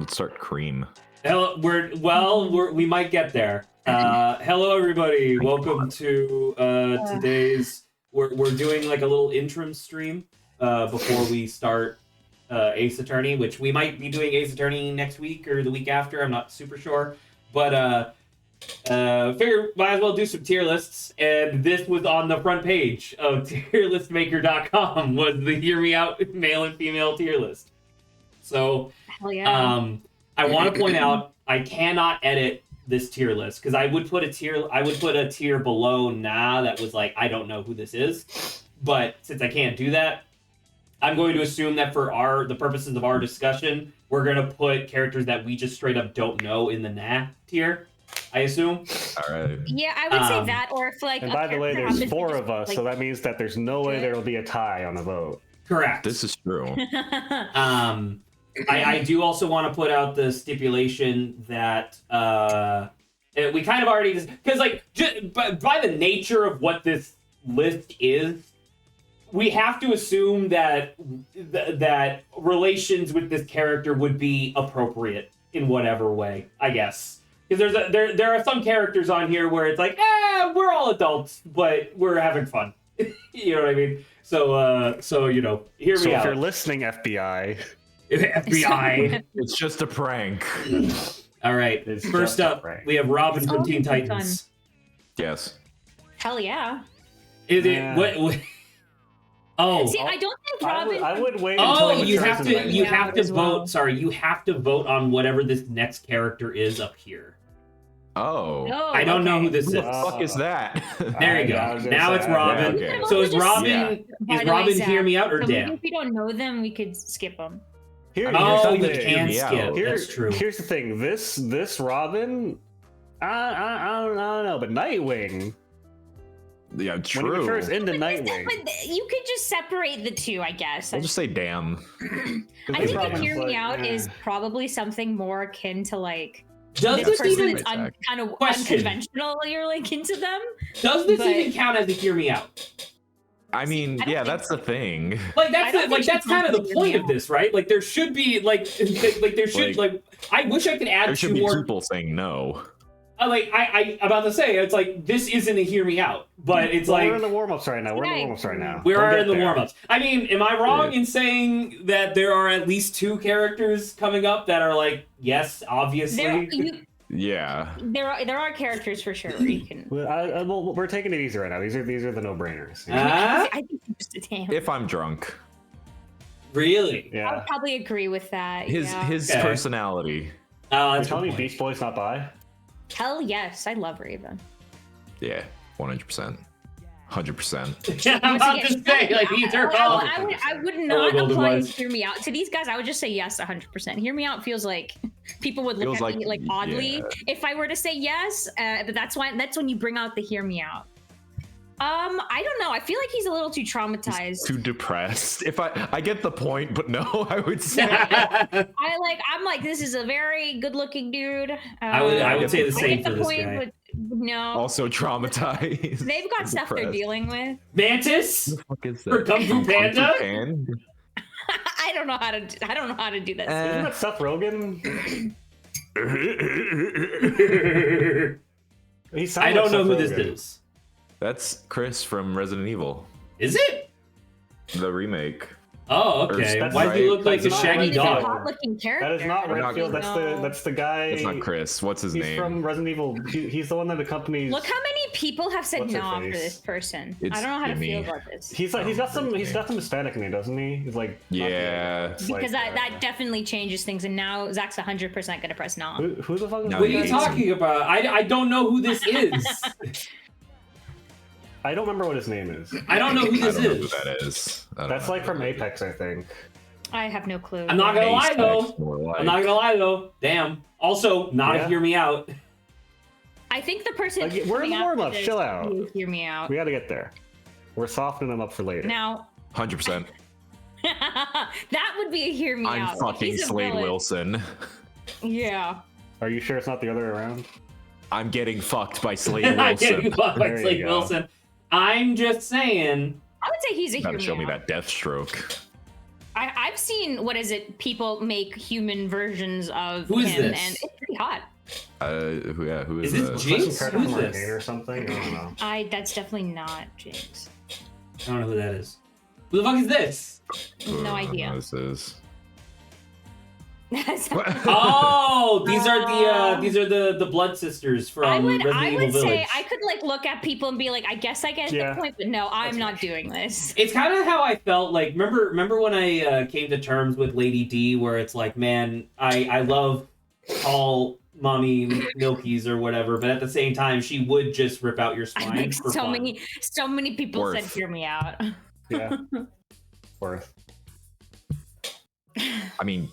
Let's start cream. Hello, we might get there. Hello, everybody. Welcome to today's. We're doing like a little interim stream before we start Ace Attorney, which we might be doing Ace Attorney next week or the week after. I'm not super sure, but figure might as well do some tier lists. And this was on the front page of tierlistmaker.com was the Hear Me Out male and female tier list. So, hell yeah. I want to point out I cannot edit this tier list because I would put a tier below that was like I don't know who this is, but since I can't do that, I'm going to assume that for the purposes of our discussion, we're gonna put characters that we just straight up don't know in the tier. I assume. All right. Yeah, I would say that, or if like. And by the way, there's 4 of us, so that means that there's no way there will be a tie on the vote. Correct. This is true. I do also want to put out the stipulation that we kind of already because like by the nature of what this list is, we have to assume that that relations with this character would be appropriate in whatever way, I guess. Because there are some characters on here where it's like, we're all adults, but we're having fun. You know what I mean? So you know, hear me So out. if you're listening, FBI. FBI. It's just a prank. All right. It's First just up, we have Robin from Teen Titans. Yes. Hell yeah. Is it Yeah. what? Oh. See, I don't think Robin. I would wait Oh, until you the have choice to is you made. have to as well. vote. Sorry, you have to vote on whatever this next character is up here. Oh. Oh, I don't know okay. who this Who is. the fuck is that? There you I go. was gonna Now say, it's I- Robin. Yeah, okay. So is Yeah. Robin? By Is the way, Robin Zach, hear me out or so damn? if we don't know them, we could skip them. Here's Oh, you something. can me out. skip. That's true. Here's the thing. This Robin, I don't know, but Nightwing. Yeah, When true. you first into Nightwing, But you could just separate the two, I guess. We'll just say damn. I think Robin's the Hear Me like, Out eh. is probably something more akin to like Does this this person even is kind of Question. unconventional. You're like into them. does this but- even count as a hear me out? I mean, I don't yeah, think that's so. the thing. Like I that's don't think that's she kind of the counts as point hear of me this, right? Like there should be like there should like I wish I could add There should two be more. people saying no. Like I'm about to say, it's like this isn't a hear me out, but it's Well, like we're in the warm-ups right now. We're in the Right. warm-ups right now. we We'll are get in the there. warm-ups. I mean, am I wrong Yeah. in saying that there are at least 2 characters coming up that are like, yes, obviously? Yeah. There are characters for sure where you can. Well, we're taking it easy right now. These are the no-brainers. Huh? I think you just a damn. If I'm drunk. Really? I Yeah. would probably agree with that. His yeah. his Okay. personality. Oh, You're that's a telling good me point. Beast Boy's not by? Hell yes, I love Raven. Yeah, 100%. 100%. I'm about to say, like, these are all. I would Hello, not Golden apply Wise. Hear Me Out to these guys. I would just say yes 100%. Hear Me Out feels like people would look Feels at like- me like oddly yeah. if I were to say yes. But that's when you bring out the Hear Me Out. I don't know. I feel like he's a little too traumatized. Too depressed. If I get the point, but no, I would say. I'm like, this is a very good-looking dude. I would say the I same get for the this point, guy. but no, Also traumatized. they've got stuff they're Depressed. dealing with. Mantis? What the fuck is For that? Kung Fu Panda? I don't know how to do that. Isn't that Seth Rogen? He sounds I don't like know who Seth this Rogen. is. That's Chris from Resident Evil, Is it? the remake. Oh, okay. That's Why does he right. look like a That's not shaggy right. He's a dog? hot-looking character. That is not I don't Redfield. know. That's the guy. It's not Chris. What's his He's name? from Resident Evil. He's the one that accompanies. Look how many people have said What's her no for face? this person. It's I don't know how Jimmy. to feel about this. He's got some Hispanic in there, doesn't he? He's like Yeah. Because that definitely changes things, and now Zach's 100% gonna press no. Who the fuck is No, What are that? you he's- talking about? I don't know who this is. I don't remember what his name is. I don't know who I this don't know who is. that is. I don't That's know. like from Apex, I think. I have no clue. I'm not gonna lie Ace though. X, more like. I'm not gonna lie though. Damn. Also, not Yeah. a hear me out. I think the person. Like, we're in coming the after warm-up, this chill out. will Hear me out. We got to get there. We're softening them up for later. Now, 100%. that would be a hear me I'm out. Like, fucking he's a Slade villain. Wilson. Yeah. Are you sure it's not the other way around? I'm getting fucked by Slade I'm getting Wilson. fucked by There you Slade go. Wilson. I'm just saying. I would say he's a hear Gotta me show me out. that death stroke. I've seen people make human versions of Who is him, this? and it's pretty hot. Who is Is this this? Jinx? Some character Who's from this? Arcade or something? I don't know. That's definitely not Jinx. I don't know who that is. Who the fuck is this? No idea. This is. Oh, these are the blood sisters from I would Resident Evil say Village. I could like look at people and be like, I guess I get Yeah. the point, but no, I'm That's not right. doing this. It's kind of how I felt. Like, remember when I came to terms with Lady D, where it's like, man, I love all mommy milkies or whatever, but at the same time, she would just rip out your I spine think for so fun. many people Worth. said, "Hear me out." Yeah. Worth. I mean,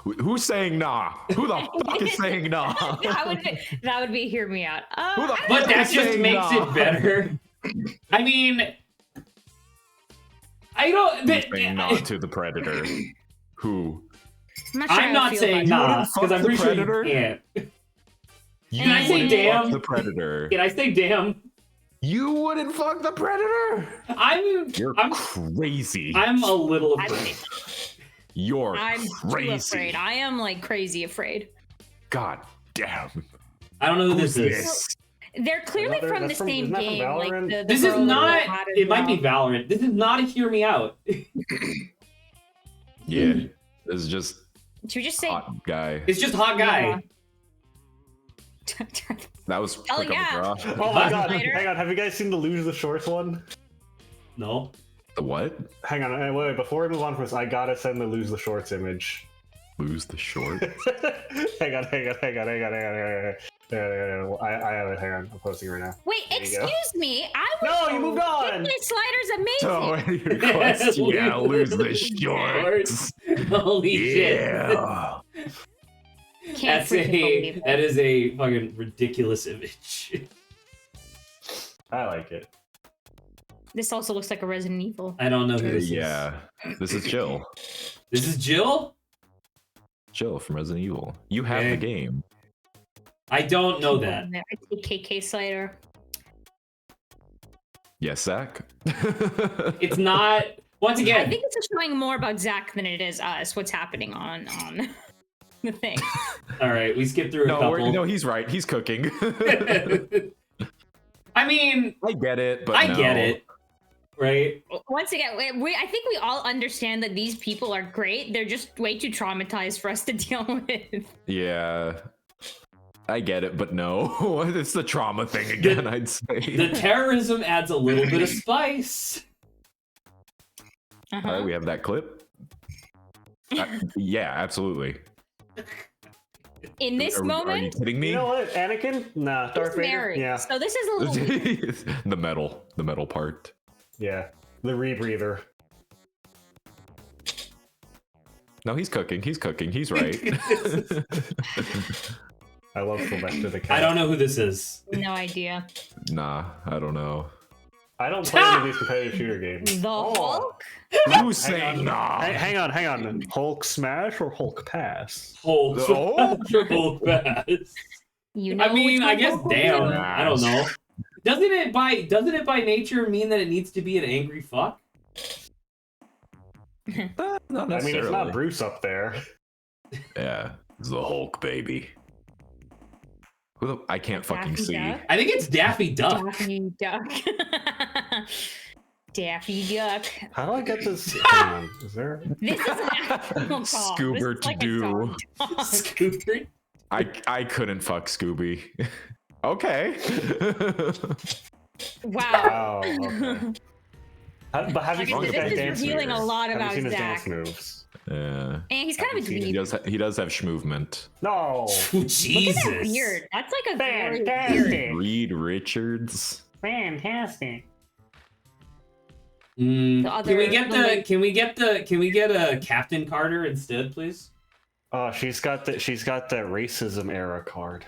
who's saying nah? Who the fuck is saying nah? that would be "Hear me out." Who the I fuck But don't that is just saying makes nah? it better. I mean, I don't. Who's saying nah to the predator? Who? I'm not, sure how I'm I not feel saying about nah wouldn't because I'm fuck pretty the sure you Predator? can't. You Can I say wouldn't damn? fuck the predator. Can I say damn? You wouldn't fuck the predator? I'm You're crazy. I'm a little I'm, afraid. You're I'm too crazy. afraid. I am like crazy afraid. God damn. I don't know who Who's this is. this? They're clearly Another- from the that's from- same isn't that from game. Like Valorant? the This is girl that not. was hot as It might be well. Valorant. This is not a hear me out. Yeah. This is just Should we just say? hot guy. It's just hot guy. That was Hell quick yeah. on the draw. Oh my god, Later. hang on. Have you guys seen the Lose the Shorts one? No. The what? Hang on, wait, before we move on from this, I gotta send the Lose the Shorts image. Lose the short. hang on. I have it, hang on. I'm posting it right now. Wait, There you go. excuse me. I No, was you moved on! My slider's So amazing. any request? Yeah, lose the shorts. Holy shit. Yeah. Can't freaking believe it. That is a fucking ridiculous image. I like it. This also looks like a Resident Evil. I don't know who this is. Yeah. This is Jill. This is Jill? Jill from Resident Evil. You have Okay. the game. I don't know that. I take KK slider. Yes, Zach. It's not. Once I again, think it's showing more about Zach than it is us. What's happening on the thing? all right, we skipped through a couple. No, he's right. He's cooking. I mean, I get it, but I no. get it, right? Once again, I think we all understand that these people are great. They're just way too traumatized for us to deal with. Yeah. I get it, but no. It's the trauma thing again, I'd say. The terrorism adds a little bit of spice. All Uh-huh. right, we have that clip. Yeah, absolutely. In this Are you moment, kidding me? You know what? Anakin? Nah, Darth he's Vader? married. Yeah. So this is a little weird. the metal part. Yeah. The rebreather. No, he's cooking. He's cooking. He's right. I love Sylvester the Cat. I don't know who this is. No idea. Nah, I don't know. I don't play any of these competitive shooter games. The Hulk? Who's saying nah? Hang on. Hulk smash or Hulk pass? Hulk. Oh. Hulk pass. You know I mean, which I one guess Hulk will damn. do? I don't know. Doesn't it by nature mean that it needs to be an angry fuck? Not I mean, necessarily. it's not Bruce up there. Yeah, it's the Hulk, baby. Who the? I can't fucking Daffy see. Duck? I think it's Daffy Duck. Daffy Duck. Daffy Duck. How do I get this? Hang on. Is there? This is an actual dog. Scoober This is like to a do. dog. Scooter. I couldn't fuck Scooby. Okay. Wow. Oh, okay. But have you Like I seen said, his this is dance revealing moves? a lot Have about you seen his Zach. dance moves? Yeah. And he's kind of a Have you seen dweeb. He does have schmovement. No. Jesus. Look at that beard. That's like a very weird. Fantastic. Reed Richards. Fantastic. Mm, The can other- we get the the? like- Can we get a Captain Carter instead, please? Oh, she's got the racism era card.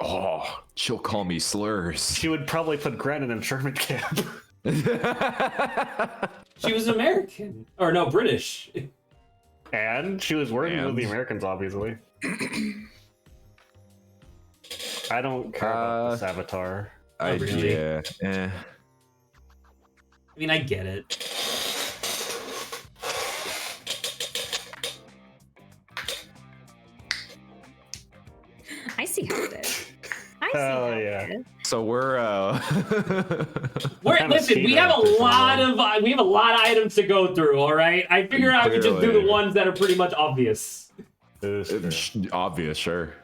Oh, she'll call me slurs. She would probably put Gren in a internment camp. She was American, or no, British. And she was working with And? the Americans, obviously. I don't care about this avatar. I, really. Yeah. Eh. I mean, I get it. I see how it is. I see Hell how yeah. it is. So we're kind of Listen, we speed have a round this lot one. of items to go through. All right, I figured I would just do the Clearly. ones that are pretty much obvious. obvious, sure.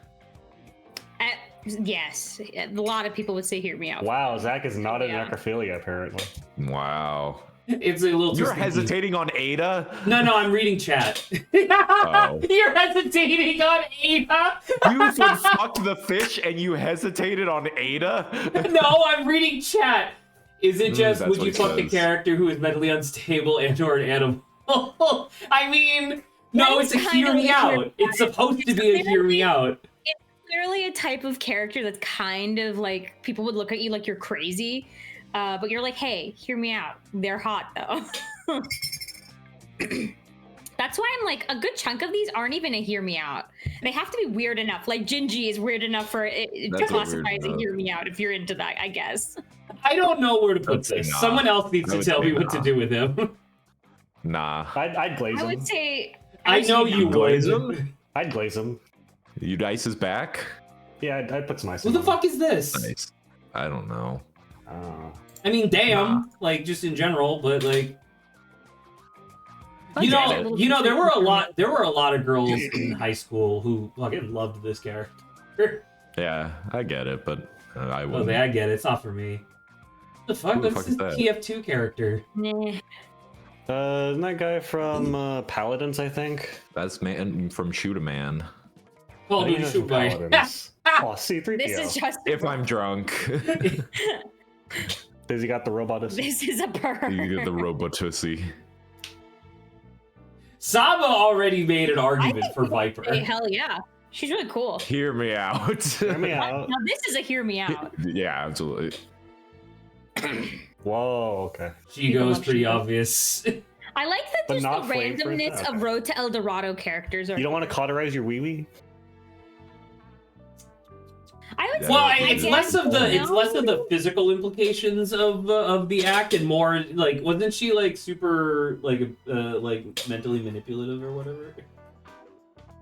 Yes, a lot of people would say, "Hear me out." Wow, Zach is not in Yeah. necrophilia apparently. Wow. It's a little. Too You're sneaky. hesitating on Ada? No, I'm reading chat. Oh. You're hesitating on Ada. You would fucked the fish and you hesitated on Ada? No, I'm reading chat. Is it just that's would what you he fuck a says. character who is mentally unstable and/or an animal? I mean, no, That it's a is hear kind of me a out. hear- It's supposed to be a hear me out. Clearly, a type of character that's kind of like people would look at you like you're crazy, but you're like, "Hey, hear me out." They're hot though. That's why I'm like, a good chunk of these aren't even a hear me out. They have to be weird enough. Like Gingy is weird enough for it to That's a classify weird as a enough. hear me out if you're into that, I guess. I don't know where to put would say this. nah. Someone else needs I to would tell say me what to nah. do with him. Nah. I'd glaze I him. would say. I would know say you no. Glaze would. him? I'd glaze him. You dice is back? Yeah, I'd put some ice. Who in the him. fuck is this? Nice. I don't know. Oh. I mean, damn, Nah. like just in general, but like Okay, you a little know, there were a confusing. lot of girls in high school who fucking loved this character. Yeah, I get it, but I Oh, wouldn't. I get it. It's not for me. The fuck? Who the That's fuck this is that? TF2 character. Nah. Isn't that guy from Paladins, I think? That's man from Shoot a Man. Call I of think Duty he's shoot from by. Paladins. Oh, C-3PO. This is just. If I'm drunk, Does he got the robot? This is a burn. you get the Robotussie. Saba already made an argument think for Hey, Viper. hell yeah. She's really cool. Hear me out. Hear me out. Now, this is a hear me out. Yeah, absolutely. Whoa, okay. She People goes love pretty Shiva. obvious. I like that But there's not the flames for randomness that. of Road to El Dorado characters. You don't want to cauterize your wee wee? I would say Well, I it's guess, less of the you it's know? less of the physical implications of the act and more like wasn't she like super like mentally manipulative or whatever?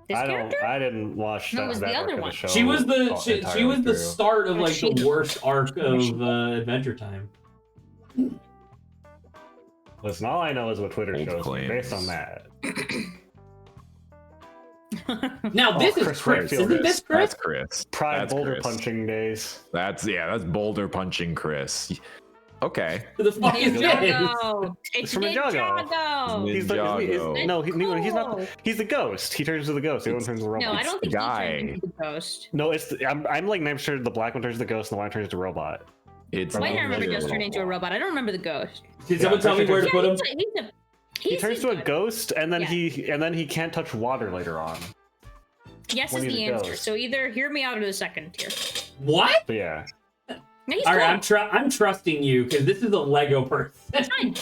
This character? I didn't watch No, it that, was that the arc other of the one. show. She was the she entirely was the through. start of like the She- worst arc of Adventure Time. Listen, all I know is what Twitter Old shows me claims. based on that. Now Oh, this is Chris Chris, Redfield isn't this is- Chris? That's Chris. Pride That's boulder Chris. punching days. That's boulder punching Chris. Okay. Who the fuck is this? Ninjago. It's from Ninjago. Ninjago. He's the Ninjago. no, he's not. Cool. He's the ghost. He turns to the ghost. The other one turns to the robot. No, I don't think guy. he turned into the ghost. No, I'm like I'm sure the black one turns to the ghost and the white turns to robot. It's Why did I Oh, remember yeah. Ghost turning into a robot? I don't remember the ghost. Did Yeah, someone tell me where to Yeah, put him? He turns to a ghost and then Yeah. he can't touch water later on. Yes when is he's the a answer. ghost. So either hear me out or the second tier. What? But yeah. No, he's All right, cool. I'm trusting you because this is a Lego person. It's fine.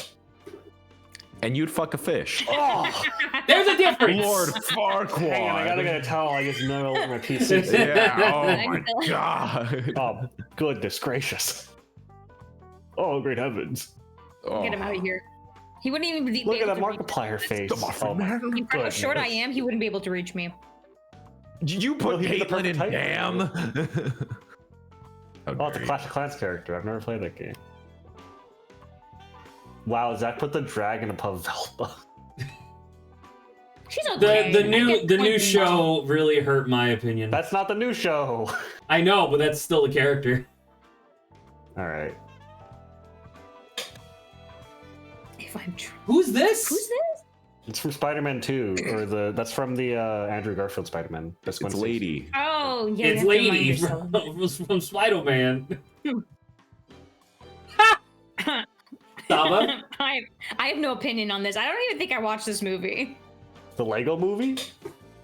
and you'd fuck a fish. Oh, There's a difference. Lord Farquaad. hang on, I gotta tell. I just know my PC. Yeah. Oh my god. Oh, goodness gracious. Oh, great heavens. Oh. Get him out of here. He wouldn't even be Look at able that to reach Markiplier face. Come on, Oh, my man. me. For how short I goodness. am, he wouldn't be able to reach me. Did you put Well, he'd be the Caitlyn perfect in type. Damn? Oh, it's a Clash of Clans character. I've never played that game. Wow, Zach put the dragon above Velma. She's okay. The I get new points show really hurt my opinion. That's not the new show. I know, but that's still a character. All right. If I'm true. Who's this? Who's this? It's from Spider-Man 2, or that's from the Andrew Garfield Spider-Man. That's It's Lady. Oh, yeah. It's you have to remind Lady yourself. from Spider-Man. Saba? I have no opinion on this. I don't even think I watched this movie. The Lego Movie.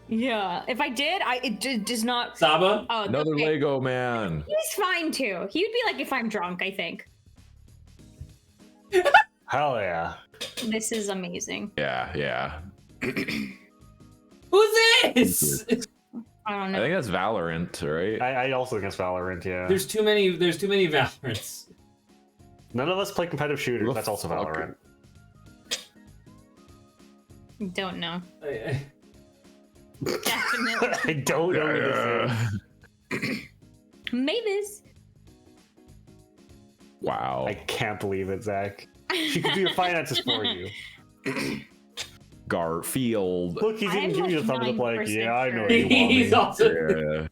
Yeah. If I did, it does not. Saba? Oh, Another okay. Lego man. He's fine too. He would be like if I'm drunk, I think. Hell yeah. This is amazing. Yeah. Who's this? I don't I know. think that's Valorant, right? I also think it's Valorant. Yeah. There's too many Valorants. None of us play competitive shooters. The That's also fuck? Valorant. Don't know. I- Definitely. I don't know who this is. Mavis. Wow. I can't believe it, Zach. She could do your finances for you. Garfield. Look, he's even I'm giving you a like thumbs up like, 9% yeah, I know sure. you want He's me. also. Yeah.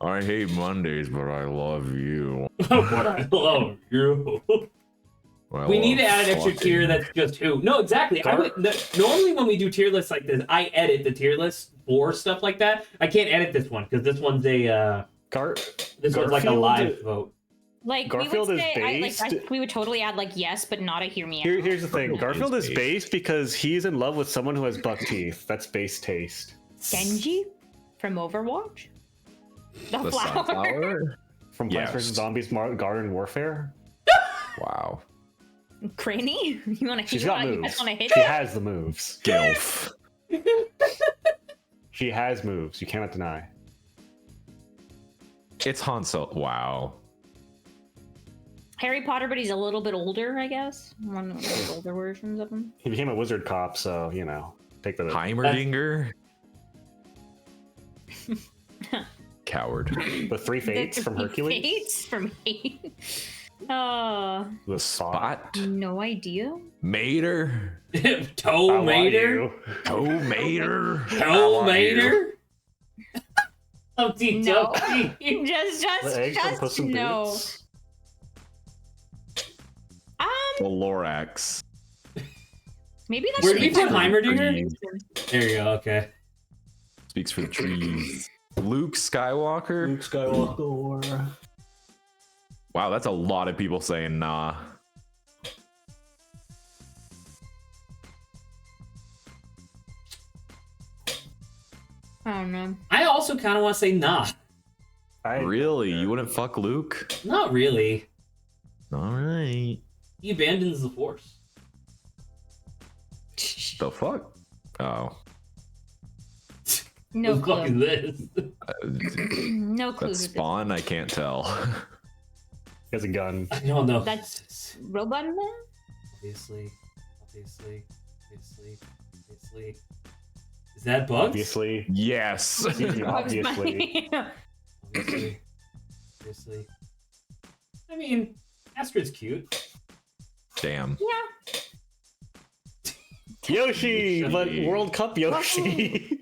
I hate Mondays, but I love you. But I love you. I We need to love add an extra fucking- tier that's just who. No, exactly. Normally when we do tier lists like this, I edit the tier list for stuff like that. I can't edit this one because this one's a this one's like a Garfield- live vote. Like Garfield we is would say, based- we would totally add like yes, but not a hear me out. Here's the thing. Garfield Garfield is is based because he's in love with someone who has buck teeth. That's base taste. Genji from Overwatch. The, The flower. sunflower? From Plants Yes. vs. Zombies Garden Warfare. Wow. Cranny. You want to? She's you got wanna, moves. You want to hit She it? has the moves. Gilf. She has moves. You cannot deny. It's Hansel. Wow. Harry Potter, but he's a little bit older, I guess. One of those older versions of him. He became a wizard cop, so you know, take the. Heimerdinger. Coward. The three fates from Hercules. Fates from Hate. Oh, The spot. Spot. no idea. Mater. Toe Mater. Toe Mater. Toe Mater. Humpty No. Dumpty. Just, The egg from Puss in no. Boots. The Lorax. Maybe that's. Where did we the- put Heimerdinger? There you go. Okay. Speaks for the trees. Luke Skywalker. Skywalker. Wow, that's a lot of people saying nah. I don't know. I also kind of want to say nah. Really? You wouldn't fuck Luke? Not really. All right. He abandons the Force. The fuck? Oh. No What the fuck is clue. Uh, No clue. That's who this- Spawn? I can't tell. He has a gun. I don't know. That's Robot Man. Obviously. Is that Bugs? Obviously. Yes. Obviously. Obviously. Obviously. I mean, Astrid's cute. Damn. Yeah. Yoshi, but World Cup Yoshi.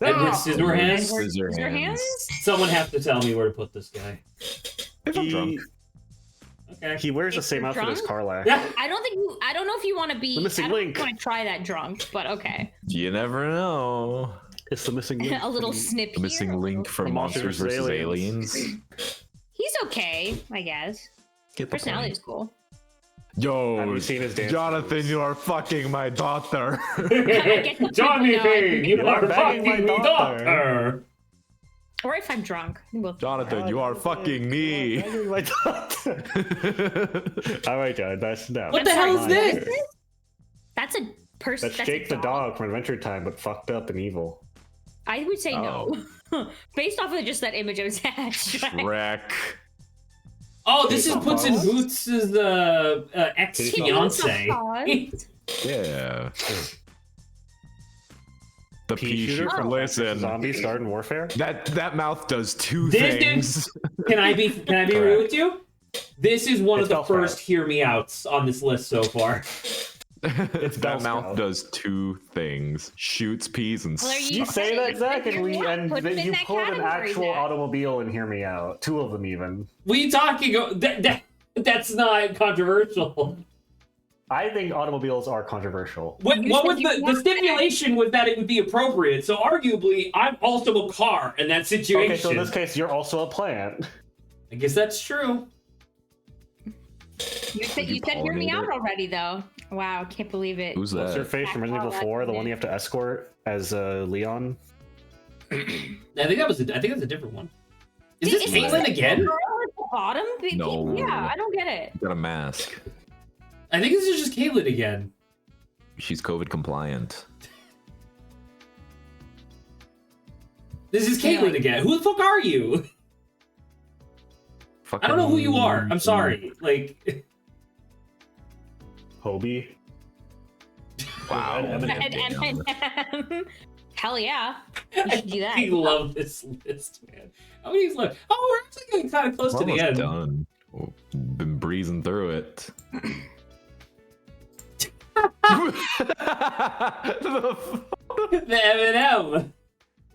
Edward Scissorhands. Scissorhands. Someone has to tell me where to put this guy. If I'm drunk. Okay. He wears the If same you're outfit as drunk? Carlac. Yeah. I don't know if you want to be. The missing I don't link. want to try that drunk, but okay. You never know. It's the missing link. A little from- snip. The missing here. link from From Monsters Monsters vs. vs. Aliens. He's okay, I guess. Get the Personality's point. cool. Yo, Have you seen his dance Jonathan, moves? you are fucking my daughter. Johnny, No, I- you are bagging fucking my my daughter. daughter. Or if I'm drunk. We'll Jonathan, you are fucking me. My daughter. All right, John. That's no. What the hell is this? That's a person. That's Jake the dog from Adventure Time, but fucked up and evil. I would say no. Based off of just that image I was attached. Shrek. Oh, this is Jason Puss in Fox? Boots' ex-fiance. Yeah. The Pea pea shooter shooter. from Listen, Zombies Garden Warfare. that mouth does two This dude- things. Can I be real with you? This is one It's of the Bell first Sprout. Hear Me Outs on this list so far. that Bell mouth Sprout. does two things: shoots peas and. Well, are You say that, Zach, and Put him in you that pulled an category, actual Zach. automobile and hear me out. Two of them even. What are you talking about? That's not controversial. I think automobiles are controversial. What You was said you the want stipulation was that it would be appropriate. So arguably, I'm also a car in that situation. Okay, so in this case, you're also a plant. I guess that's true. You said You hear me pollinate out it? already though. Wow, can't believe it. Who's What's your that? face from Resident Evil 4? The one you have to escort as Leon? I think that's a different one. Is Is this this Caitlyn the again? girl at the bottom? No. Yeah, I don't get it. Got a mask. I think this is just Caitlyn again. She's COVID compliant. This is Caitlyn again. Who the fuck are you? I don't know who you are. I'm sorry. Like, Hobie? Wow. And Hell yeah. You should do that. I love this list, man. How many's left? Oh, we're actually getting kind of close We're to the almost end. done. We've been breezing through it. The M&M,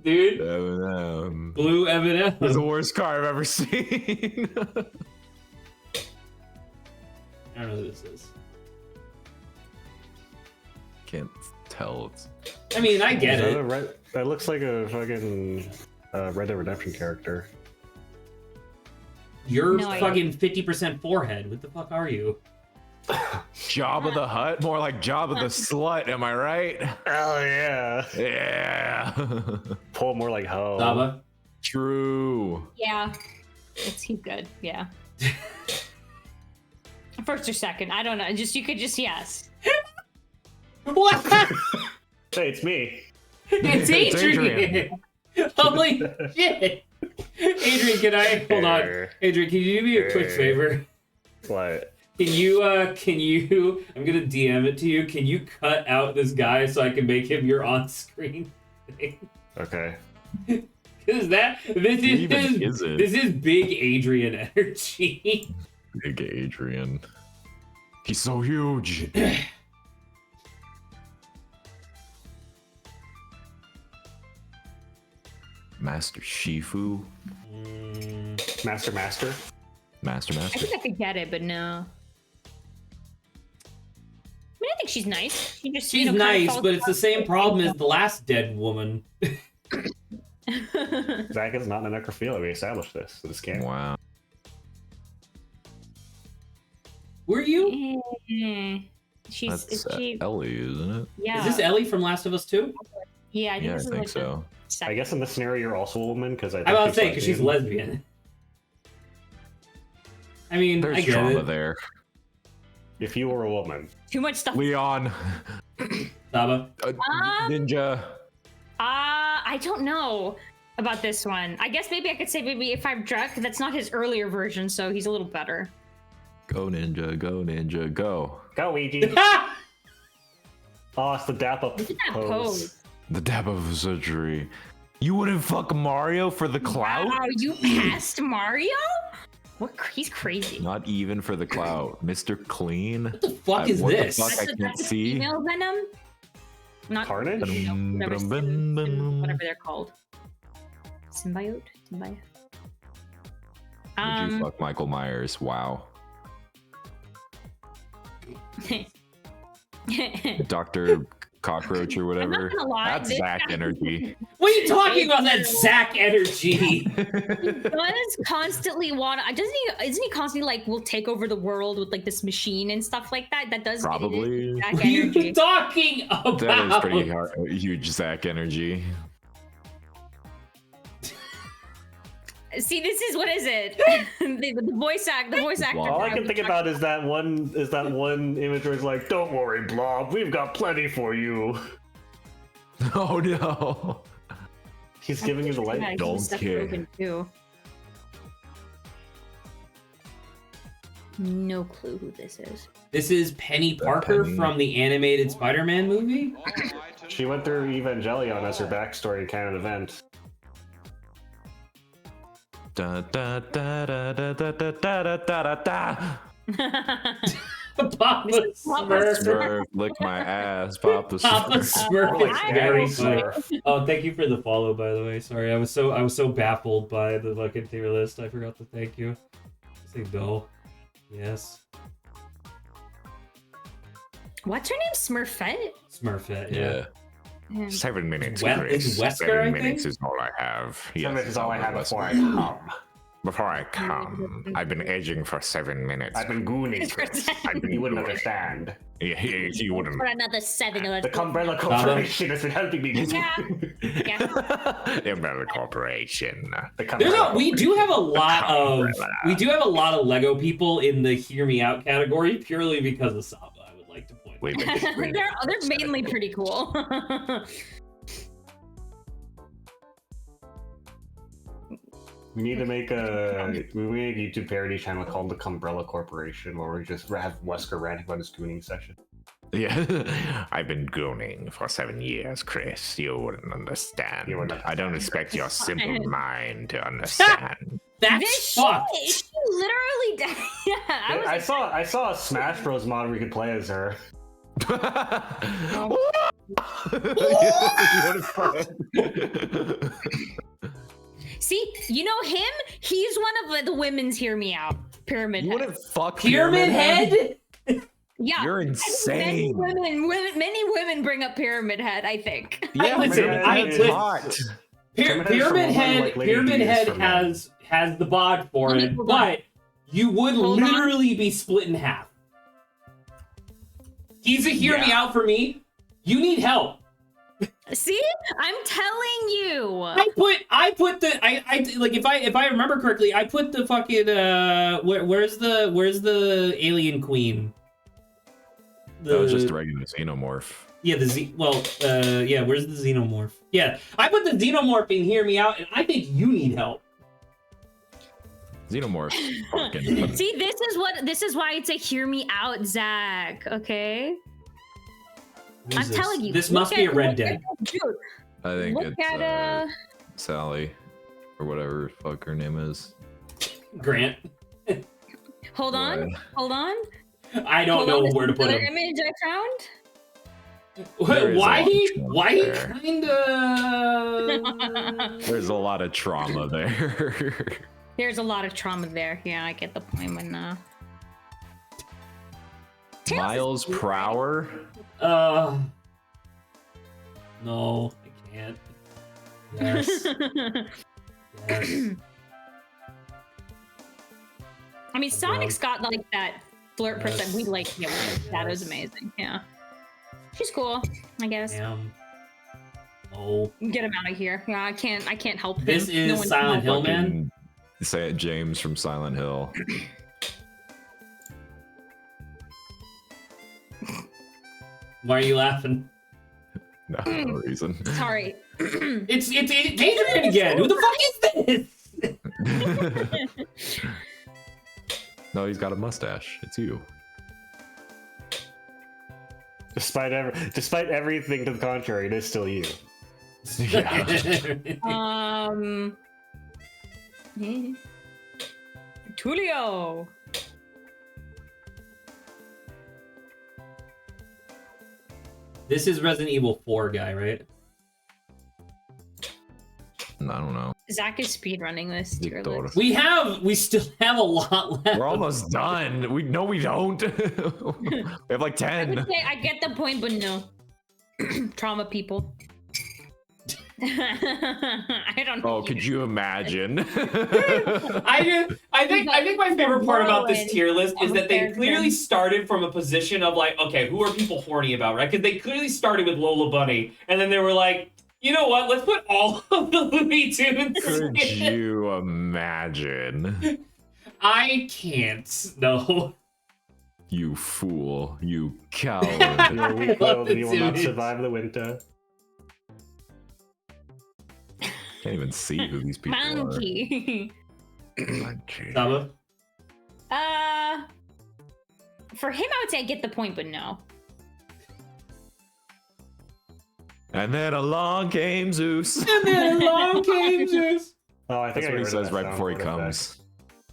dude. M&M. Blue It's the M&M. worst car I've ever seen. I don't know who this is. Can't tell. It's I mean, I get Is that it. a that looks like a fucking Red Dead Redemption character. You're No, I- fucking 50% forehead. What the fuck are you? Jabba the Hutt, more like Jabba the Slut. Am I right? Oh yeah. Yeah. Pull more like ho. Zaba? True. Yeah. He's good. Yeah. First or second. I don't know. You could just yes. What? Hey, it's me. It's It's Adrian. Holy shit. Adrian, hold on. Adrian, can you do me a quick favor? What? Can you, I'm gonna DM it to you. Can you cut out this guy so I can make him your on-screen thing? Okay. Cause this Even is it? is big Adrian energy. Big Adrian. He's so huge. Master Shifu. Master. I think I could get it, but no. I mean, I think she's nice. She's kinda nice, falls but it's the apart. same problem as the last dead woman. Zach is not a necrophilia. We established this. So this can't. Wow. Were you? She's That's is she? Ellie, isn't it? Yeah. Is this Ellie from Last of Us 2? Yeah, I think Yeah, I this is think like so. the second. I guess in this scenario, you're also a woman because I. I'm about to say, because she's lesbian. I mean, I There's get drama it. there. If you were a woman, Too much stuff. Leon. Saba? Ninja. I don't know about this one. I guess maybe I could say maybe if I'm drunk, that's not his earlier version, so he's a little better. Go Ninja, go Ninja, go. go Ouija. Oh, it's the dap up Look at that pose. pose. The dab of surgery. You wouldn't fuck Mario for the clout? Wow, you passed Mario? He's crazy. Not even for the clout. Mr. Clean. What the fuck is What the this? fuck? I can't that's a see. female Venom? Not Carnage? whatever they're called. Symbiote? Symbiote? Would you fuck Michael Myers? Wow. Dr. Cockroach or whatever. gonna lie, That's this Zach guy- energy. What are you talking about? That Zach energy. does constantly want isn't he constantly like will take over the world with like this machine and stuff like that? That does Probably. Zach What are you energy. talking about? That is pretty hard, huge Zach energy. See, this is what is it? the voice actor. Well, All I can think about is that one image where it's like, "Don't worry, Blob, we've got plenty for you." Oh no. He's giving you the light. Yeah, Don't he's Seth care. Rogen, too. No clue who this is. This is Penny Parker Penny. from the animated Spider-Man movie. She went through Evangelion as her backstory in canon event. Da, da, da, da, da, da, da, da, da, da, da. Papa Smurf. Smurf, lick my ass, Papa Papa Smurf. Smurf is I very will funny. Smurf. Oh, thank you for the follow, by the way. Sorry, I was so baffled by the fucking tier list. I forgot to thank you. Say go. Yes. What's her name? Smurfette? Smurfette. Yeah. Yeah. 7 minutes, It's Chris. Wesker, 7 I minutes think? is all I have. That Yes, is all I have Wesker. before I come. Before I come, I've been edging for 7 minutes. I've been gooning. Chris. You wouldn't understand. Yeah, you wouldn't. For another 7 The Cumbrella Corporation has been helping me. Yeah. Yeah. The Umbrella Corporation. The There's Cumbrella we do have a lot of Umbrella. Lego people in the hear me out category purely because of Saba. I would like to point. We've been they're mainly pretty cool. We need to make a YouTube parody channel called the Cumbrella Corporation, where we just have Wesker ranting about his gooning session. Yeah, I've been gooning for 7 years, Chris. You wouldn't understand. You wouldn't I don't expect your simple mind to understand. That's This fucked. she literally died. Yeah, I saw a Smash Bros mod where you could play as her. See, you know him? He's one of the women's hear me out. Pyramid You Head. wouldn't fuck Pyramid Head? Yeah. You're Many insane. women bring up Pyramid Head, I think. Yeah, listen, Pyramid I- Head's listen. hot. Pyramid Head, Lady Pyramid D is Head from that. has the bod for Let me it, hold on. but you would Hold on. literally be split in half. He's a hear me Yeah. out for me. You need help. See? I'm telling you. I put the I like if I remember correctly, I put the fucking where's the alien queen? That was just a regular xenomorph. Yeah, where's the xenomorph? Yeah, I put the xenomorph in hear me out, and I think you need help. Xenomorph. Fucking. See, this is why it's a hear me out, Zach. Okay? Who's I'm this? telling you. This look must be a at- Red look Dead. at- Dude, I think look it's at Sally or whatever the fuck her name is. Grant. hold on. What? Hold on. I don't Hold know on, where to put another him. image I found. There is a lot of Why he there. kinda There's a lot of trauma there. There's a lot of trauma there. Yeah, I get the point when Miles per hour. no, I can't. Yes. Yes. I mean, Oh, Sonic's God. got like that flirt Yes. percent. We like him. That was Yes. amazing. Yeah. She's cool, I guess. Damn. Oh. Get him out of here. Yeah, I can't help him. This is one can Silent help Hill, him. man. Say it, James from Silent Hill. Why are you laughing? No, no reason. Sorry. It's Adrian again. Who the fuck is this? No, he's got a mustache. It's you. Despite everything to the contrary, it is still you. Tulio. This is Resident Evil 4 guy, right? I don't know. Zach is speedrunning this tier Victor. list. We still have a lot left. We're almost done. We don't. We have like I would 10. say I get the point, but no. Trauma people. I don't know. Oh, could you imagine? I think my favorite part about this tier list is that they clearly started from a position of like, okay, who are people horny about, right? Because they clearly started with Lola Bunny, and then they were like, you know what? Let's put all of the Looney Tunes. Could in. you imagine? I can't. No. You fool. You You coward. are weak willed and you will not Dude. survive the winter. Can't even see who these people Monkey. are. Monkey. Saba? For him, I would say I get the point, but no. And then along came Zeus. And then along came Zeus. Oh, I think That's I what he heard says that right sound before he effect. comes.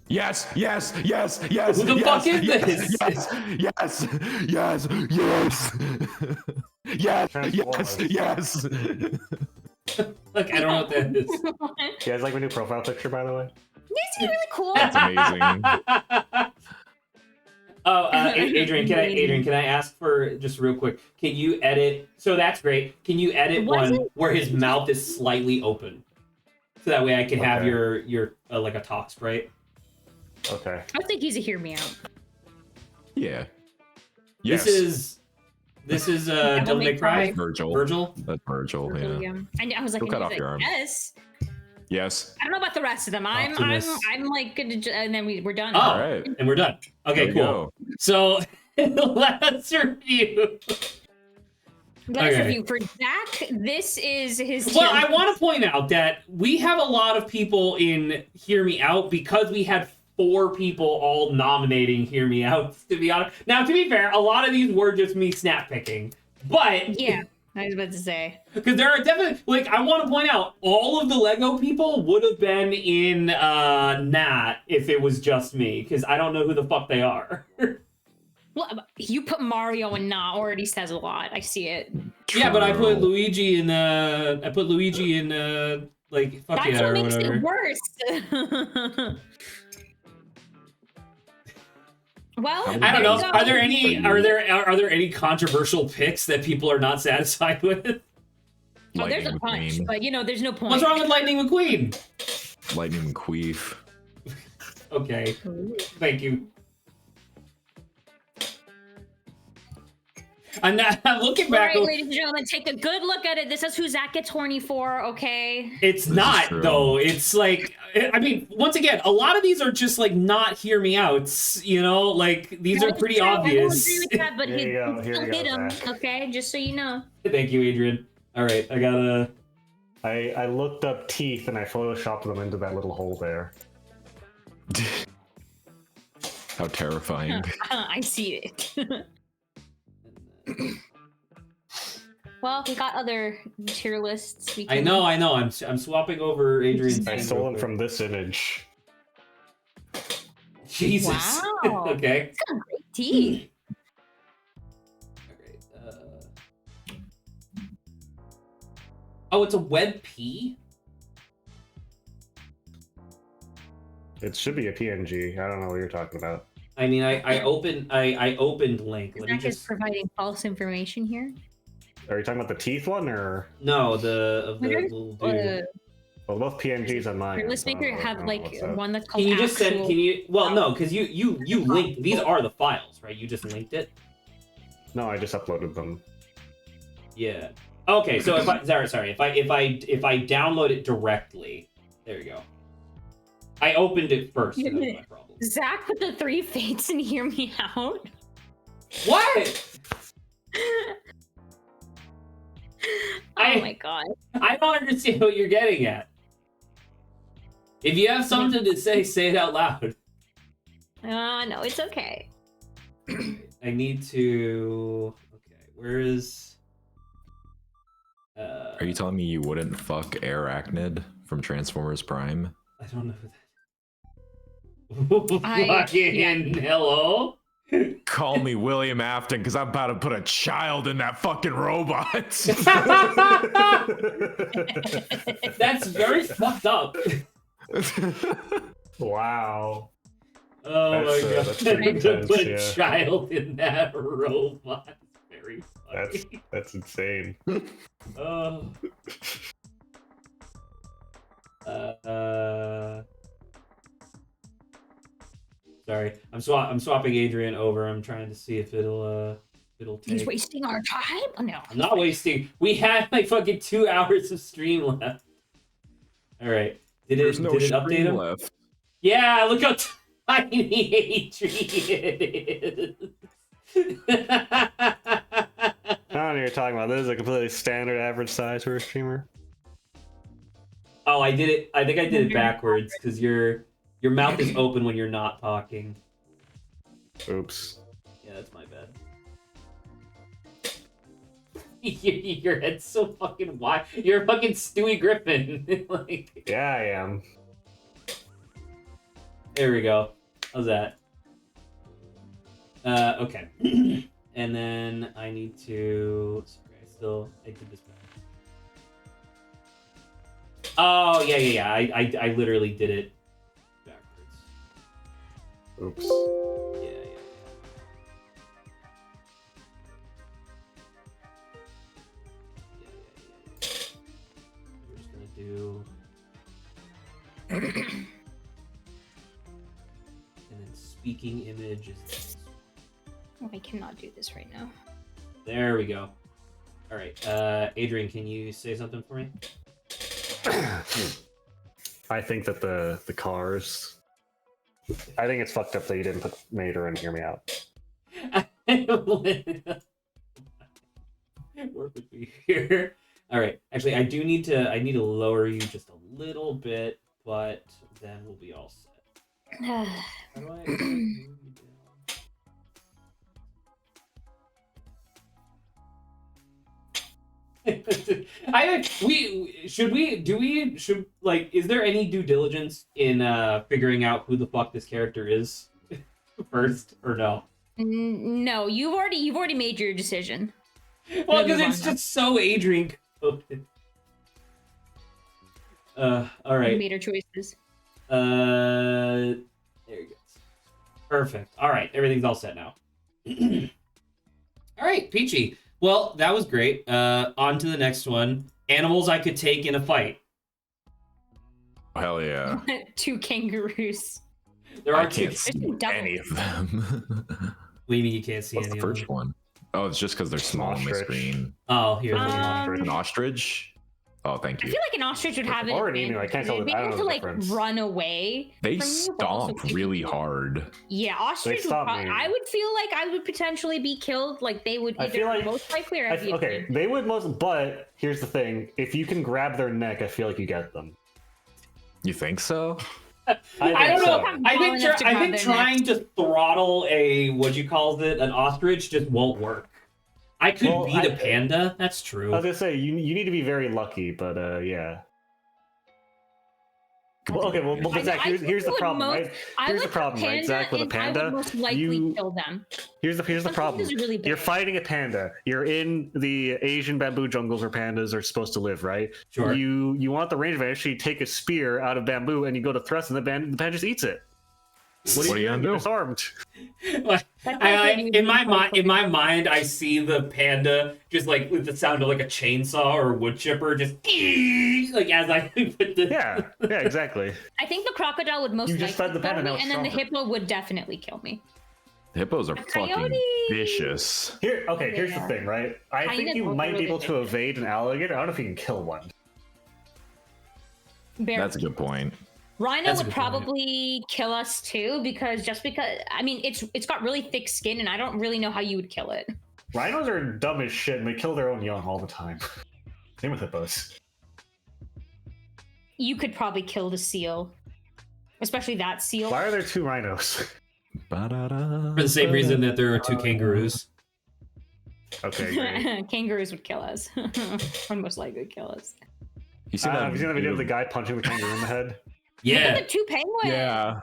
Yes, yes, yes, yes. Who the yes, fuck is yes, this? Yes, yes, yes, yes. Yes, yes, yes. Look, I don't know what that is. You You guys like my new profile picture, by the way? guys are really cool. That's amazing. Oh, Adrian, can I ask for just real quick? Can you edit? So that's great. Can you edit Was one it? where his mouth is slightly open, so that way I can have Okay. your like a talk sprite? Okay. I think he's a hear me out. Yeah. Yes. This is Devil Devil May May Cry. Cry. Virgil. Virgil. That's Virgil, yeah. I was like, Go cut he's off like, your arm. yes. Yes. I don't know about the rest of them. I'm Optimus. like good to and then we're done. Oh, All right. and we're done. Okay, There we cool. So let's review. Let's okay. review for Zach. This is his. Well, tier I want list. to point out that we have a lot of people in Hear Me Out because we had 4 people all nominating Hear Me Out, to be honest. Now, to be fair, a lot of these were just me snap picking. But Yeah, I was about to say. because there are definitely, like, I want to point out, all of the Lego people would have been in Nat if it was just me, because I don't know who the fuck they are. Well, you put Mario and not already says a lot. I see it. Yeah, but I put True. Luigi in, like, fuck That's yeah, what or makes whatever. it worse. Well, I don't know. there you go. Are there any controversial picks that people are not satisfied with? Oh, there's a Lightning punch, McQueen. but there's no point. What's wrong with Lightning McQueen? Lightning McQueef. Okay, thank you. I'm looking All back. right, ladies and gentlemen, take a good look at it. This is who Zach gets horny for, okay? It's is not true. though. It's like, I mean, once again, a lot of these are just like not hear me outs. You know, like these are That's pretty true. I will obvious. agree with that, but Here he you go, he here still you hit go, him, Zach. okay? Just so you know. Thank you, Adrian. All right, I gotta. I looked up teeth and I photoshopped them into that little hole there. How terrifying. I see it. Well, we got other tier lists. We I can- know. I'm swapping over Adrian's. I thing stole real them quick. from this image. Jesus. Wow. Okay. It's got great teeth. Oh, it's a web P? It should be a PNG. I don't know what you're talking about. I mean, I opened Link. Let me Zach is just providing false information here. Are you talking about the teeth one or? no the Wonder- little dude. Well, both PNGs on mine. Your list maker have like one that's called Can you just send? actual- Can you? Well, no, because you linked. These are the files, right? You just linked it. No, I just uploaded them. Yeah. Okay, so if I sorry, if I download it directly, there you go. I opened it first. So that's my problem. Zach with the 3 fates and hear me out. What? Oh my god. I don't understand what you're getting at. If you have something to say it out loud. No, it's okay. I need to. Okay, where is? Are you telling me you wouldn't fuck Arachnid from Transformers Prime? I don't know who that. Fucking hello. Call me William Afton because I'm about to put a child in that fucking robot. That's very fucked up. Wow. Oh That's, my god! that's pretty to intense, put yeah. child in that robot. Very funny. That's insane. Oh. Sorry, I'm swapping Adrian over. I'm trying to see if it'll He's take. wasting our time? Oh no. I'm not wasting. We had like fucking 2 hours of stream left. All right. Did There's it no did it update stream him? left. Yeah, look how tiny Adrian is. I don't know what you're talking about. This is a completely standard average size for a streamer. Oh, I did it. I think I did it backwards because your mouth is open when you're not talking. Oops. Yeah, that's my bad. Your head's so fucking wide. You're a fucking Stewie Griffin. Like, Yeah, I am. there we go. How's that? Okay. And then I need to. Sorry, I did this back. Oh yeah. I literally did it backwards. Oops. Yeah. We're just gonna do. And then speaking image is this. Oh, I cannot do this right now. There we go. All right, Adrian, can you say something for me? I think that the cars. I think it's fucked up that you didn't put Mater in Hear Me Out. Work with me here. All right. Actually, I need to lower you just a little bit, but then we'll be all set. How do I- should like is there any due diligence in figuring out who the fuck this character is first or no? No, you've already made your decision. Well, Move because on it's now. just so Adrian coded. All You right. made her choices. There you go. Perfect. All right, everything's all set now. All right, Peachy. Well, that was great. On to the next one. Animals I could take in a fight. Hell yeah. 2 kangaroos. There I are two. can't see There's double. any of them. What do you mean you can't see What's any the of first them? one? Oh, it's just because they're small on my Ostrich. screen. Oh, here's the one. Um, An ostrich? Oh, thank I you. feel like an ostrich would have an Or an emu, advantage. I can't tell They'd be the- I don't able know to the like difference. run away. They from you, but also stomp kick really you. hard. Yeah, ostrich. Would stomp probably, me. I would feel like I would potentially be killed. Like they would I either feel like- most likely or have the Okay, advantage. they would most, but here's the thing: if you can grab their neck, I feel like you get them. You think so? I don't think know. so. I think Small enough to I grab think their trying to throttle a what you call it an ostrich just won't work. I could Well, beat a I- panda. That's true. I was gonna say you need to be very lucky, but yeah. Well, okay, well, but Zach, I here's think the would problem, most- right? I Here's would the problem, right, panda, Zach, with a and I panda, would most likely you- kill them. Here's the Some problem. pandas are really You're big. fighting a panda. You're in the Asian bamboo jungles where pandas are supposed to live, right? Sure. You want the range advantage, so you take a spear out of bamboo and you go to thrust, and the panda just eats it. What are you gonna You're do? disarmed. Like, That's I, like in my mind, I see the panda just like with the sound of like a chainsaw or a wood chipper, just like as I put the Yeah, exactly. I think the crocodile would most You likely just fed the panda, kill now me, it's and then the stronger. hippo would definitely kill me. Hippos are A fucking coyote. vicious. Here's Yeah. the thing, right? I think Hyenas you also might be really able to vicious. evade an alligator. I don't know if you can kill one. Bear. That's a good point. Rhino That's a would good point. probably kill us too, because I mean it's got really thick skin, and I don't really know how you would kill it. Rhinos are dumb as shit, and they kill their own young all the time. Same with hippos. You could probably kill the seal, especially that seal. Why are there 2 rhinos? for the same reason that there are 2 kangaroos. Okay, great. Kangaroos would kill us, or most likely kill us. You see that? Have you seen the video of the guy punching the kangaroo in the head? Yeah. The 2 penguins. Yeah.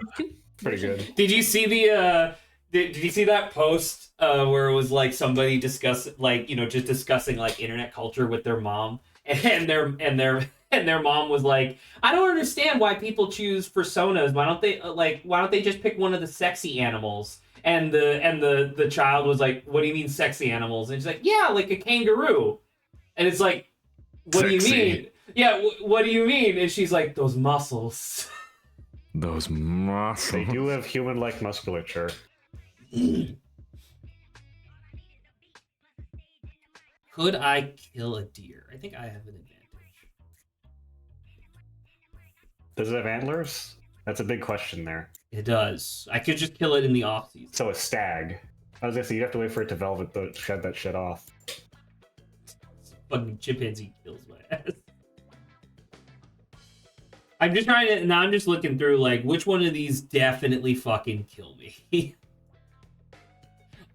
Pretty good. Did you see the did you see that post where it was like somebody discussing like internet culture with their mom and their mom was like, I don't understand why people choose personas. Why don't they just pick one of the sexy animals? And the child was like, what do you mean sexy animals? And she's like, yeah, like a kangaroo. And it's like, what do you Sexy. mean? Yeah, what do you mean? And she's like, those muscles. Those They muscles. do have human-like musculature. Could I kill a deer? I think I have an advantage. Does it have antlers? That's a big question there. It does. I could just kill it in the off season. So a stag. I was gonna say, you have to wait for it to shed that shit off. Fucking chimpanzee kills my ass. I'm just trying to. Now I'm just looking through like which one of these definitely fucking kill me.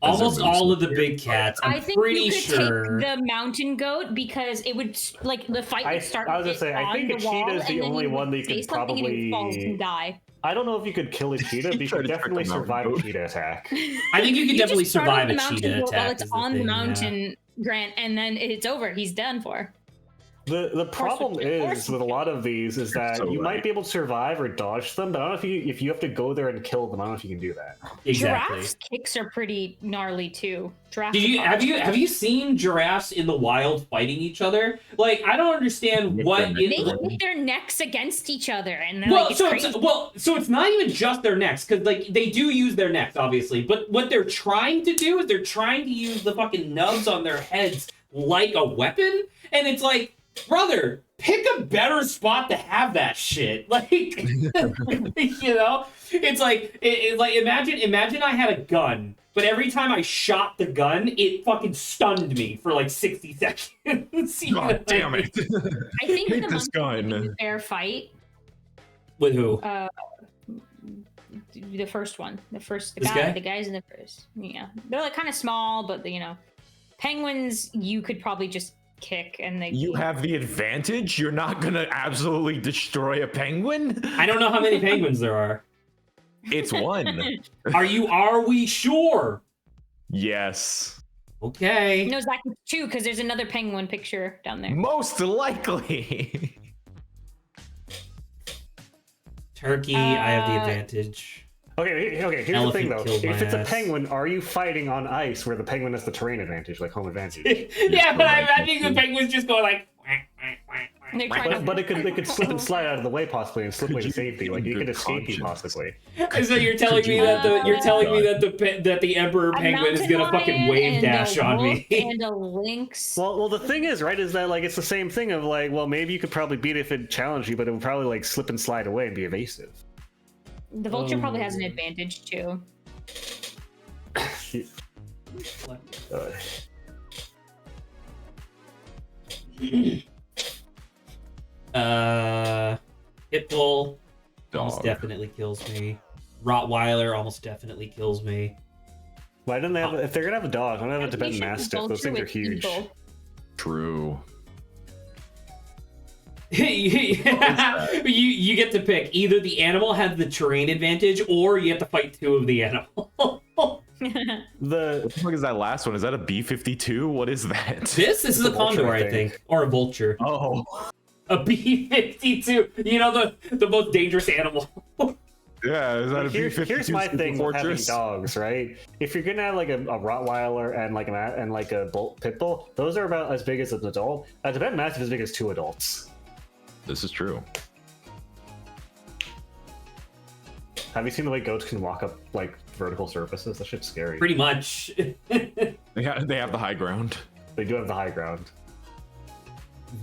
Almost all of the big cats. I I'm think pretty you could sure. take the mountain goat, because it would like the fight would start. I was with gonna say, it I think on a the wall, cheetah is the and then only you would one that you say could something and it would fall probably- and die. I don't know if you could kill a cheetah, but you Try could to trick definitely a mountain survive a goat. cheetah attack. I think you could You definitely just start survive with a the mountain cheetah goat attack. while it's is the on thing, the yeah. mountain, Grant, and then it's over. He's done for. The problem course is with a lot of these is that So you right. might be able to survive or dodge them, but I don't know if you have to go there and kill them. I don't know if you can do that. Exactly. Giraffes' kicks are pretty gnarly too. Giraffes. Did you are- have you seen giraffes in the wild fighting each other? Like I don't understand With what their They necks. hit their necks against each other, and they're well, like, it's so crazy. it's not even just their necks, because like they do use their necks, obviously. But what they're trying to do is they're trying to use the fucking nubs on their heads like a weapon, and it's like, brother, pick a better spot to have that shit. Like, you know, it's like imagine I had a gun, but every time I shot the gun, it fucking stunned me for like 60 seconds. You know what I God damn mean? it. I think Hate the this monkey gun. fair fight. With who? the first one, the This guy? the guys in the first. Yeah, they're like kind of small, but penguins you could probably just kick and they. You have the advantage. You're not gonna absolutely destroy a penguin. I don't know how many penguins there are. It's one. Are we sure? Yes. Okay. No, Zach, it's 2 because there's another penguin picture down there. Most likely. Turkey, I have the advantage. Okay. Here's Elephant the thing, though. killed my If it's a ass. penguin, are you fighting on ice where the penguin has the terrain advantage, like home advantage? Yeah, but I think the penguins just go like. They're trying to. But it could slip and slide out of the way possibly and slip away to you safety. Like you good could escape you conscience? possibly. So you're telling me that the emperor A penguin is mountain gonna fucking lion wave and dash a on wolf me? And a lynx. Well, the thing is, right, is that like it's the same thing of like, well, maybe you could probably beat it if it challenged you, but it would probably like slip and slide away and be evasive. The vulture probably has an advantage too. Pitbull almost Dog. definitely kills me. Rottweiler almost definitely kills me. Why don't they have? If they're gonna have a dog, why don't they have a We Tibetan should Mastiff? Those vulture things are with huge. eagle. True. you get to pick. Either the animal has the terrain advantage, or you have to fight 2 of the animal. The What the fuck is that last one? Is that a B-52? What is that? This is a vulture, condor, I I think, or a vulture. Oh. A B-52. You know the most dangerous animal. Yeah, is that a B-52? here's my Super thing with having Fortress? dogs, right? If you're gonna have like a Rottweiler and like a pit bull, those are about as big as an adult. A Tibetan Mastiff is as big as 2 adults. This is true. Have you seen the way goats can walk up like vertical surfaces? That shit's scary. Pretty much. They have the high ground. They do have the high ground.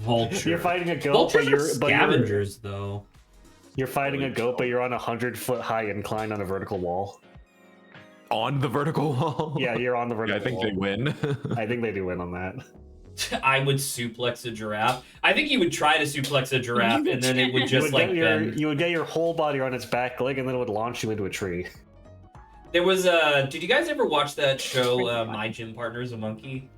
Vulture. You're fighting a goat, Vultures but are you're scavengers, though. you're fighting a Really goat, but you're on a 100-foot high incline on a vertical wall. On the vertical wall? Yeah, you're on the Yeah, vertical I think wall. they win. I think they do win on that. I would suplex a giraffe. I think you would try to suplex a giraffe, and then it would just like bend. You would get your whole body on its back leg, and then it would launch you into a tree. There was a. Did you guys ever watch that show, My Gym Partner's a Monkey?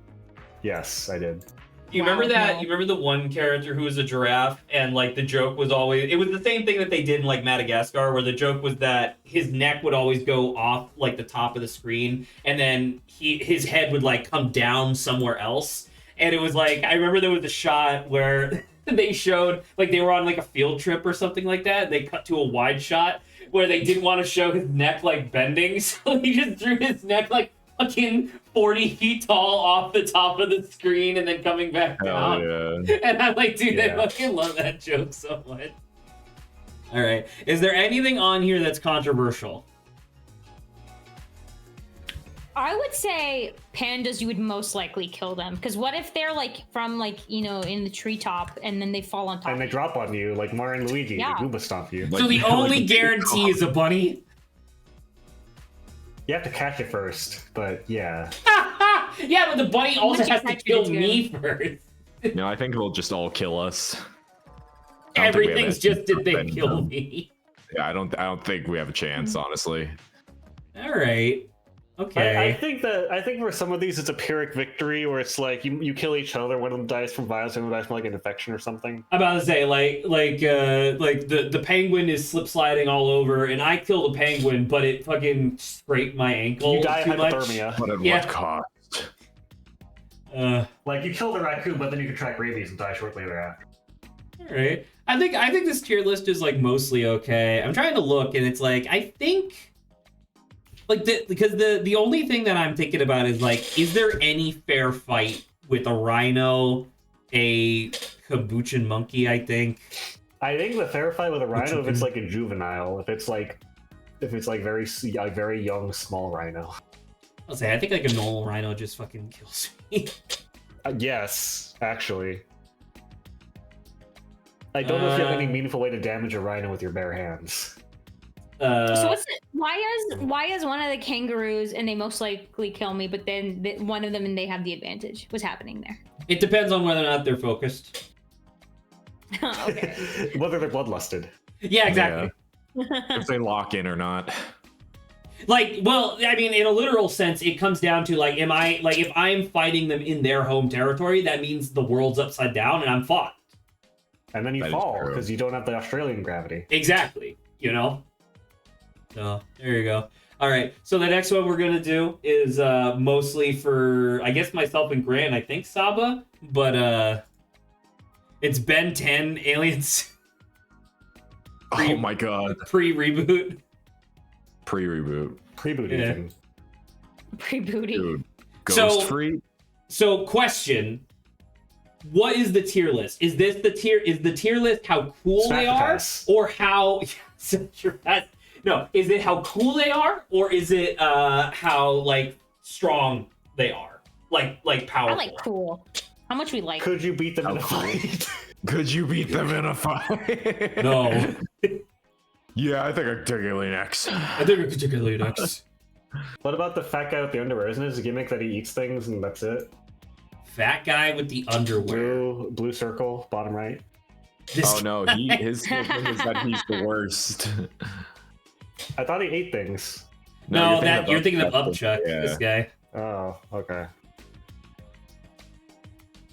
Yes, I did. You remember that? no. You remember the one character who was a giraffe, and like the joke was always. It was the same thing that they did in like Madagascar, where the joke was that his neck would always go off like the top of the screen, and then his head would like come down somewhere else. And it was like, I remember there was a shot where they showed, like they were on like a field trip or something like that. They cut to a wide shot where they didn't want to show his neck like bending. So he just drew his neck like fucking 40 feet tall off the top of the screen and then coming back down. Oh, yeah. And I'm like, dude, I Yeah. fucking love that joke so much. All right. Is there anything on here that's controversial? I would say pandas, you would most likely kill them. Because what if they're like from like, in the treetop and then they fall on top? And they drop on you like Mario and Luigi. Yeah. They Goomba stomp you. Like- So the like only a guarantee is a bunny? You have to catch it first, but yeah. Yeah, but the bunny also Once you has to catch it, kill it's me first. No, I think they'll just all kill us. I don't think we have Everything's a- just did they then, kill me? Yeah, I don't think we have a chance, honestly. All right. Okay. I think for some of these it's a Pyrrhic victory where it's like you kill each other, one of them dies from violence, one of them dies from like an infection or something. I'm about to say like the penguin is slip sliding all over, and I kill the penguin, but it fucking scraped my ankle You die of too much. hypothermia. But at Yeah. what cost? Like you kill the raccoon, but then you contract rabies and die shortly thereafter. All right. I think this tier list is like mostly okay. I'm trying to look, and it's like I think. Like because the only thing that I'm thinking about is like, is there any fair fight with a rhino, a capuchin monkey? I think. I think the fair fight with a rhino if it's like a juvenile, if it's like very young small rhino. I'll say I think like a normal rhino just fucking kills me. Yes, actually. I don't know if you have any meaningful way to damage a rhino with your bare hands. So what's it? Why is one of the kangaroos and they most likely kill me, but then one of them and they have the advantage? What's happening there? It depends on whether or not they're focused. Okay. Whether they're bloodlusted. Yeah, exactly. If they lock in or not. Like, well, I mean, in a literal sense, it comes down to like, if I'm fighting them in their home territory, that means the world's upside down and I'm fucked. And then you That is fall true. because you don't have the Australian gravity. Exactly. You know? So, there you go. All right. So the next one we're going to do is mostly for, I guess, myself and Grant, I think Saba, but it's Ben 10 Aliens Oh my god. pre-reboot. Pre-reboot. Pre-boot Yeah. even. Pre-booty. Dude. So- Ghost Free? So, question: what is the tier list? Is this the tier? Is the tier list how cool Smack they the are, pass. or how? No, is it how cool they are, or is it how like strong they are, like I powerful? like cool. How much we like. Could you beat them in a How cool. fight? Could you beat them in a fight? No, Yeah, I think I take Alien X. I think it's particularly next. What about the fat guy with the underwear? Isn't his gimmick that he eats things and that's it? Fat guy with the underwear. Blue circle, bottom right. This Oh no, his whole thing is that he's the worst. I thought he ate things. No, you're thinking of Upchuck. Upchuck. This guy. Oh, okay.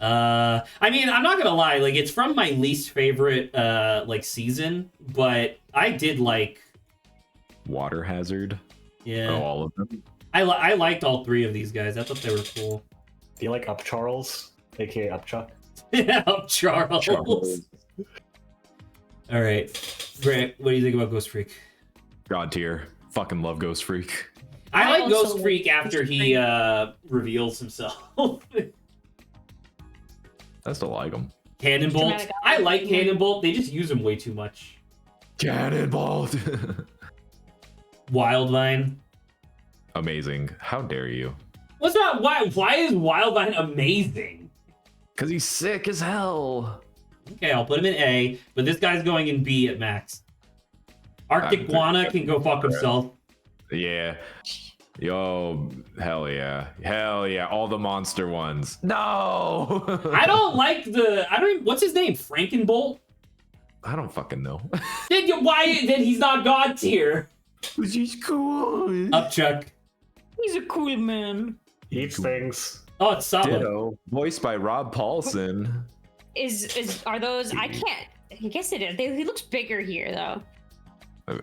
I mean, I'm not gonna lie, like it's from my least favorite like season, but I did like, Water Hazard. yeah. Oh, all of them. I liked all three of these guys. I thought they were cool. Do you like Up Charles, aka Upchuck? Yeah, Charles. Charles. All right, Grant, what do you think about Ghost Freak? God tier. Fucking love Ghost Freak. I I like also Ghost Freak like after Ghost he reveals himself. I still like him. Cannonbolt. Dramatic I like outfit. Cannonbolt. They just use him way too much. Cannonball. Wildvine. Amazing. How dare you? What's not why? Why is Wildvine amazing? Because he's sick as hell. Okay, I'll put him in A, but this guy's going in B at max. Arctic Guana can go fuck himself. Yeah. Yo, hell yeah. Hell yeah. All the monster ones. No! I don't like what's his name? Frankenbolt? I don't fucking know. Why then he's not god tier? He's cool. Upchuck. He's a cool man. Eats things. Oh, it's Saba. Ditto. Voiced by Rob Paulson. Are those? I can't. I guess it is. He looks bigger here though.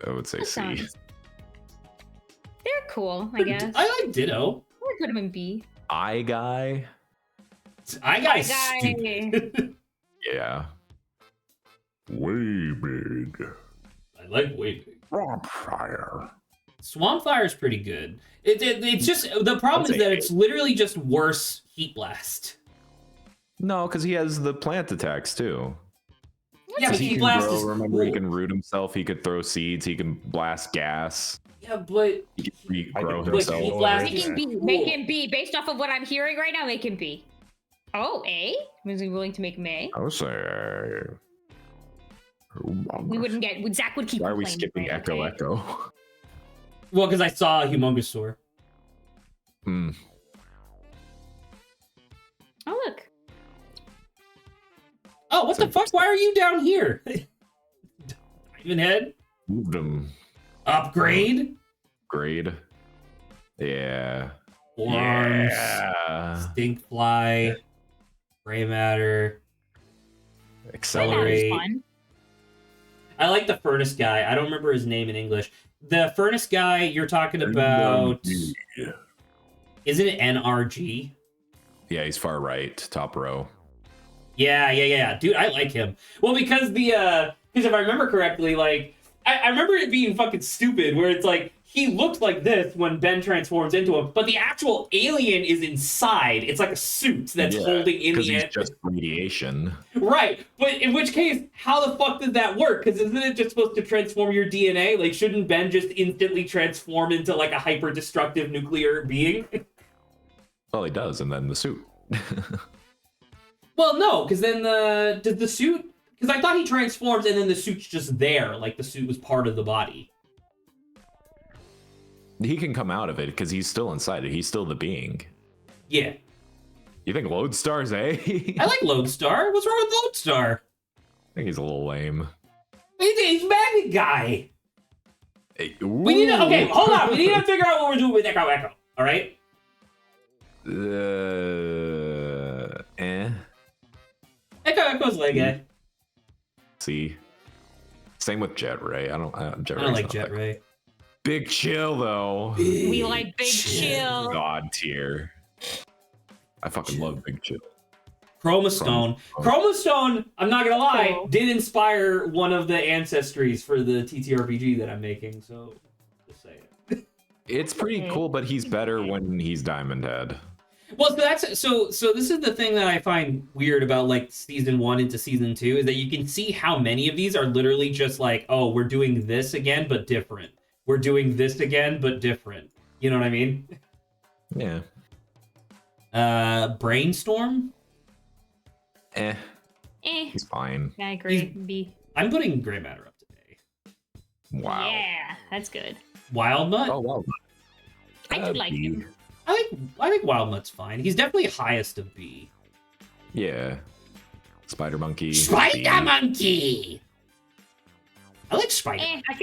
I would say C. They're cool, I guess. I like Ditto. I would put him in B. Eye Guy. I got Guy. stupid. Yeah. Way big. I like way big. Fire. Swampfire is pretty good. It's just the problem I'd is say that A. it's literally just worse Heat Blast. No, because he has the plant attacks too. Yeah, but He Heat can Blast grow, is remember, he cool. can root himself. He could throw seeds. He can blast gas. Yeah, but He can regrow I can- But himself. Heat Blast Make is him B. cool. Make him B. Based off of what I'm hearing right now, make him B. Oh, A? Was he willing to make him A? I would say. We wouldn't get. Zach would keep. Why are we complaining, skipping right? Echo Okay. Echo? Well, because I saw a Humongousaur. Hmm. Oh look. Oh, what the fuck? Why are you down here? Diamond Head? Moved him. Upgrade? Grade. Yeah. Forearms. Yeah. Stinkfly. Gray Matter. That was Accelerate. fun. I like the Furnace guy. I don't remember his name in English. The Furnace guy you're talking about. Isn't it NRG? Yeah, he's far right, top row. Yeah. Dude, I like him. Well, because because if I remember correctly, like, I remember it being fucking stupid where it's like, he looked like this when Ben transforms into him, but the actual alien is inside. It's like a suit that's holding in because the he's end. just radiation. Right, but in which case, how the fuck does that work? Because isn't it just supposed to transform your DNA? Like, shouldn't Ben just instantly transform into like a hyper-destructive nuclear being? Well, he does, and then the suit. Well, no, because then does the suit? Because I thought he transforms and then the suit's just there, like the suit was part of the body. He can come out of it because he's still inside it. He's still the being. Yeah, You think Lodestar's A? I like Lodestar. What's wrong with Lodestar? I think he's a little lame. He's a magnet guy. We need to, okay, hold on. We need to figure out what we're doing with Echo Echo. All right. Echo Echo's like a. See. Same with Jet Ray. I don't like Jet Ray. Big Chill though. We like Big Chill. God tier. I fucking love Big Chill. Chroma Stone. Chroma Stone, I'm not gonna lie, Cool. did inspire one of the ancestries for the TTRPG that I'm making, so just say it. It's pretty Okay. cool, but he's better when he's Diamond Head. Well, so this is the thing that I find weird about like season 1 into season 2 is that you can see how many of these are literally just like, oh, we're doing this again but different. We're doing this again but different. You know what I mean? Yeah. Brainstorm? Eh, He's fine. I agree. B. I'm putting Gray Matter up today. Wow. Yeah, that's good. Wild Nut? Oh wow. I do like B. him. I think Wild Nut's fine. He's definitely highest of B. Yeah. Spider Monkey. Spider Monkey. I like Spider. I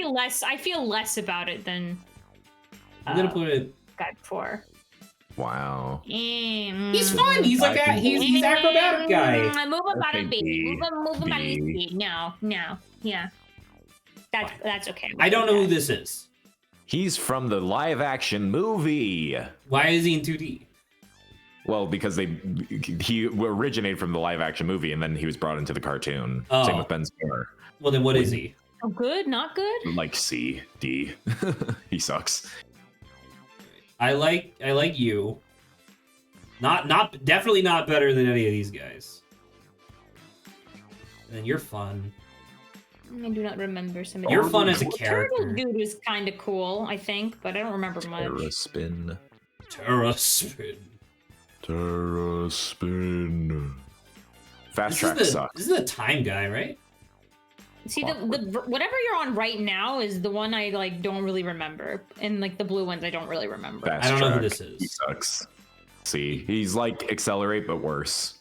feel less about it than I'm gonna put it. guy before. Wow. He's fun. He's like he's acrobatic guy. Move about Okay, it, baby. B. Move about it. B. No, yeah. That's okay. I don't know who this is. He's from the live action movie. Why is he in 2D? Well, because he originated from the live action movie and then he was brought into the cartoon. Oh. Same with Ben Stiller. Well, then what is he? Oh, good, not good. Like C, D. He sucks. I like you. Definitely not better than any of these guys. And you're fun. I do not remember some of You're these. fun as a Turtle character. Dude is kind of cool, I think, but I don't remember much. Terra Spin. Terra Spin. Terra Spin. Fast This Track is sucks. This is the time guy, right? See, the whatever you're on right now is the one I like don't really remember, and like the blue ones I don't really remember. Fast I don't know who Track. this is. He sucks. See, he's like Accelerate, but worse.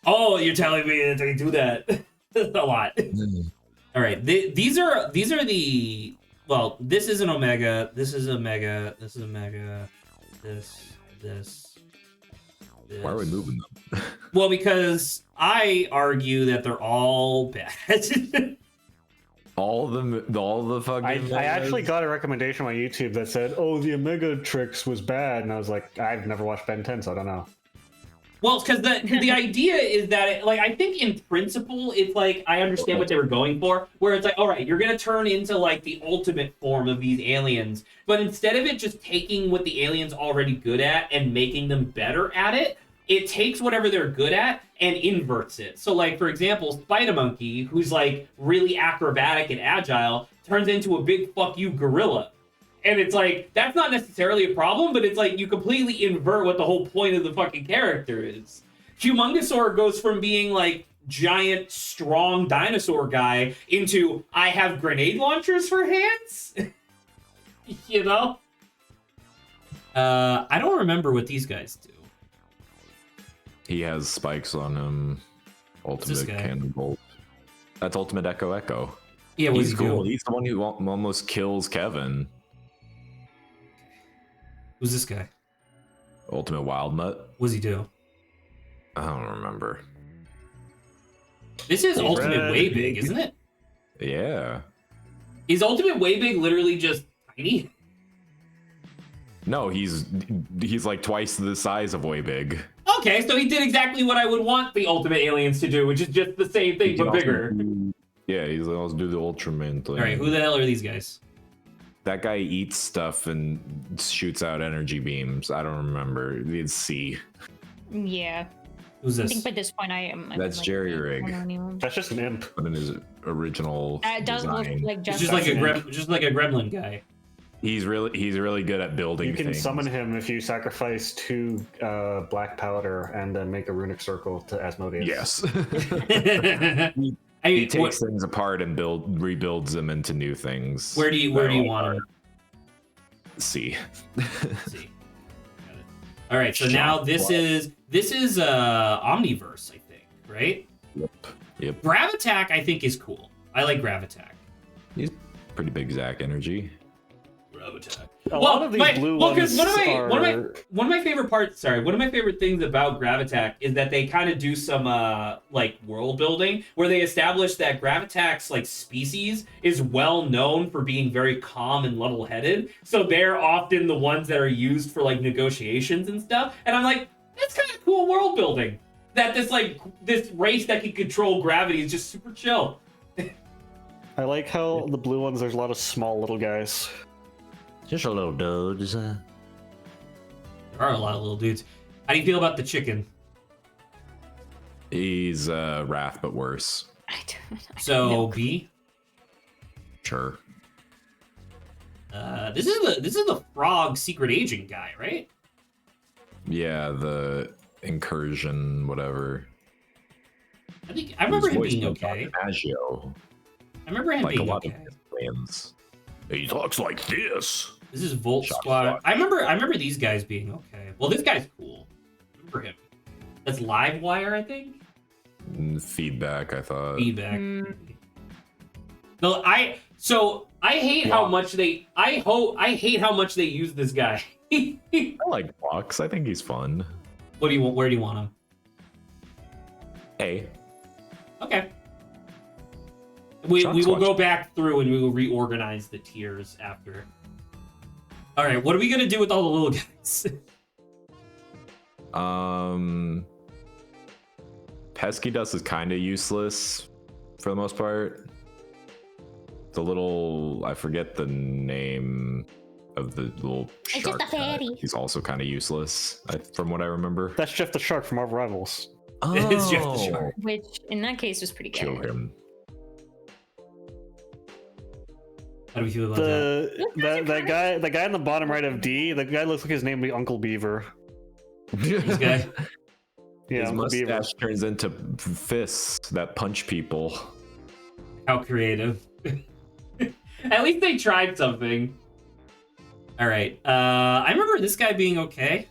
Oh, you're telling me that they do that a lot. All right, these are the this is an Omega, this is a Mega, this is a Mega, this. Why are we moving them? Well, because I argue that they're all bad. all the fucking. I actually got a recommendation on YouTube that said, "Oh, the Omega Trix was bad," and I was like, "I've never watched Ben 10, so I don't know." Well, because the idea is that, I think in principle, it's like, I understand what they were going for, where it's like, all right, you're going to turn into, like, the ultimate form of these aliens, but instead of it just taking what the alien's already good at and making them better at it, it takes whatever they're good at and inverts it. So, like, for example, Spider Monkey, who's, like, really acrobatic and agile, turns into a big fuck you gorilla. And it's like, that's not necessarily a problem, but it's like you completely invert what the whole point of the fucking character is. Humongosaur goes from being like giant, strong dinosaur guy into I have grenade launchers for hands? You know? I don't remember what these guys do. He has spikes on him. this Ultimate guy? Cannonbolt. That's Ultimate Echo Echo. Yeah, what's He's he cool. do? He's the one who almost kills Kevin. Who's this guy? Ultimate Wild Nut. What's he do? I don't remember. This is Ultimate red. Way Big, isn't it? Yeah. Is Ultimate Way Big literally just tiny? No, he's like twice the size of Way Big. Okay, so he did exactly what I would want the Ultimate Aliens to do, which is just the same thing He can but also bigger. Yeah, he's also do the Ultraman thing. All right, who the hell are these guys? That guy eats stuff and shoots out energy beams. I don't remember. It's C. Yeah, Who's I this? think by this point I am. I'm That's like, Jerry I don't Rig. know anyone. That's just an imp. But in his original It does look design, like It's just, just like a That's just like a gremlin guy. he's really good at building You can things. summon him if you sacrifice 2 black powder and then make a runic circle to Asmodeus. Yes. I He mean, takes things apart and rebuilds them into new things. where do you want him? C. Let's see. Got it. All right, so now this is Omniverse, I think, right? Yep. Gravitack, I think, is cool. I like Gravitack. He's pretty big Zack energy. Gravitek. A lot of these blue ones are... one of my favorite parts. Sorry, one of my favorite things about Gravitek is that they kind of do some like world building where they establish that Gravitek's like species is well known for being very calm and level-headed. So they're often the ones that are used for like negotiations and stuff. And I'm like, that's kind of cool world building. That this race that can control gravity is just super chill. I like how the blue ones, there's a lot of small little guys. Just a little dudes. There are a lot of little dudes. How do you feel about the chicken? He's Wrath, but worse. So B. Sure. This is the frog secret agent guy, right? Yeah, the incursion, whatever. I remember him being voiced by okay. Maggio, I remember him like a being lot okay. of his friends. He talks like this. This is Volt Shock Squad. Squad. I remember these guys being okay. Well, this guy's cool. I remember him. That's Livewire, I think. Feedback, I thought. Feedback. No, I hate how much they. I hate how much they use this guy. I like Fox. I think he's fun. What do you want? Where do you want him? Hey. Okay. We Shock will Squad. go back through and we will reorganize the tiers after. All right, what are we gonna do with all the little guys? Pesky Dust is kind of useless for the most part. The little, I forget the name of the little It's shark. just a guy. fatty. He's also kind of useless, from what I remember. That's Jeff the Shark from Marvel Rivals. It's Jeff the Shark. Which in that case was pretty Kill good. him. How do we feel about that? The guy on the bottom right of D, the guy looks like his name would be Uncle Beaver. This guy. Yeah, His Uncle Beaver. mustache turns into fists that punch people. How creative. At least they tried something. All right. I remember this guy being okay.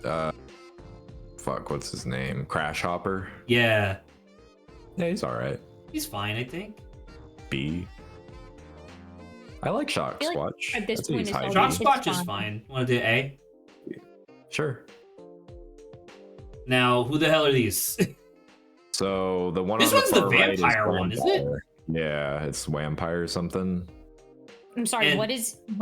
Fuck, what's his name? Crash Hopper. Yeah, Yeah, he's all right. he's fine, I think. B. I like Shock feel like Squatch. at this I'd say point he's it's high all B. Shock It's Squatch is fine. fine. Want to do A? Sure. Now, who the hell are these? So the one This on one's the the far right is vampire one, isn't it? Vampire. Yeah, it's Vampire or something. I'm sorry. And- What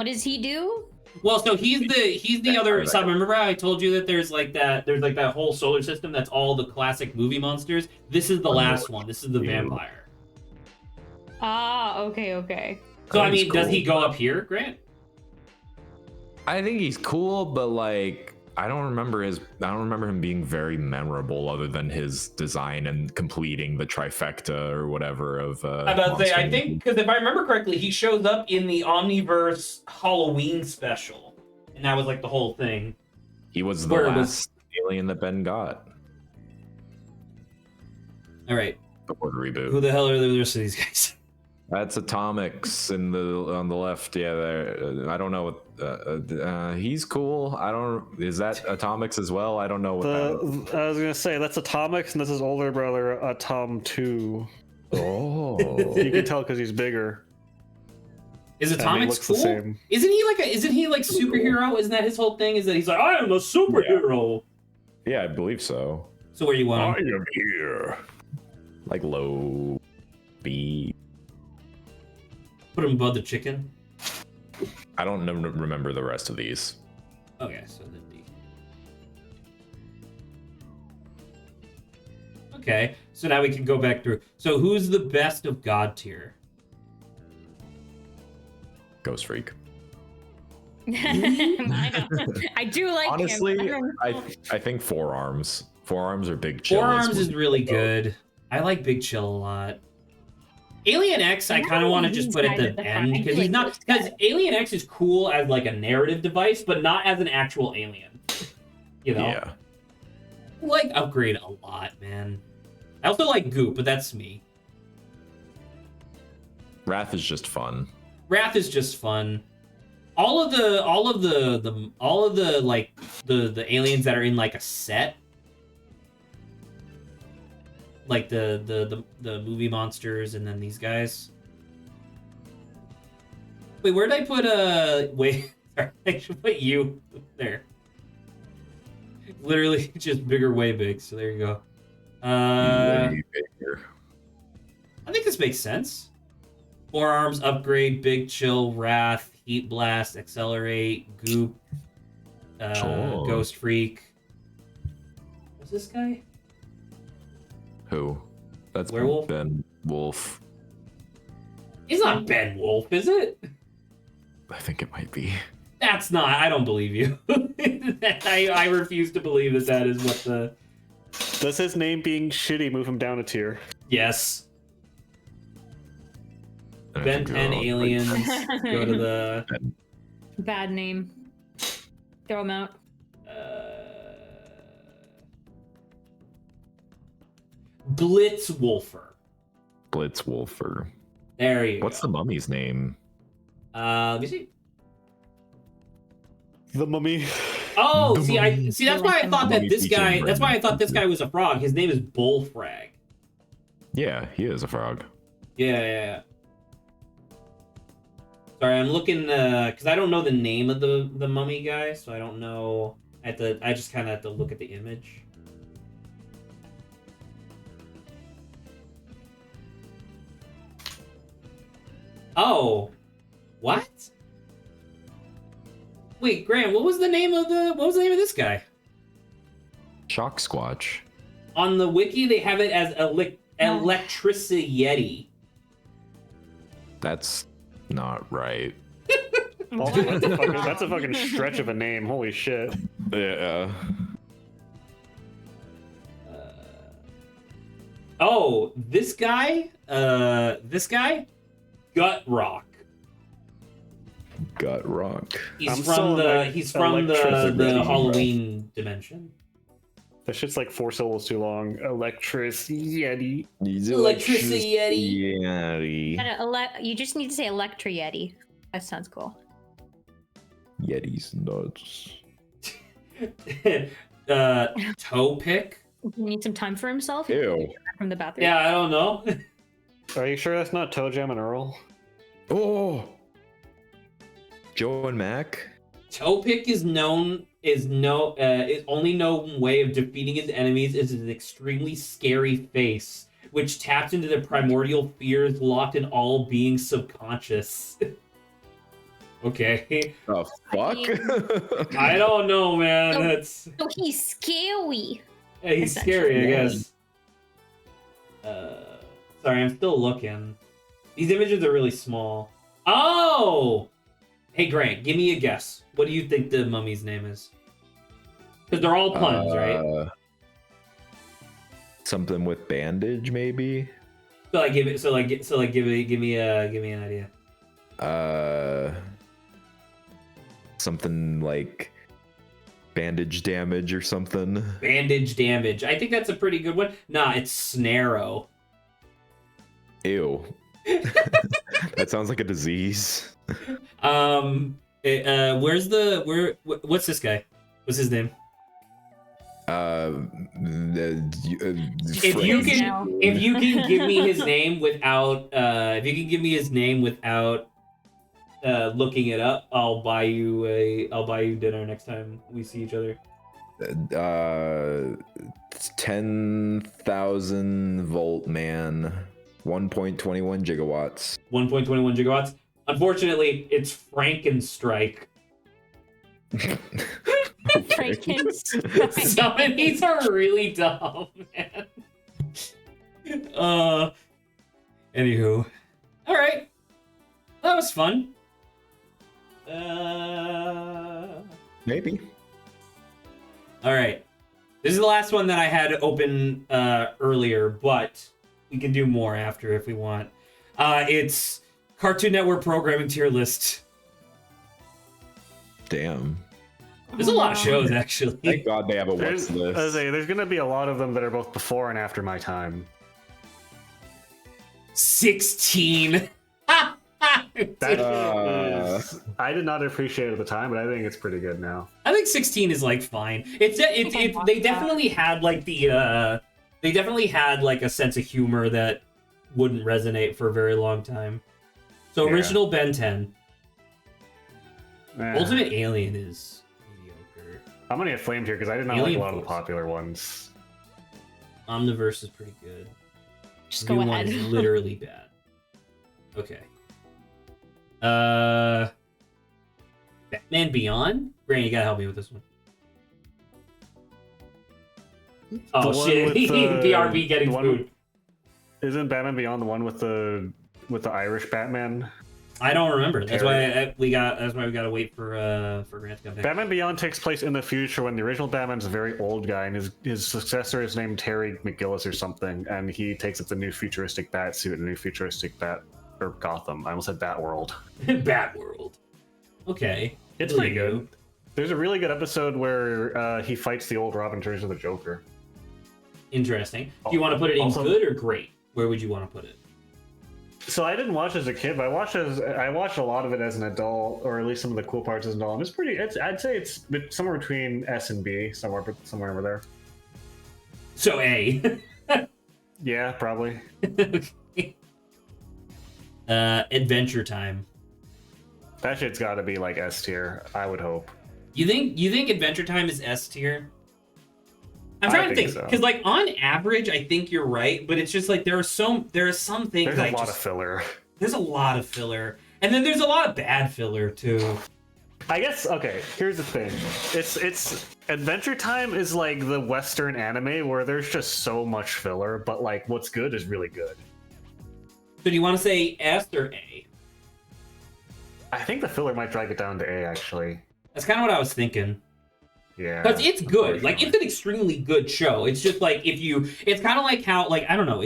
does he do? Well, so he's the other. So remember how I told you that there's like that whole solar system that's all the classic movie monsters. This is the last one. This is the vampire. Ah, okay. So I He's mean, does he cool. go up here, Grant? I think he's cool, but like I don't remember him being very memorable other than his design and completing the trifecta or whatever of I'm about to say, I monster think, because if I remember correctly, he shows up in the Omniverse Halloween special, and that was like the whole thing. he was the where it was- last alien that Ben got All right, before the reboot. who the hell are the rest of these guys? That's Atomics on the left. Yeah, there. I don't know what. He's cool. I don't. Is that Atomics as well? I don't know what that. I was gonna say that's Atomics, and this is older brother Atom 2. Oh. You can tell because he's bigger. Is And he Atomics looks the cool? same. Isn't he like superhero? Isn't that his whole thing? Is that he's like, I am a superhero? Yeah, I believe so. So where you want him? am here. Like low B. Put him above the chicken. I don't remember the rest of these. Okay, so the D. Okay, so now we can go back through. So who's the best of God tier? Ghost Freak. I do like Honestly, him. I think Forearms. Forearms are Big Chill. Forearms is really good. I like Big Chill a lot. Alien X, I kind of want to just put at the end because he's not, because Alien X is cool as like a narrative device, but not as an actual alien. You know, Yeah. I like Upgrade a lot, man. I also like Goop, but that's me. Wrath is just fun. Wrath is just fun. All of the like the aliens that are in like a set, like the movie monsters, and then these guys. Wait, where did I put wait, sorry, I should put you there. Literally just bigger, way big. So there you go. Way bigger. I think this makes sense. Forearms, upgrade, big chill, wrath, heat blast, accelerate, goop, Sure. ghost freak. What's this guy? Who? That's Werewolf? Ben Wolf. He's not Ben Wolf, is it? I think it might be. That's not. I don't believe you. I refuse to believe that that is what the. Does his name being shitty move him down a tier? Yes. And I Ben think 10 they're all, like, aliens. Go to the. Bad name. Throw him out. Blitzwolfer. Blitzwolfer. There you What's go. the mummy's name? Let me see. The Mummy. Oh, The see, I mummy. see. That's why I thought that Mummy this guy. featuring That's why I Brendan thought this guy Fraser. was a frog. His name is Bullfrag. Yeah, he is a frog. Yeah. Sorry, I'm looking because I don't know the name of the mummy guy, so I don't know. I just kind of have to look at the image. Oh, what? Wait, Graham, what was the name of this guy? Shock Squatch. On the wiki, they have it as Electricity. That's not right. Also, that's a fucking stretch of a name. Holy shit. Yeah. Oh, this guy, Gut Rock. Gut Rock. He's I'm from still the like he's from electricity, the bro. Halloween dimension. That shit's like 4 syllables too long. Electricity. Electricity Yeti. Yeti. You just need to say Electra Yeti. That sounds cool. Yeti's nuts. Toe pick. You need some time for himself. Ew. From the bathroom. Yeah, I don't know. Are you sure that's not Toe Jam and Earl? Oh. Joe and Mac. Toe pick is only known way of defeating his enemies is his extremely scary face, which taps into the primordial fears locked in all beings' subconscious. Okay. The fuck? I don't know, man. So- That's So he's scary. yeah, he's scary, I guess. Sorry, I'm still looking. These images are really small. Oh! Hey, Grant, give me a guess. What do you think the mummy's name is? Because they're all puns, right? Something with bandage, maybe. Give me an idea. Something like bandage damage or something. Bandage damage. I think that's a pretty good one. Nah, it's Snarrow. Ew. That sounds like a disease. What's this guy? What's his name? If You can give me his name without looking it up, I'll buy you dinner next time we see each other. 10,000 volt man, 1.21 gigawatts. 1.21 gigawatts. Unfortunately, it's Frankenstrike. Frankenstein. Some of these are really dumb, man. Anywho. Alright. That was fun. Maybe. Alright. This is the last one that I had open earlier, but we can do more after if we want. It's Cartoon Network programming tier list. Damn. There's a lot of shows, actually. Thank God they have a what's There's list. gonna be a lot of them that are both before and after my time. 16. That Uh. is, I did not appreciate it at the time, but I think it's pretty good now. I think 16 is like fine. They definitely had like they definitely had like a sense of humor that wouldn't resonate for a very long time. So Yeah. original Ben 10, Ultimate Alien is mediocre. I'm gonna get flamed here because I did not Alien like a lot of the Force. popular ones. Omniverse is pretty good. Just New go one ahead. is literally bad. Okay. Batman Beyond? Brandon, you gotta help me with this one. Oh The one shit! with the- BRB getting the one food. Isn't Batman Beyond the one with the Irish Batman? I don't remember. That's Terry. why we gotta wait for Grant to come back. Batman Beyond takes place in the future when the original Batman's a very old guy, and his successor is named Terry McGillis or something, and he takes up the new futuristic bat suit and the new futuristic Gotham. I almost said Batworld. Batworld. Okay. It's Really pretty good. There's a really good episode where he fights the old Robin turns into the Joker. Interesting. Do you want to put it in Also- good or great? Where would you want to put it? So I didn't watch as a kid, but I watched a lot of it as an adult, or at least some of the cool parts as an adult. And it's pretty. I'd say it's somewhere between S and B, somewhere over there. So A. Yeah, probably. Okay. Adventure Time. That shit's got to be like S tier. I would hope. You think Adventure Time is S tier? I'm I trying to think think so. because, like, on average, I think you're right, but it's just like there are some things. There's I a lot just, of filler. There's a lot of filler, and then there's a lot of bad filler too. I guess okay. Here's the thing. It's Adventure Time is like the Western anime where there's just so much filler, but like what's good is really good. So do you want to say S or A? I think the filler might drag it down to A actually. That's kind of what I was thinking. Yeah. Because it's good. Like, it's an extremely good show. It's just like it's kind of like how, like, I don't know,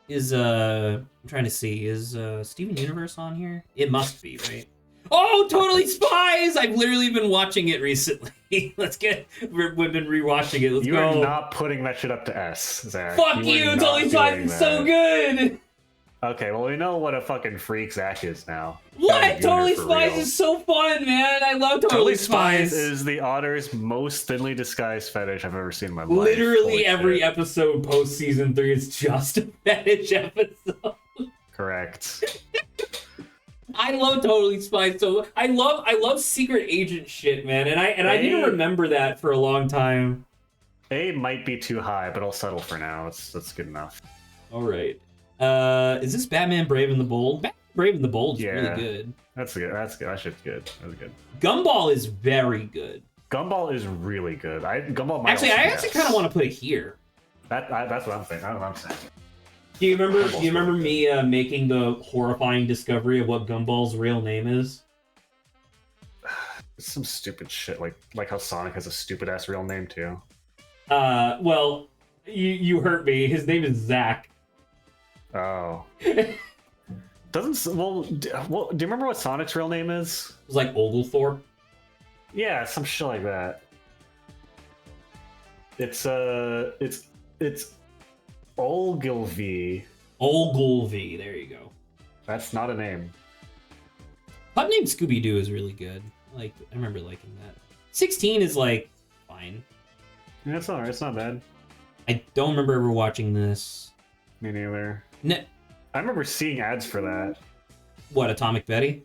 I'm trying to see, is Steven Universe on here? It must be, right? Oh, Totally Spies! I've literally been watching it recently. We've been rewatching it. Let's You go. are not putting that shit up to S, Zach. Fuck you! are not Totally Spies doing is so that. good! Okay, well we know what a fucking freak Zach is now. What? Gotta be Totally for Spies real. is so fun, man! I love Totally Totally Spies! Spies is the Otter's most thinly disguised fetish I've ever seen in my life. Literally Holy every shit. episode post season 3 is just a fetish episode. Correct. I love Totally Spies, so I love secret agent shit, man, and I didn't remember that for a long time. A might be too high, but I'll settle for now. That's good enough. All right, is this Batman Brave and the Bold? Batman Brave and the Bold is Yeah. really good. That's good. That's good. That shit's good. That's good. Gumball is very good. Gumball is really good. Gumball might Actually, also I be actually S. kind of want to put it here. That's what I'm saying. That's what I'm saying. Do you remember me making the horrifying discovery of what Gumball's real name is? It's some stupid shit like how Sonic has a stupid ass real name too. Well, you hurt me. His name is Zach. Oh. Well, do you remember what Sonic's real name is? It was like Oglethorpe. Yeah, some shit like that. It's Ogilvy. Ogilvy. There you go. That's not a name. Pup Named Scooby Doo is really good. Like, I remember liking that. 16 is like fine. Yeah, it's alright. It's not bad. I don't remember ever watching this. Me neither. Ne- I remember seeing ads for that. what, Atomic Betty?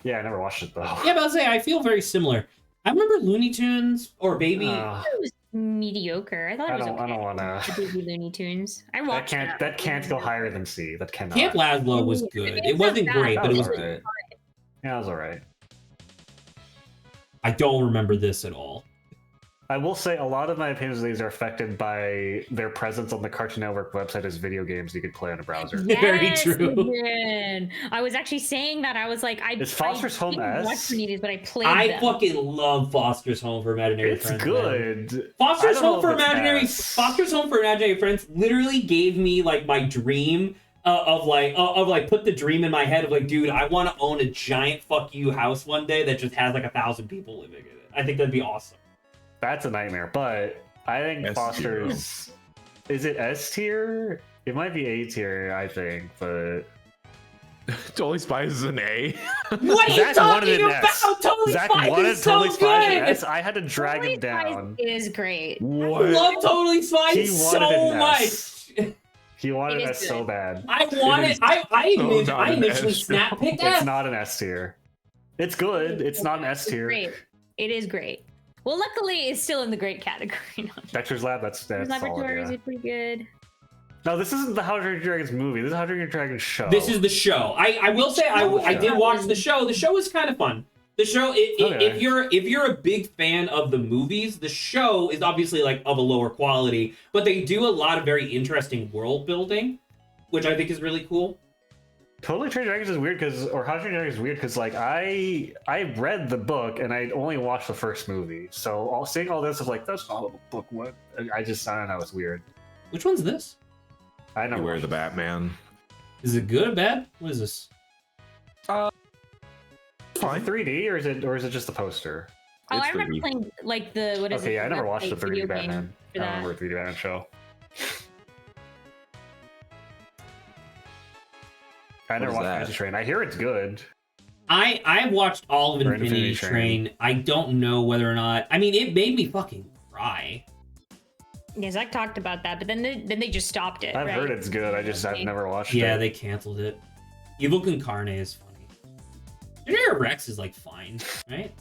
Yeah, I never watched it though. Yeah, but I'll say I feel very similar. I remember Looney Tunes or Baby. It was mediocre. I thought it was okay. I don't wanna. The Baby Looney Tunes. I That watched can't go higher than C. That cannot. Camp Lazlo was good. It It's wasn't not bad. great, but it was That was good. alright. Yeah, it was alright. I don't remember this at all. I will say a lot of my opinions of these are affected by their presence on the Cartoon Network website as video games you could play on a browser. Very Yes, true. man. I was actually saying that. I was like, Is Foster's Home didn't watch S? any of these, but I played I them. fucking love Foster's Home for Imaginary It's Friends. Man. good. Foster's I don't know Home for if it's Imaginary S. Foster's Home for Imaginary Friends literally gave me like my dream of put the dream in my head of like, dude, I want to own a giant fuck you house one day that just has like 1,000 people living in it. I think that'd be awesome. That's a nightmare, but I think S Foster's... Is it S tier? It might be A tier, I think, but... Totally Spies is an A. What are you Zach wanted talking it in about? S. Totally Zach Spies wanted is so Totally Spies in good. S. I had to drag Totally him down. Spies is great. I What? love Totally He Spies wanted it so in much. S. He wanted It is S so good. bad. I wanted. I not an initially S. snap picked It's F. not an S tier. It's good. It's not an S It's tier. great. It is great. Well, luckily, it's still in the great category. Dexter's Lab, that's solid, Laboratories yeah. is pretty good. No, this isn't the How to Train Your Dragon's movie. This is How to Train Your Dragon's show. This is the show. I will say I did watch the show. The show is kind of fun. The show, Okay. if you're a big fan of the movies, the show is obviously like of a lower quality, but they do a lot of very interesting world building, which I think is really cool. Totally Train Your Dragons is weird because, or How to Train Your Dragon is weird because, like, I read the book and I only watched the first movie. So seeing all this is like, that's not what the book. What? I don't know. It's weird. Which one's this? I never Beware watched the Batman. Is it good or bad? What is this? Fine. 3D or is it just the poster? Oh, It's I remember 3D. playing like the what is it? Okay, yeah, I never watched the video 3D game Batman. for I that. remember the 3D Batman show. I never is watched that? Fantasy Train. I hear it's good. I've watched all of Or Infinity Infinity Train. I don't know whether or not. I mean, it made me fucking cry. Yeah, Zach talked about that, but then they just stopped it. I've right? heard it's good. I've never watched Yeah, it. they canceled it. Evil Concarne is funny. Generic Rex is like fine, right?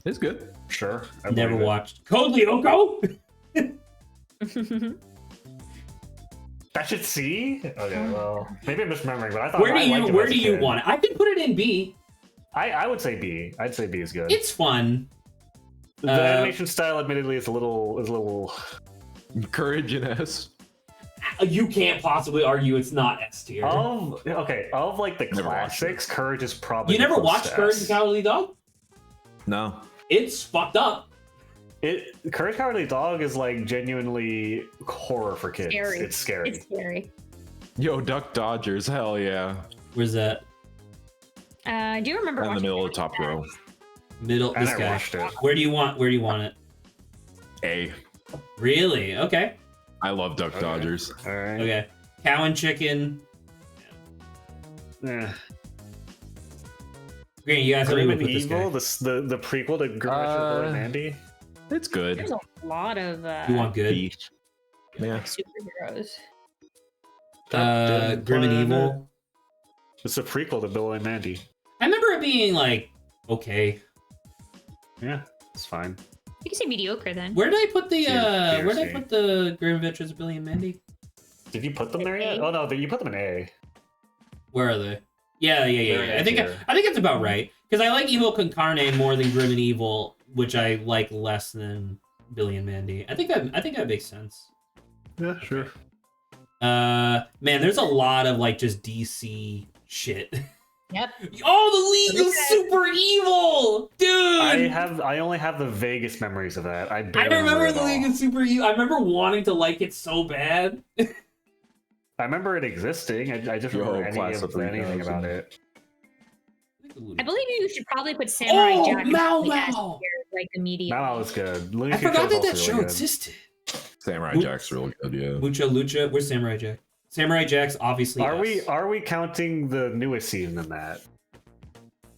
It's good. Sure. I Never believe it. watched Code Lyoko. That should C? Okay, well, maybe I'm misremembering, but I thought Where I liked it do as a you kid. want it? I could put it in B. I would say B. I'd say B is good. It's fun. The animation style, admittedly, is a little. Courage in S. You can't possibly argue it's not S tier. Of like the Never watched classics, Courage is probably. You never close watched to Courage S. the Cowardly Dog? No. It's fucked up. Courage Cowardly Dog is like genuinely horror for kids. Scary. It's scary. It's scary. Yo, Duck Dodgers. Hell yeah. Where's that? Do you remember In the watching middle of it? top row. Middle. I This never guy. watched it. Where do you want it? A. Really? Okay. I love Duck Okay. Dodgers. All right. Okay. Cow and Chicken. Eh. Green, you guys tell me Grim what and put this guy. Evil, the prequel to Grim Adventures of Mandy. It's good. There's a lot of You want good? B. Yeah. superheroes. Grim and Evil. It's a prequel to Bill and Mandy. I remember it being like okay. Yeah, it's fine. You can say mediocre then. Where did I put the Tier where did I C. put the Grim Adventures of Billy and Mandy? Did you put them there yet? A? Oh no, you put them in A. Where are they? Yeah. They're I think A tier. it's about right because I like Evil Concarne more than Grim and Evil, which I like less than Billy and Mandy. I think that makes sense. Yeah, sure. Man, there's a lot of like just DC shit. Yep. Oh, the League of Okay. Super Evil, dude. I only have the vaguest memories of that. I I barely remember it the all. League of Super Evil. I remember wanting to like it so bad. I remember it existing. I just Yo, remember Class of anything 3000. about it. I believe you should probably put Samurai Oh, Jack Mau like, S Mau. tier, like immediately. Now was good. Looney I Tunes forgot was that that also show really good. existed. Samurai Who- Jack's real good, yeah. Lucha Lucha. Where's Samurai Jack? Samurai Jack's obviously. Are S. we counting the newest season in that?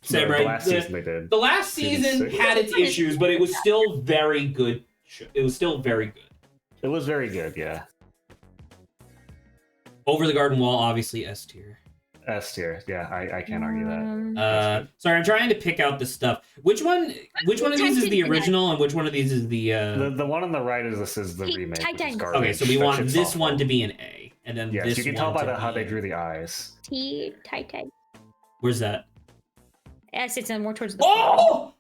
Samurai- the last the- season they did. The last Season season 6. had its issues, but it was still very good. It was still very good. It was very good, yeah. Over the Garden Wall, obviously S tier. S tier, yeah. I can't argue that. Sorry, I'm trying to pick out the stuff. Which one of these is the original, and which one of these is the? The one on the right is the Hey, remake. Which is Titan. garbage. Okay, so we That want shit's this awful. one to be an A, and then Yes, this you can tell one by to how be- they drew the eyes. T tight. Where's that? S, it's more towards the Oh,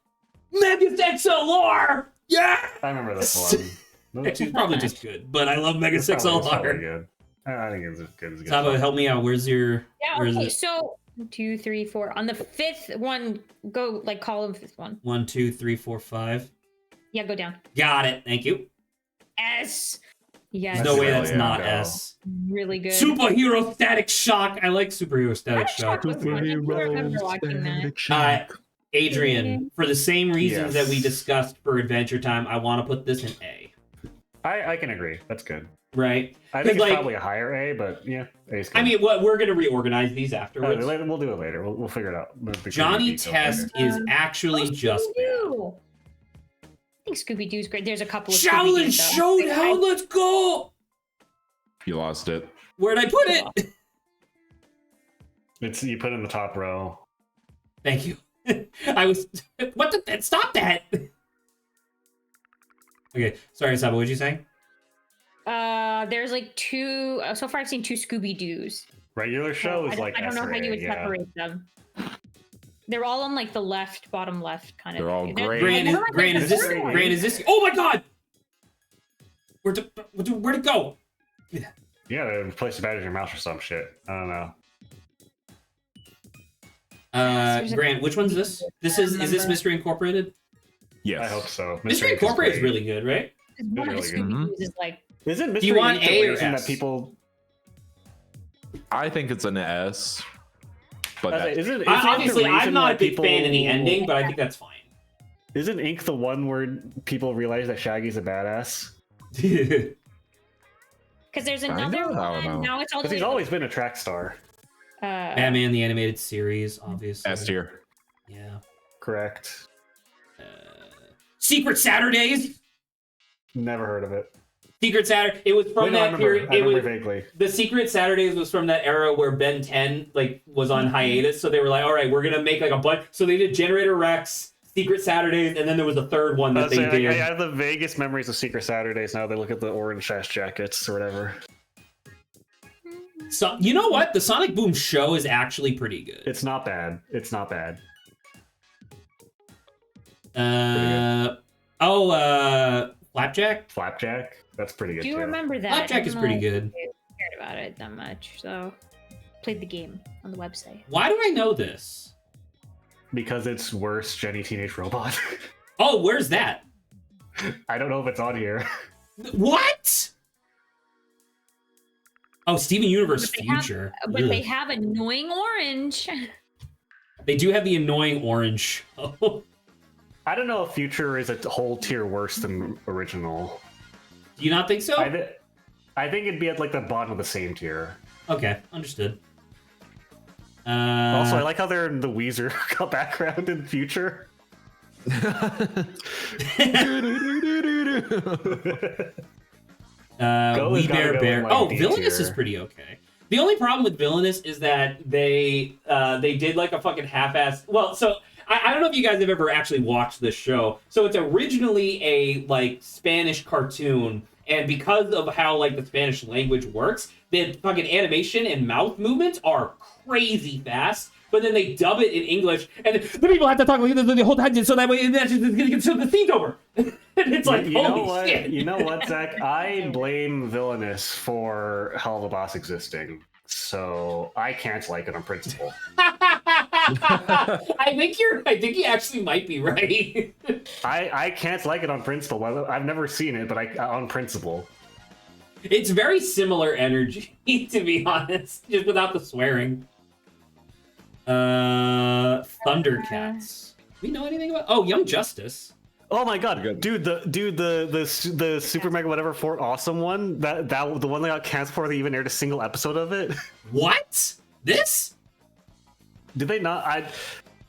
Megas XLR. Yeah. I remember this one. It's probably just good, but I love Megas It's probably XLR. good. I think it's as good as it Sabo, gets. help me out. Where's your? Yeah, Where's okay, it? so 1, 2, 3, 4. On the fifth one, go like call the fifth one. 1, 2, 3, 4, 5. Yeah, go down. Got it. Thank you. S. Yeah, There's no way that's really not go. S. really good. Superhero Static Shock. I like Superhero Static Static Shock. Shock was fun. I do remember watching that. Adrian, for the same reasons Yes. that we discussed for Adventure Time, I want to put this in A. I can agree. That's good. Right? I 'Cause, think it's like- probably a higher A, but yeah, A's good. I mean, what we're gonna reorganize these Oh, afterwards. we'll do it later. We'll figure it out. We'll figure Johnny the details Test later. is actually just bad. Scooby-Doo. I think Scooby Doo's great. There's a couple of Shaolin Scooby-Doos, though. Showdown, let's go! You lost it. Where'd I put it? It's you put it in the top row. Thank you. I was. What the? Stop that! Okay, sorry, Saba. What'd you say? There's like two. So far, I've seen two Scooby Doo's. Regular show is like I don't know how you would SRA, separate them. They're all on like the left, bottom left kind of. They're all thing. gray. Gran, is this? Gran, is this? Oh my God! Where'd it go? Yeah, they replaced the battery in your mouse or some shit. I don't know. Grant, which one's this? Is this Mystery Incorporated? Yes. I hope so. Mystery Incorporated is really good, right? One of the Really good. Scooby Doo's is like. Isn't Do you Mystery want Inc. the A or reason S? that people? I think it's an S. But Isn't Ink Obviously, the I'm reason not a that big fan of the ending, but I think that's fine. Isn't Ink the one where people realize that Shaggy's a badass? Because there's Kinda? another I don't know. one. Now it's all Because he's always been a track star. Batman the Animated Series, obviously. S tier. Yeah. Correct. Secret Saturdays. Never heard of it. Secret Saturday. It was from Wait, no, that period. I It remember was vaguely. the Secret Saturdays was from that era where Ben 10 was on hiatus. So they were like, all right, we're gonna make like a bunch. So they did Generator Rex, Secret Saturdays, and then there was a third one that they did. I have the vaguest memories of Secret Saturdays now. They look at the orange ass jackets or whatever. So you know what? The Sonic Boom show is actually pretty good. It's not bad. It's not bad. Flapjack. Flapjack. That's pretty good. Do you too. remember that? Flapjack I is don't pretty know good. if I cared about it that much, so played the game on the website. Why do I know this? Because it's worse Jenny Teenage Robot. Oh, where's that? I don't know if it's on here. What? Oh, Steven Universe But they have- Future. But Ugh. they have annoying orange. They do have the annoying orange. Do I don't know if Future is a whole tier worse than original. you not think so? I think it'd be at like the bottom of the same tier. Okay, understood. Also, I like how they're in the Weezer background in Future. We has gotta Bear go Bear. in, like, Oh, D Villainous tier. is pretty okay. The only problem with Villainous is that they did like a fucking half-ass. Well, so I don't know if you guys have ever actually watched this show. So it's originally a like Spanish cartoon, and because of how like the Spanish language works, the fucking animation and mouth movements are crazy fast. But then they dub it in English, and the people have to talk like the whole time, so that way so the scene's over. And it's like, you know holy what? shit. You know what, Zach? I blame Villainous for Hell of a Boss existing, so I can't like it on principle. I think you actually might be right. I can't like it on principle. I've never seen it, but on principle. It's very similar energy, to be honest, just without the swearing. Thundercats. Do we know anything about? Oh, Young Justice. Oh my god, dude! The Super Mega Whatever Fort Awesome one, that the one that got canceled before they even aired a single episode of it. What? This? Did they not?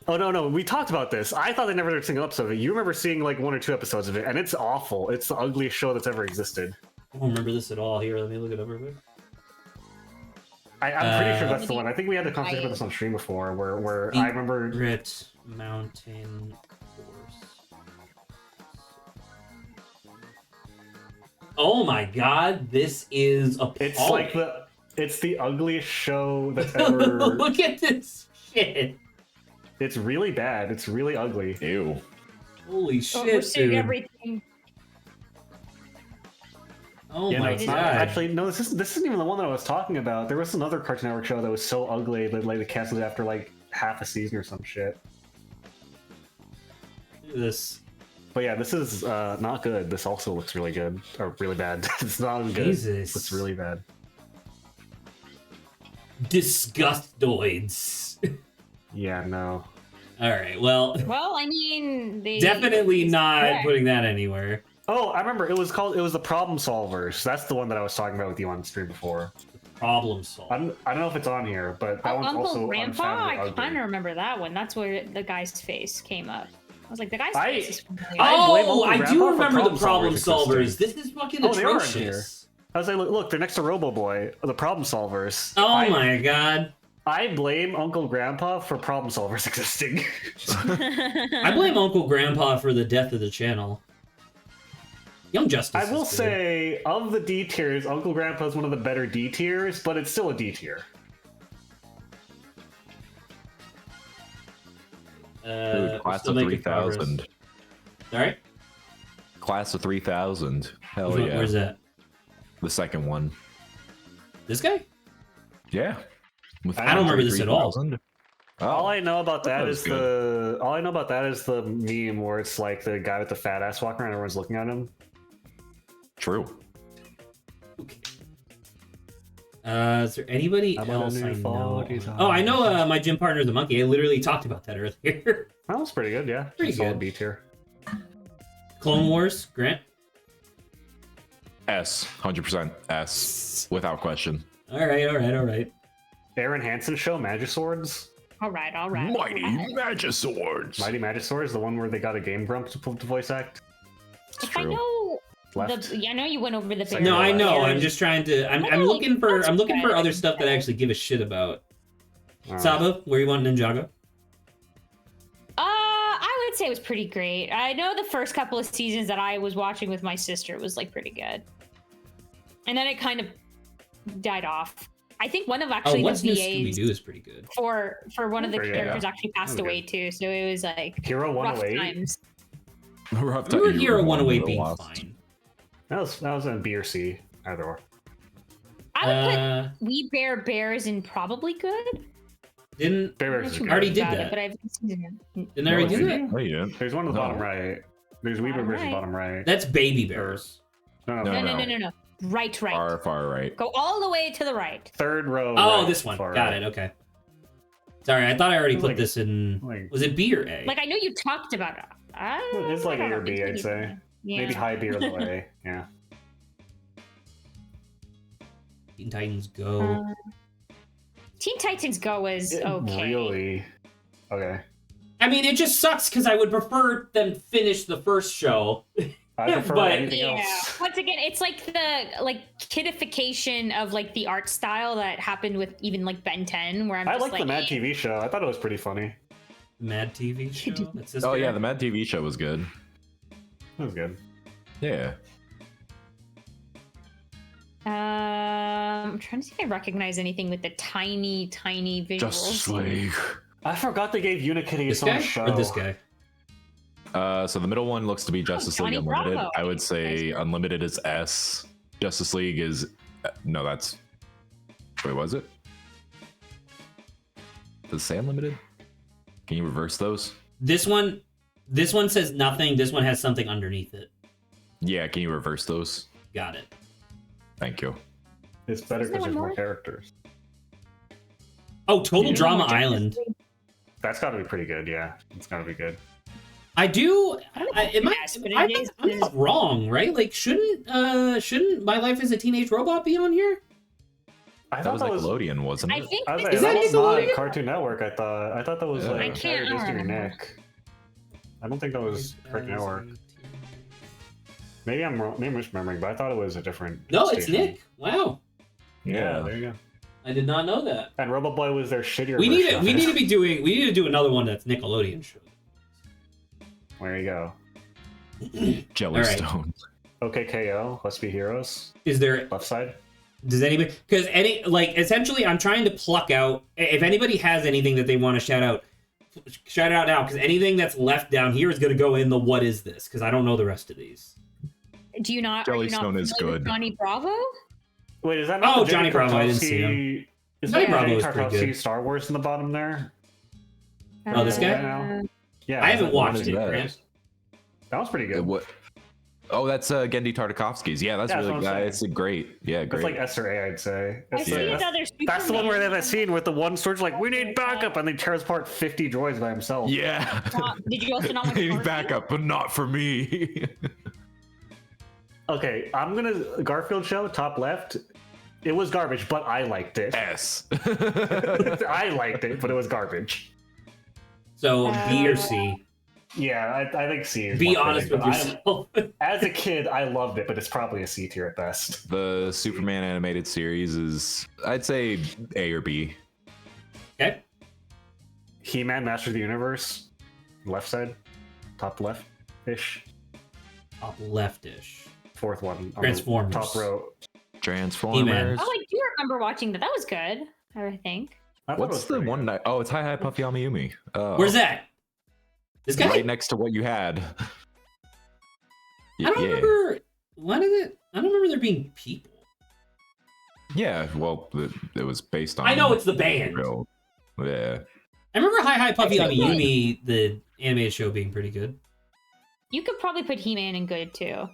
Oh no, we talked about this. I thought they never aired a single episode of it. You remember seeing like 1 or 2 episodes of it, and it's awful. It's the ugliest show that's ever existed. I don't remember this at all. Here, let me look it up real quick. I'm pretty sure that's the one. I think we had a conversation about this on stream before, where I remember. Secret Mountain Force. Oh my god, this is appalling. It's like it's the ugliest show that's ever. Look at this shit. It's really bad. It's really ugly. Ew. Holy We're shit, seeing dude. everything. Oh Yeah, no, my it's god. not actually. No, this isn't even the one that I was talking about. There was another Cartoon Network show that was so ugly that like they canceled it after like half a season or some shit. Look at this. But yeah, this is not good. This also looks really good or really bad. It's not good. Jesus. It's really bad. Disgustoids. Yeah, no. Alright, well, Well, I mean, they definitely not Yeah. putting that anywhere. Oh, I remember. It was the Problem Solvers. That's the one that I was talking about with you on stream before. Problem solved. I don't know if it's on here, but that one's Uncle also Grandpa. unfathomably I ugly. kind of remember that one. That's where the guy's face came up. I was like, the guy's face is familiar. I blame Oh, Uncle I Grandpa do for remember the problem Problem solvers. Solvers This is fucking Oh, they are in atrocious. I was like, look, they're next to Robo Boy, the Problem Solvers. Oh my god. I blame Uncle Grandpa for problem solvers existing. I blame Uncle Grandpa for the death of the channel. Young Justice. I will is good. say, of the D tiers, Uncle Grandpa is one of the better D tiers, but it's still a D tier. Dude, we're class still of making progress. 3000. Sorry? Class of 3000. Hell Which one- yeah. Where's that? The second one. This guy? Yeah. With I don't remember this at all. 3000. All Oh, I know about that was is all I know about that is the meme where it's like the guy with the fat ass walking around, everyone's looking at him. true. Okay. Is there anybody How about a else new I fall know? design? Oh, I know my gym partner, the monkey. I literally talked about that earlier. That was pretty good, yeah. Pretty Solid good. B tier. Clone Wars, Grant. S. 100% S. Without question. All right. Aaron Hansen show, Magiswords. all right. Mighty Magiswords. Mighty Magiswords, the one where they got a Game Grump to voice act. It's If I true. know Left. I know you went over the. Second No, I left. know. I'm just trying to. I'm No, looking for. that's I'm looking for good. other stuff that I actually give a shit about. Uh, Saba, where you want Ninjago? I would say it was pretty great. I know the first couple of seasons that I was watching with my sister was like pretty good, and then it kind of died off. I think one of Oh, actually what's the new Scooby VAs Doo is pretty good. for one of the Yeah. characters actually passed That was away too, so it was like Hero rough 108. times. Rough Remember time. Hero You 108 were being lost. fine. That was in B or C, either or. I would Uh, put We Bear Bears in probably good. didn't Bear I'm Bears not is too good. Already worried did about that. it, but I've seen it. didn't I already No, do you that? didn't. No, you didn't. There's one at the No. bottom right. There's Weaver Bottom Bears at the right. bottom right. That's Baby Bears. No, No, No. Right. Far right. Go all the way to the right. Third row. Oh, right, this one. far Got right. it. Okay. Sorry, I thought I already put Like- this in. like- Was it B or A? Like I know you talked about it. It's like I A don't or B, know. I'd say. Yeah. Maybe high B or low A. Yeah. Teen Titans Go. Teen Titans Go was okay. Really? Okay. I mean, it just sucks because I would prefer them finish the first show. I prefer But- anything Yeah. else. Once again, it's like the kidification of like the art style that happened with even like Ben 10, where I'm I just like like the Mad TV show. I thought it was pretty funny. Mad TV show. That's this Oh guy? yeah, the Mad TV show was good. It was good. Yeah. I'm trying to see if I recognize anything with the tiny visuals. Justice League. I forgot they gave Unikitty This its own guy show. or this guy? So the middle one looks to be Justice League Johnny Unlimited. Bravo. I would say Unlimited is S. Justice League is no. That's wait. Was it? Does it say Unlimited? Can you reverse those? This one says nothing. This one has something underneath it. Yeah. Can you reverse those? Got it. Thank you. It's better Is there because there's one more more? characters. Oh, Total Yeah. Drama Justice Island. League. That's got to be pretty good. Yeah, it's got to be good. I do. Am I? Yes, but I it think is- I'm not wrong, right? Like, shouldn't My Life as a Teenage Robot be on here? I That thought was that was. Nickelodeon, wasn't it? I think I was this like, Is that that was not Nickelodeon? Cartoon Network. I thought that was Yeah. I like can't either Disney or remember. Nick. I don't think that was Cartoon Network. Maybe I'm misremembering, but I thought it was a different. No, it's station. Nick. Wow, Yeah, Yeah. there you go. I did not know that. And Roboboy was their shittier. We need version to. We of need it. to be doing. We need to do another one that's Nickelodeon show. There you go. Jellystone. OKKO. Let's be heroes. Is there? Left side. Does anybody? Because essentially, I'm trying to pluck out. If anybody has anything that they want to shout out now. Because anything that's left down here is going to go in the what is this? Because I don't know the rest of these. Do you not? Are you not Jellystone is familiar with good. Johnny Bravo? Wait, is that not Oh, the Johnny Jenny Bravo, I didn't see Tarkovsky- Is Johnny that Bravo Jenny is pretty Tarkovsky good. Star Wars in the bottom there? Oh, this guy? Yeah, I haven't that- watched is it. that? Grant. That was pretty good. What? Oh, that's Gendy Tartakovsky's. Yeah, that's Yeah, that's really what I'm saying. It's a great. Yeah, That's great. like S or A, I'd say. I That's, see Yeah. another. that's the one where they have that scene with the one sword's like, we need backup, and they tears apart 50 droids by himself. yeah. Did you also not I like need Garfield? backup, but not for me. Okay, I'm gonna Garfield show, top left. It was garbage, but I liked it. S. I liked it, but it was garbage. So B or C. Yeah, I think C is Be more honest fitting, with but yourself. as a kid, I loved it, but it's probably a C tier at best. The Superman animated series is, I'd say, A or B. Okay. He-Man, Master of the Universe, left side, top left-ish, Top leftish. fourth one, on the Transformers. top row. Transformers. Oh, I do remember watching that. That was good. I think. I thought it What's was the pretty one good. night? Oh, it's Hi Hi Puffy Amiyumi. Oh, Where's that? This guy? right next to what you had. I don't remember. What is it? I don't remember there being people. Yeah, well, it was based on. I know it's the band. real- Yeah. I remember Hi Hi Puffy I think Amiyumi, the animated show, being pretty good. You could probably put He-Man in good too.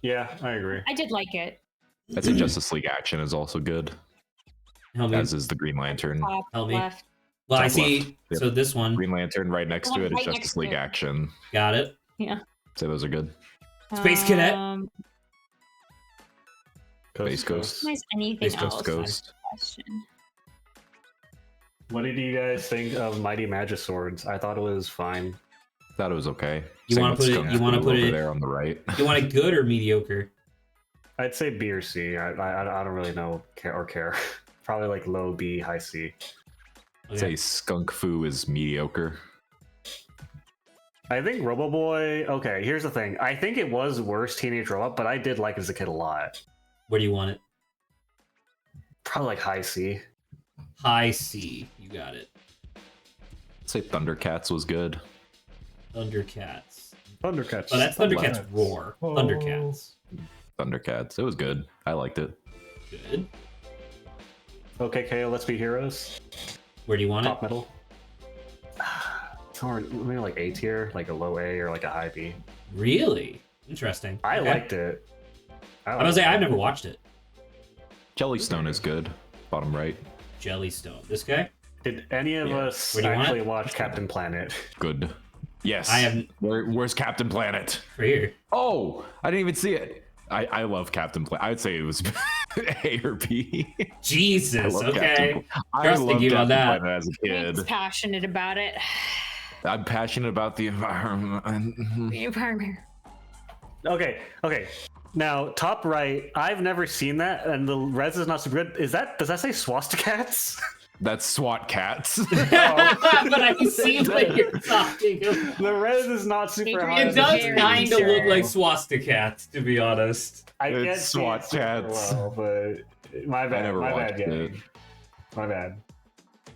Yeah, I agree. I did like it. I'd say Justice League Action is also good, Help me. as is the Green Lantern. Top Help me. left. Well, I top see. left. Yep. So this one. Green Lantern right next to it is Right Justice next League to it. Action. Got it. Yeah. So those are good. Space Cadet? Space Ghost. Nice. Anything Space else? Ghost. Question. What did you guys think of Mighty Magiswords? I thought it was fine. Thought it was okay. You Same wanna with put it- Skunk you wanna Fu put over it- there on the right. You want it good or mediocre? I'd say B or C. I don't really know care. Probably like low B, high C. I'd say Skunk Fu is mediocre. I think Roboboy. Okay, here's the thing. I think it was worse Teenage Robot, but I did like it as a kid a lot. Where do you want it? Probably like high C. High C. You got it. I'd say Thundercats was good. Thundercats. Thundercats. Oh, that's Thundercats Roar. Oh. Thundercats. Thundercats. It was good. I liked it. Good. Okay, KO, Let's Be Heroes. Where do you want Top it? middle. Somewhere maybe like A tier, like a low A or like a high B. Really? Interesting. I Okay. liked it. I was say I've never watched it. Jellystone is good. Bottom right. Jellystone. This guy? Did any of Yeah. us Where do you want actually it? watch Captain Planet? Good. Yes. I haven't. Where's Captain Planet? For here. Oh, I didn't even see it. I love Captain Planet. I would say it was A or B. I Jesus. love Okay. I Trusting love you on Captain that. Planet as a He's kid. passionate about it. I'm passionate about the environment. The environment. Okay. Now, top right, I've never seen that, and the res is not super good. Does that say swastikats? That's SWAT cats. But I can see what you're talking about. The res is not super high. It does Very kind of sure. look like swastikats, to be honest. I It's can't see SWAT it super cats. well, but my bad. never my watched bad, it. gang. My bad.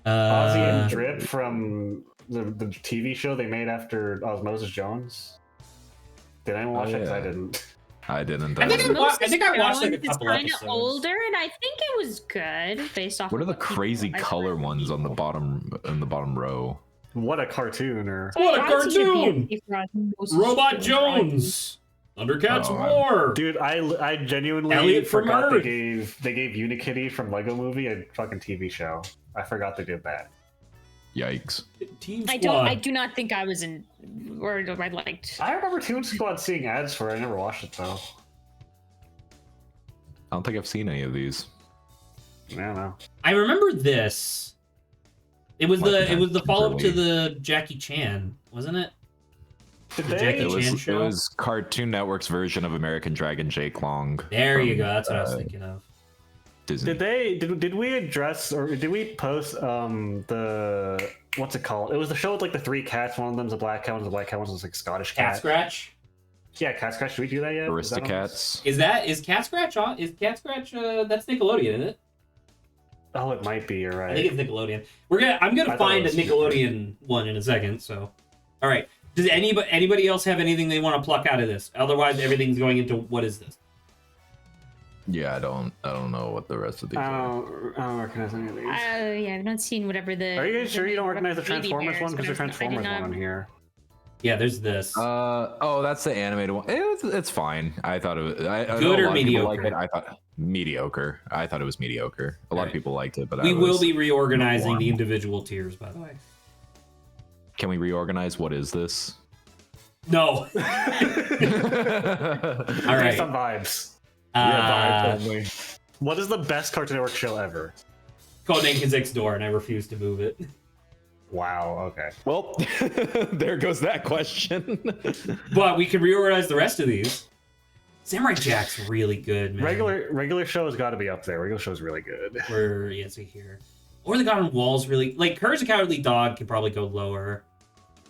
Ozzy and Uh, Drip from the TV show they made after Osmosis Jones. Did anyone watch it? 'Cause I yeah. didn't. I didn't. I think I think I watched like a It's couple kind of episodes. older, and I think it was good based off. What are of the people- crazy I've color heard from ones on the people. bottom row? What a cartoon! Or What a I'd say cartoon! BFG for Osmosis Robot Jones. Jones. Thundercats Oh, Roar. dude, I genuinely Elliot from forgot Earth. they gave Unikitty from Lego Movie a fucking TV show. I forgot they did that. Yikes. Team I Squad. do not think I was in, or I liked. I remember Toon Squad seeing ads for it. I never watched it though. I don't think I've seen any of these. I don't know. I remember this. It was Might be the time follow up to early. the Jackie Chan, wasn't it? Did The they? Jackie It Chan was, show? it was Cartoon Network's version of American Dragon Jake Long. There you from, go. That's what I was uh, thinking of. Disney. Did we address or did we post the what's it called? It was the show with like the three cats. One of them's a black cat. One's a black cat. One's like Scottish cat. Cat Scratch. Yeah, Cat Scratch. Did we do that yet? Is that on this? Aristocats. Is Cat Scratch on? Is Cat Scratch? That's Nickelodeon, isn't it? Oh, it might be. You're right. I think it's Nickelodeon. I'm gonna I thought find a it was- Nickelodeon one in a second. So, all right. Does anybody else have anything they want to pluck out of this? Otherwise, everything's going into what is this? Yeah, I don't know what the rest of these I are. don't recognize any of these. Yeah, I've not seen whatever the. Are you guys sure you don't recognize the Baby Transformers Bears, one? Because the but I did Transformers not- one on here. Yeah, there's this. Oh, that's the animated one. It's fine. I thought it was. I know Good a or lot of people like mediocre? it. I thought mediocre. I thought it was mediocre. A lot of Alright. people liked it, but We I will was, be reorganizing warm. the individual tiers, by the way. Can we reorganize? What is this? No. All All right. Based on vibes. Only. What is the best Cartoon Network show ever? Codename Kazek's Door, and I refuse to move it. Wow. Okay. Well, there goes that question. But we can reorganize the rest of these. Samurai Jack's really good, man. Regular show has got to be up there. Regular show is really good. Where is he here? Or the Garden Wall's really like Courage the Cowardly Dog can probably go lower.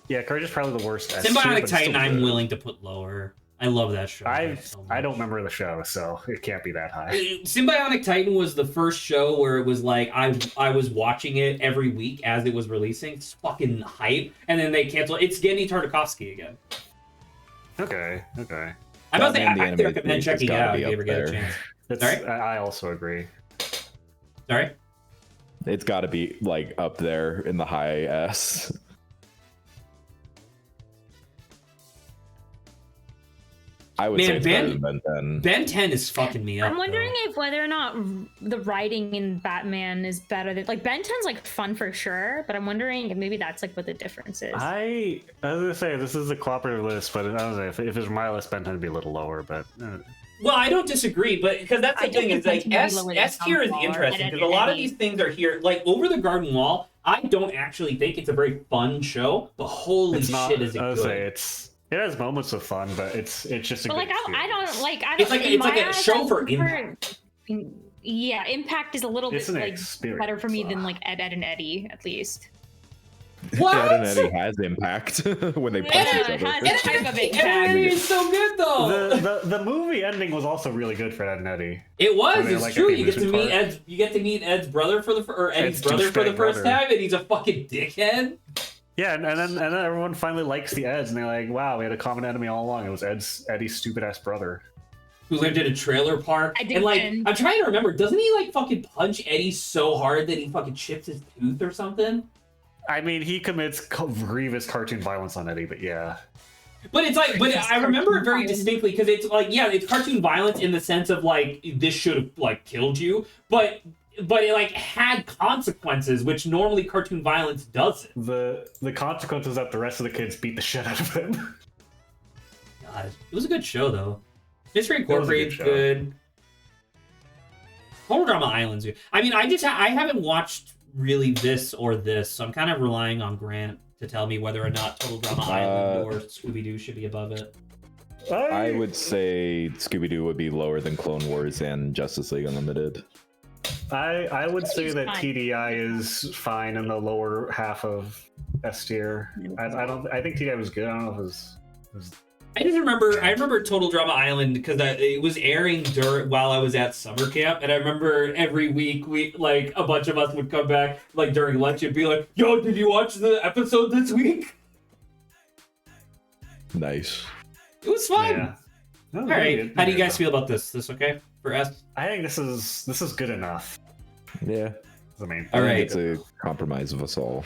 Yeah, Courage is probably the worst. S tier, Symbiotic but it's Titan, still I'm good. willing to put lower. I love that show. I so I much. don't remember the show, so it can't be that high. Symbiotic Titan was the first show where it was like I was watching it every week as it was releasing. It's fucking hype, and then they canceled. It's Gendy Tartakovsky again. Okay. I'm about to say Batman the I Animated recommend Series has checking it gotta out be if you up ever get a there. chance. It's, Sorry? I also agree. Sorry. It's got to be like up there in the high S. I would say Man, it's better than Ben 10. Ben 10 is fucking me up. I'm wondering though. if whether or not the writing in Batman is better than like Ben 10's like fun for sure, but I'm wondering if maybe that's like what the difference is. I was gonna say this is a cooperative list, but I don't know if it was my list, Ben 10 would be a little lower, but. Well, I don't disagree, but because that's the I think thing is it's like meant to be S lower than S tier is Sunflower. interesting And because a lot of Eddie. these things are here. Like Over the Garden Wall, I don't actually think it's a very fun show, but holy It's not. shit, is it I would good? say it has moments of fun, but it's just a But good like I don't experience. like I don't. It's like- in it's like my a eyes, show I for prefer- Yeah, Impact is a little It's bit an like experience. better for me than like Ed and Eddie at least. What? Ed and Eddie has impact when they punch Yeah, each it other. has- Ed type of and impact. Eddie is so good though. The movie ending was also really good for Ed and Eddie. It was. When they, It's like, true. at the You get to amusement meet park. Ed's. You get to meet Ed's brother for the or Eddie's Ed's brother for the douchebag first brother. time, and he's a fucking dickhead. Yeah, and then everyone finally likes the Eds, and they're like, "Wow, we had a common enemy all along. It was Eddie's stupid ass brother." Who lived in a trailer park. I And like, didn't. I'm trying to remember, doesn't he like fucking punch Eddie so hard that he fucking chips his tooth or something? I mean, he commits grievous cartoon violence on Eddie, but yeah. But it's like, but I remember it very distinctly because it's like, yeah, it's cartoon violence in the sense of like, this should have like killed you, but it like had consequences, which normally cartoon violence doesn't. The consequence is that the rest of the kids beat the shit out of him. God, it was a good show though. Mystery It was a good Incorporated's show. good. Total Drama Island's good. I mean, I haven't watched really this or this, so I'm kind of relying on Grant to tell me whether or not Total Drama Island or Scooby Doo should be above it. I would say Scooby-Doo would be lower than Clone Wars and Justice League Unlimited. I would say He's that fine. TDI is fine in the lower half of S tier. I think TDI was good. I don't know if it was I remember Total Drama Island because it was airing while I was at summer camp, and I remember every week we like a bunch of us would come back like during lunch and be like, "Yo, did you watch the episode this week?" Nice. It was fun. yeah. No, All right, good. how do you guys feel about this? This okay for S? I think this is good enough. Yeah. I mean, All I think right. It's a compromise of us all.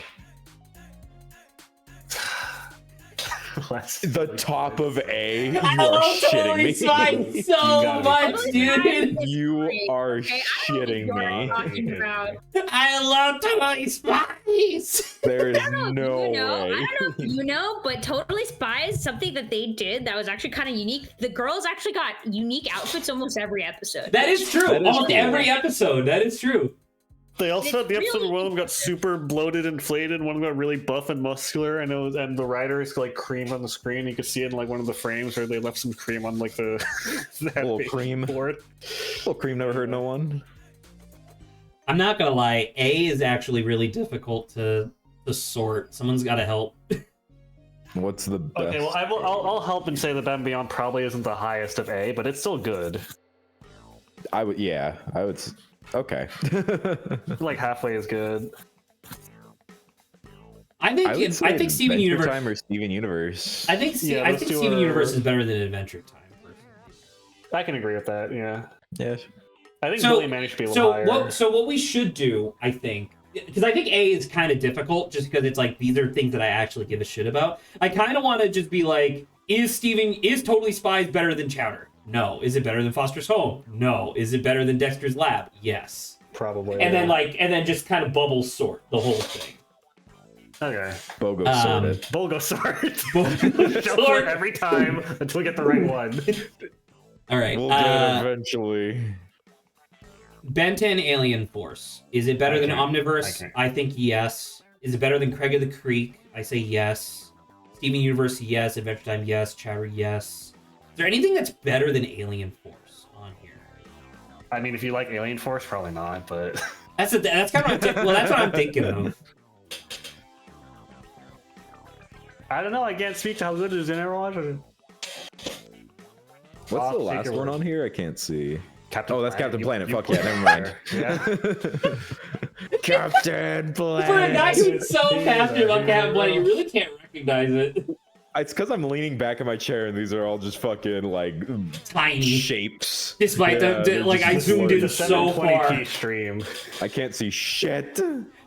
The top of A. You I are love shitting Totally me. Spies You so gotta be much, kidding dude. You are Okay, I don't know shitting what you're me. talking about. I love Totally Spies. There's I don't know no if you know. way. I don't know if you know, but Totally Spies, something that they did that was actually kind of unique. The girls actually got unique outfits almost every episode. That is true. That is Almost true. every episode. That is true. They also It's had the episode really where one of them got super bloated, inflated, and one of them got really buff and muscular, and the writers like cream on the screen. You could see it in like one of the frames where they left some cream on like the that Little big cream. board. Well, Cream never hurt no one. I'm not gonna lie. A is actually really difficult to sort. Someone's got to help. What's the best? Okay, well I'll help and say that Ben Beyond probably isn't the highest of A, but it's still good. I would. Yeah, I would. Okay. Like halfway is good. I think would say I think Steven Adventure Universe. Time or Steven Universe. I think Yeah, I let's think do Steven a- Universe is better than Adventure Time. Personally. I can agree with that. Yeah, Yeah. I think So- Billy managed to be a little higher. So what we should do, I think, because I think A is kind of difficult, just because it's like these are things that I actually give a shit about. I kind of want to just be like, is Totally Spies better than Chowder? No. Is it better than Foster's Home? No. Is it better than Dexter's Lab? Yes. Probably. And then just kind of bubble sort the whole thing. Okay, Bogo Um, sorted. Bulgo sword. Jump for it every time until we get the right one. All right. We'll get it eventually. Ben 10 Alien Force. Is it better than I can't. Omniverse? I think yes. Is it better than Craig of the Creek? I say yes. Steven Universe, yes. Adventure Time, yes. Chowder, yes. Is there anything that's better than Alien Force on here? I mean, if you like Alien Force, probably not, but That's kind of well, that's what I'm thinking of. I don't know. I can't speak to how good it is in Overwatch. What's the I'll take last your one word. on here? I can't see. Captain Oh, that's Captain Planet. You Fuck put yeah, it never mind. there. Yeah. Captain Planet. For a guy who's so passionate about Captain Planet, you really can't recognize it. It's because I'm leaning back in my chair and these are all just fucking like Tiny. shapes. Despite they're like just I zoomed in blurry. so 720p far. stream. I can't see shit.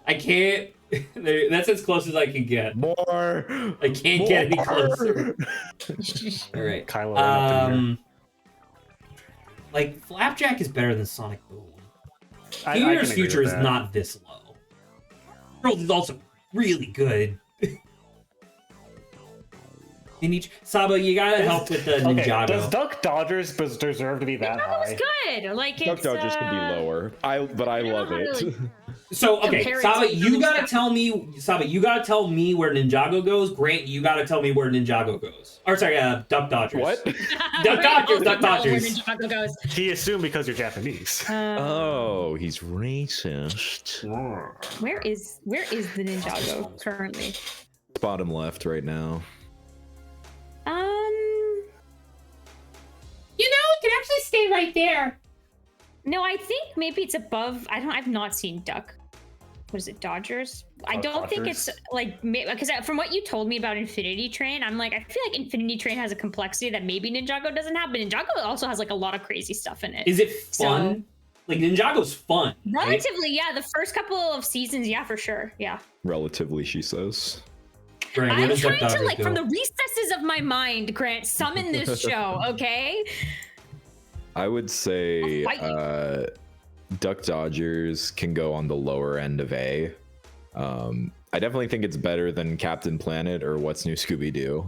I can't. That's as close as I can get. More. I can't get any closer. All right. Kylo Ren up in here. Like Flapjack is better than Sonic Boom. I Junior's can agree future with is that. not this low. World is also really good. Saba, you gotta help with the Ninjago. Does Duck Dodgers deserve to be that That was high? good. Like Duck it's Dodgers can be lower. But I I don't love know how it. to So okay, compare it Saba, to you other gotta stuff. tell me. Saba, you gotta tell me where Ninjago goes. Grant, you gotta tell me where Ninjago goes. Or sorry, Duck Dodgers. What? Duck Dodgers, Duck Where Dodgers. Ninjago goes. He assumed because you're Japanese. Oh, he's racist. Where is the Ninjago currently? Bottom left right now. You know, it can actually stay right there. No, I think maybe it's above. I've not seen Duck. What is it, Dodgers? I don't think it's Dodgers? like because from what you told me about Infinity Train, I'm like I feel like Infinity Train has a complexity that maybe Ninjago doesn't have, but Ninjago also has like a lot of crazy stuff in it. Is it fun? Like Ninjago's fun. Right? Relatively, yeah. The first couple of seasons, yeah, for sure, yeah. Relatively, she says. Grant, where I'm does Duck trying to Dodgers like go? from the recesses of my mind, Grant, summon this show, okay? I would say I'll fight Duck Dodgers can go on the lower end of A. I definitely think it's better than Captain Planet or What's New Scooby-Doo.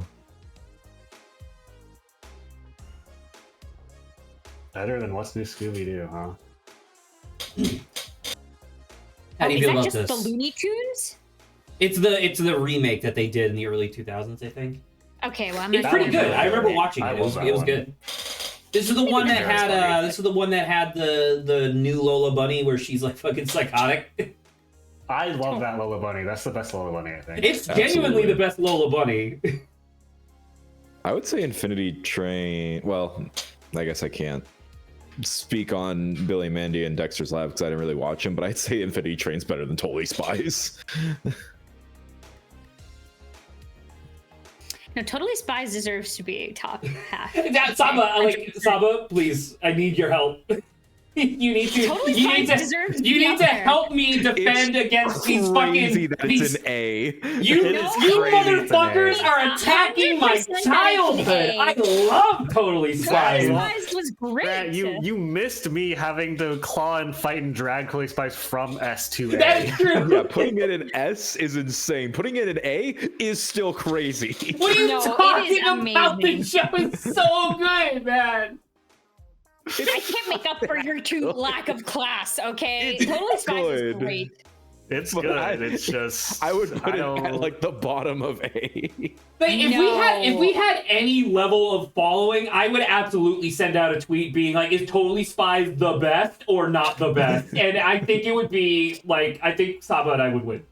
Better than What's New Scooby-Doo, huh? How do you is feel that about just this? the Looney Tunes? It's the remake that they did in the early 2000s, I think. Okay, well I'm It's not pretty sure. good. I remember watching I it. It was love that one. good. This is the one that Embarrassed by had me. this is the one that had the new Lola Bunny where she's like fucking psychotic. I love that Lola Bunny. That's the best Lola Bunny, I think. It's genuinely Absolutely. the best Lola Bunny. I would say Infinity Train. Well, I guess I can't speak on Billy Mandy and Dexter's Lab because I didn't really watch him, but I'd say Infinity Train's better than Totally Spies. No, Totally Spies deserves to be top half. Saba, please, I need your help. You need to. Totally you Spies need to. deserves to You be need up to there. help me defend against these Crazy fucking that these. it's an A. You, It is you crazy it's an motherfuckers A. are attacking my 100% that childhood. it's an I love Totally Totally Spies. Spies was great. Grant, you missed me having to claw and fight and drag Totally Spies from S to A. That's true. Yeah, putting it in S is insane. Putting it in A is still crazy. What are you No, it is talking about? The amazing. show is so good, man. I can't make up for your true lack of class, okay? It's Totally Spies is good. great. It's But good. It's just I would put it don't- at like the bottom of A. But if No. we had any level of following, I would absolutely send out a tweet being like, "Is Totally Spies the best or not the best?" And I think it would be like, I think Saba and I would win.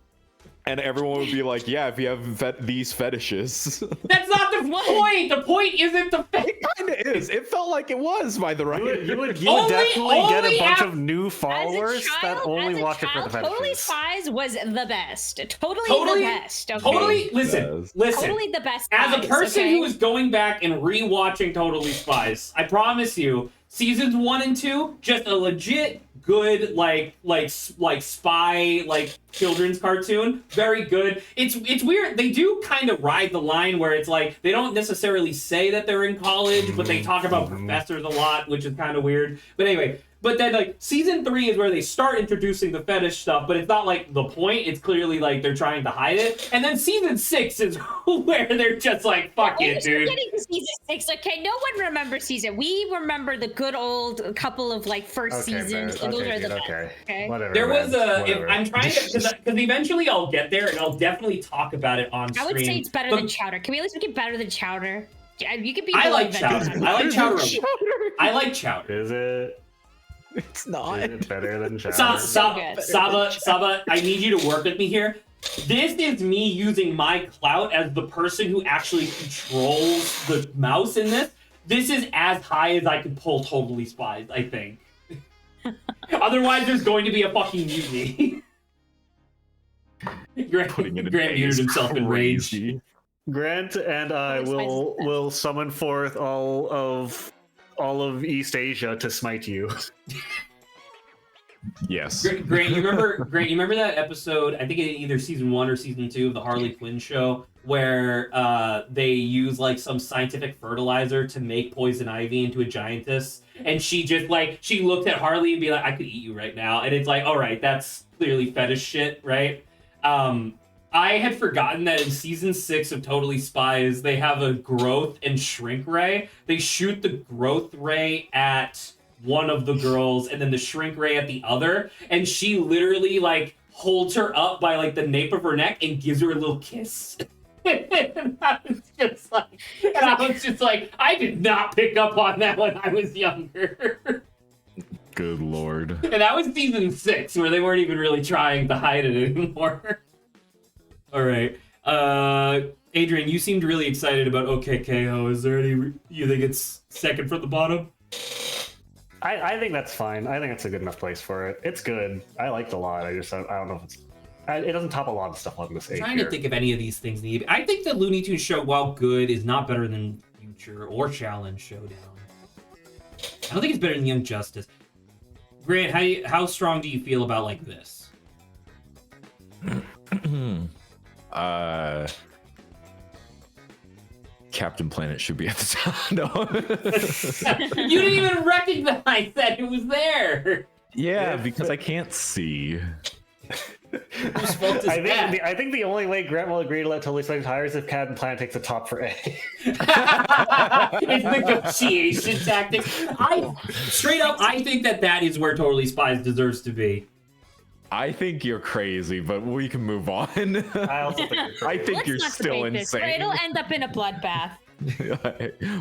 And everyone would be like, yeah, if you have these fetishes. That's not the point. The point isn't the fact. It kind of is. It felt like it was by the You right. would Only- definitely get only a bunch af- of new followers that only watch it for the Totally fetishes. Spies was the best. Totally Totally- the best. Okay? Totally, listen. Totally the best. As a Spies, person okay? who is going back and rewatching Totally Spies, I promise you, seasons 1 and 2, just a legit good like spy like children's cartoon. Very good. It's weird. They do kind of ride the line where it's like they don't necessarily say that they're in college, but they talk about professors a lot, which is kind of weird. But anyway. But then, like, season 3 is where they start introducing the fetish stuff, but it's not, like, the point. It's clearly, like, they're trying to hide it. And then season 6 is where they're just like, fuck We're it, dude. getting to season 6. Okay, no one remembers season. We remember the good old couple of, like, first seasons. man. and those Okay, are the dude, best. okay. Okay. Whatever. There was man. a... Whatever. I'm trying to... Because eventually I'll get there, and I'll definitely talk about it on I stream. would say it's better But than Chowder. Can we at least make it better than Chowder? Yeah, you could be. I below like Adventure Chowder. Time. I like Chowder. I like Chowder. Is it? It's not. Is it better than Sa- Shadow? Sa- good. Saba, I need you to work with me here. This is me using my clout as the person who actually controls the mouse in this. This is as high as I can pull Totally Spies, I think. Otherwise, there's going to be a fucking mutiny. Grant muted himself in rage. Grant and I will summon forth all of East Asia to smite you. Yes. Grant, you remember that episode? I think in either season 1 or season 2 of the Harley Quinn show, where they use like some scientific fertilizer to make Poison Ivy into a giantess, and she just she looked at Harley and be like, "I could eat you right now," and it's like, all right, that's clearly fetish shit, right? I had forgotten that in season 6 of Totally Spies, they have a growth and shrink ray. They shoot the growth ray at one of the girls and then the shrink ray at the other, and she literally holds her up by the nape of her neck and gives her a little kiss. And I was just like, I did not pick up on that when I was younger. Good lord. And that was season 6, where they weren't even really trying to hide it anymore. All right. Adrian, you seemed really excited about OKKO. Is there any... You think it's second from the bottom? I think that's fine. I think it's a good enough place for it. It's good. I liked it a lot. I don't know if it's... It doesn't top a lot of stuff on this I'm trying to think if any of these things need... I think the Looney Tunes show, while good, is not better than Future or Challenge Showdown. I don't think it's better than Young Justice. Grant, how strong do you feel about this? Captain Planet should be at the top. No. You didn't even recognize that it was there. Yeah, because I can't see. Whose fault is that? I think the only way Grant will agree to let Totally Spies hire is if Captain Planet takes the top for A. It's negotiation tactics. I think that is where Totally Spies deserves to be. I think you're crazy, but we can move on. I also think you're crazy. I think Let's you're not still debate this. insane. It'll end up in a bloodbath.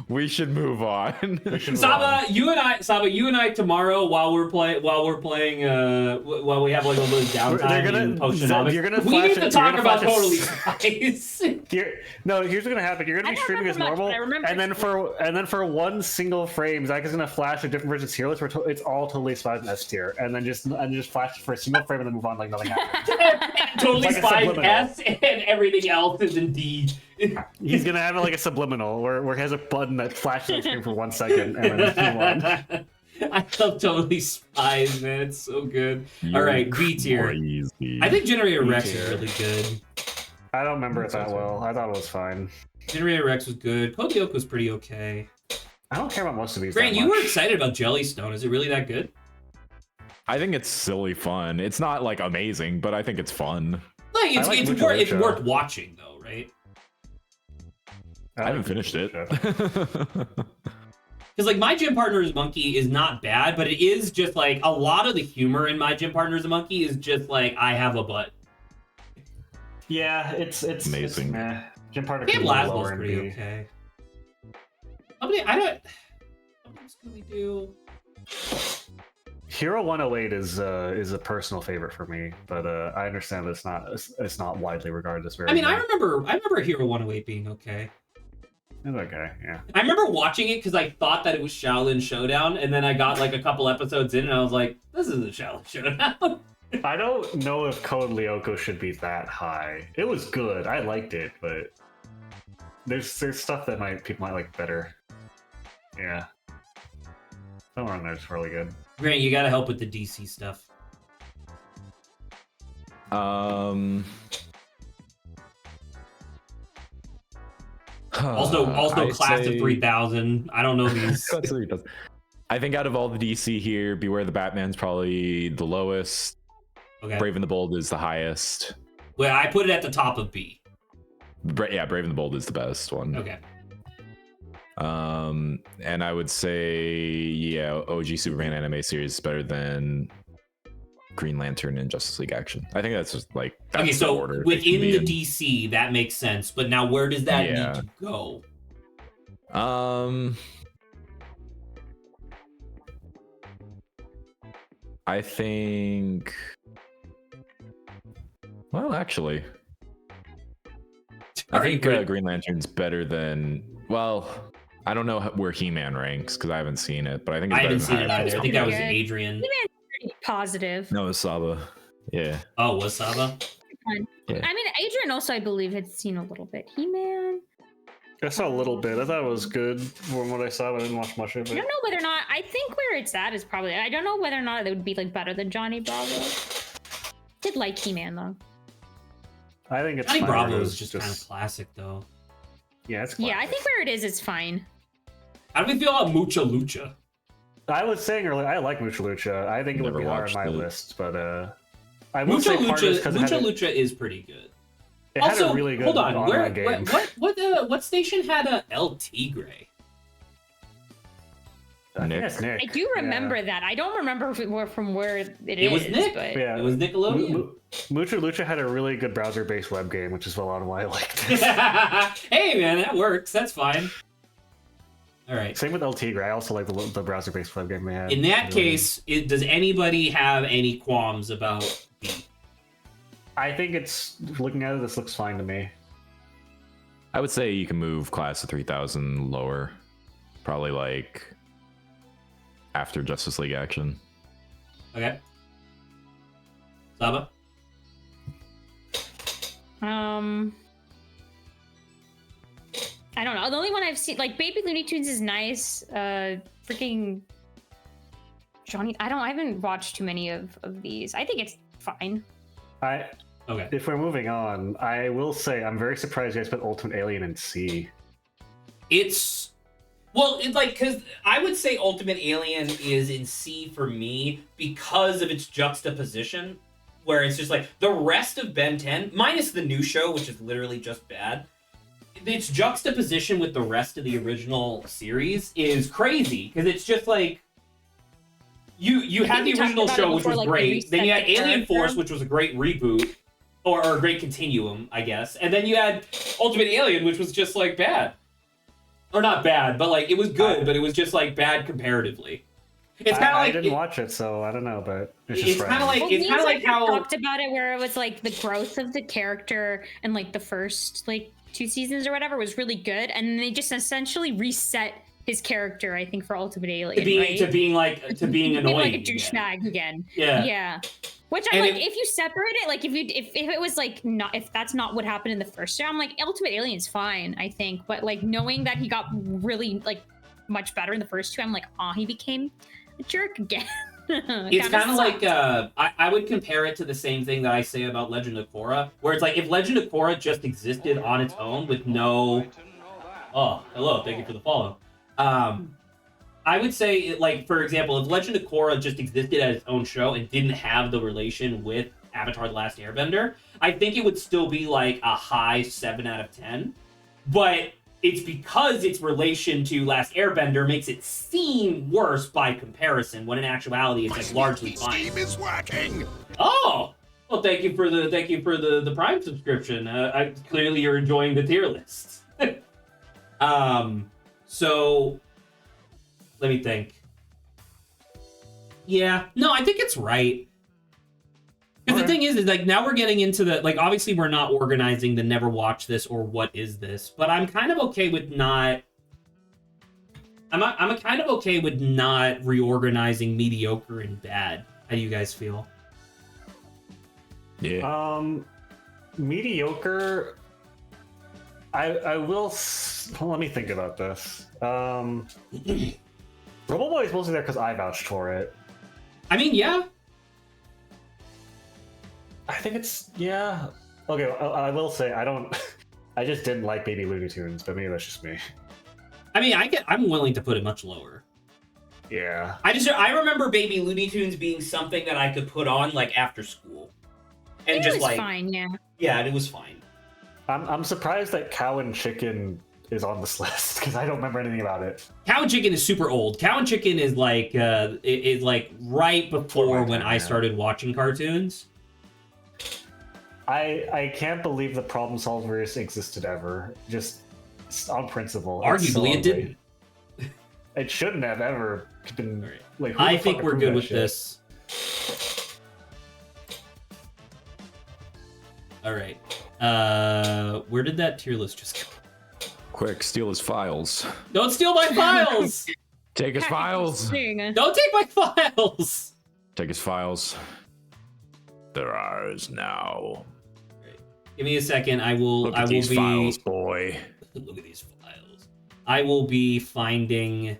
We should move on. Saba, you and I tomorrow while we have a little bit of downtime in Potionomics, we need to talk about Totally Spies. Here's what's gonna happen. You're gonna be streaming as normal, and then for one single frame, Zach is gonna flash a different version of tier list where it's all Totally Spies in S tier, and then just flash for a single frame and then move on like nothing happened. Totally Spies S and everything else is in D. He's gonna have a subliminal where he has a button that flashes on the screen for 1 second and then move on. I love Totally Spies, man. It's so good. All right, B tier. Crazy. I think Generator B Rex tier. is really good. I don't remember it that well. I thought it was fine. Generator Rex was good. Pokeoke was pretty okay. I don't care about most of these. Grant, that you were much. excited about Jellystone. Is it really that good? I think it's silly fun. It's not amazing, but I think it's fun. It's like important. It's Lucha. worth watching, though, right? I haven't finished it. Because My Gym Partner is Monkey is not bad, but it is just a lot of the humor in My Gym Partner is a Monkey is just I have a butt. Yeah, it's Amazing. Gym Partner Camp could be Laszlo's lower in pretty B. okay. How many Scooby-Doo? Hero 108 is a personal favorite for me, but I understand that it's not widely regarded as very. I good. remember Hero 108 being okay. It's okay, yeah. I remember watching it because I thought that it was Shaolin Showdown, and then I got a couple episodes in, and I was like, "This isn't Shaolin Showdown." I don't know if Code Lyoko should be that high. It was good. I liked it, but there's stuff that people might like better. Yeah. Somewhere in there is really good. Grant, you gotta help with the DC stuff. Also, I'd Class say- of 3000. I don't know these. Class of 3000. I think out of all the DC here, Beware the Batman's probably the lowest. Okay. Brave and the Bold is the highest. Well, I put it at the top of B. Yeah, Brave and the Bold is the best one. Okay. And I would say, OG Superman anime series is better than Green Lantern and Justice League Action. I think that's just that's Okay, the so order it within should be the in. DC, that makes sense. But now, where does that Yeah. need to go? I think. Well, actually, I think Green Lantern's better than. Well, I don't know where He-Man ranks because I haven't seen it, but I think it's I better haven't than seen it High either. I School think that was Good. Adrian. Pretty positive. No, it's Saba. Yeah. Oh, was Saba? Yeah. I mean, Adrian also, I believe, had seen a little bit. He-Man. I saw a little bit. I thought it was good from what I saw, but I didn't watch much of I it. don't know whether or not. I think where it's at is probably. I don't know whether or not it would be like better than Johnny Bravo. Did like He-Man though. I think it's Johnny fine. Bravo It's is just kind of classic, though. Yeah, it's Yeah, I classic. think where it is, it's fine. How do we feel about Mucha Lucha? I was saying earlier, I like Mucha Lucha. I think it would Never be higher on watched my it. list, but I would Mucha say part of it's Lucha, because Mucha Lucha is pretty good. it had Also, a really good hold on, online game. what station had a El Tigre? I think Nick. that's Nick. I do remember that. I don't remember if it were from where it is. was Nick. But Yeah, It was Nickelodeon. Mucha Lucha had a really good browser-based web game, which is a lot of why I liked it. Hey man, that works. That's fine. All right. Same with El Tigre. I also like the browser-based web game they had. In that Really. case, does anybody have any qualms about B? I think it's looking at it. This looks fine to me. I would say you can move class to 3000 lower. Probably like after Justice League action. Okay. Saba? I don't know. The only one I've seen, like Baby Looney Tunes, is nice. Freaking Johnny. I haven't watched too many of these. I think it's fine. Okay. If we're moving on, I will say I'm very surprised you guys put Ultimate Alien in C. It's well, it's like because I would say Ultimate Alien is in C for me because of its juxtaposition, where it's just like the rest of Ben 10 minus the new show, which is literally just bad. Its juxtaposition with the rest of the original series is crazy because it's just like you had the we talked original about show, it which before, was like, they great. Then you had reset the Alien character. Force, which was a great reboot. Or a great continuum, I guess. And then you had Ultimate Alien, which was just like bad. Or not bad, but like it was good, but it was just like bad comparatively. It's kind of I like didn't watch it, so I don't know, but it's just it's kinda random. like- Well, it's me kinda and like Zach how- talked about it, where it was like the growth of the character and like the first like 2 seasons or whatever was really good, and they just essentially reset his character. I think for Ultimate Alien, right? to being like Being annoying. like a again. douchebag again. Yeah. Yeah. Which I'm And like, if you separate it, like if it was like not, if that's not what happened in the first show, I'm like Ultimate Alien's fine, I think. But like knowing that he got really like much better in the first 2, I'm like, oh, he became a jerk again. It's kind of like I would compare it to the same thing that I say about Legend of Korra, where it's like if Legend of Korra just existed on its own with no. Oh, hello! Thank you for the follow. I would say, like for example, if Legend of Korra just existed as its own show and didn't have the relation with Avatar: The Last Airbender, I think it would still be like a high 7 out of 10. But it's because its relation to Last Airbender makes it seem worse by comparison, when in actuality it's like largely fine. Scheme is working. Oh, well, thank you for the Prime subscription. Clearly you're enjoying the tier list. So let me think. Yeah, no, I think it's right. Because the thing is like now we're getting into the like obviously we're not organizing the never watch this or what is this, but I'm kind of okay with not. I'm kind of okay with not reorganizing mediocre and bad. How do you guys feel? Yeah. Mediocre. I will. Let me think about this. Robo Boy is mostly there because I vouched for it. I mean, yeah. I think it's yeah. Okay, I will say I don't. I just didn't like Baby Looney Tunes, but maybe that's just me. I mean, I'm willing to put it much lower. Yeah. I remember Baby Looney Tunes being something that I could put on like after school, and it just was like fine, yeah. yeah, it was fine. I'm surprised that Cow and Chicken is on this list because I don't remember anything about it. Cow and Chicken is super old. Cow and Chicken is like is like right before my when time, I yeah. started watching cartoons. I can't believe the Problem Solvers existed ever. Just on principle. It's so Arguably, it ugly. didn't. It shouldn't have ever been. Alright. Like, who I the think fuck we're approved good that with shit? this. All right. Where did that tier list just go? Quick, steal his files. Don't steal my files! Take his files. Don't take my files! Take his files. They're ours now. Give me a second. I will. Look I at will these be. files, boy. Look at these files. I will be finding.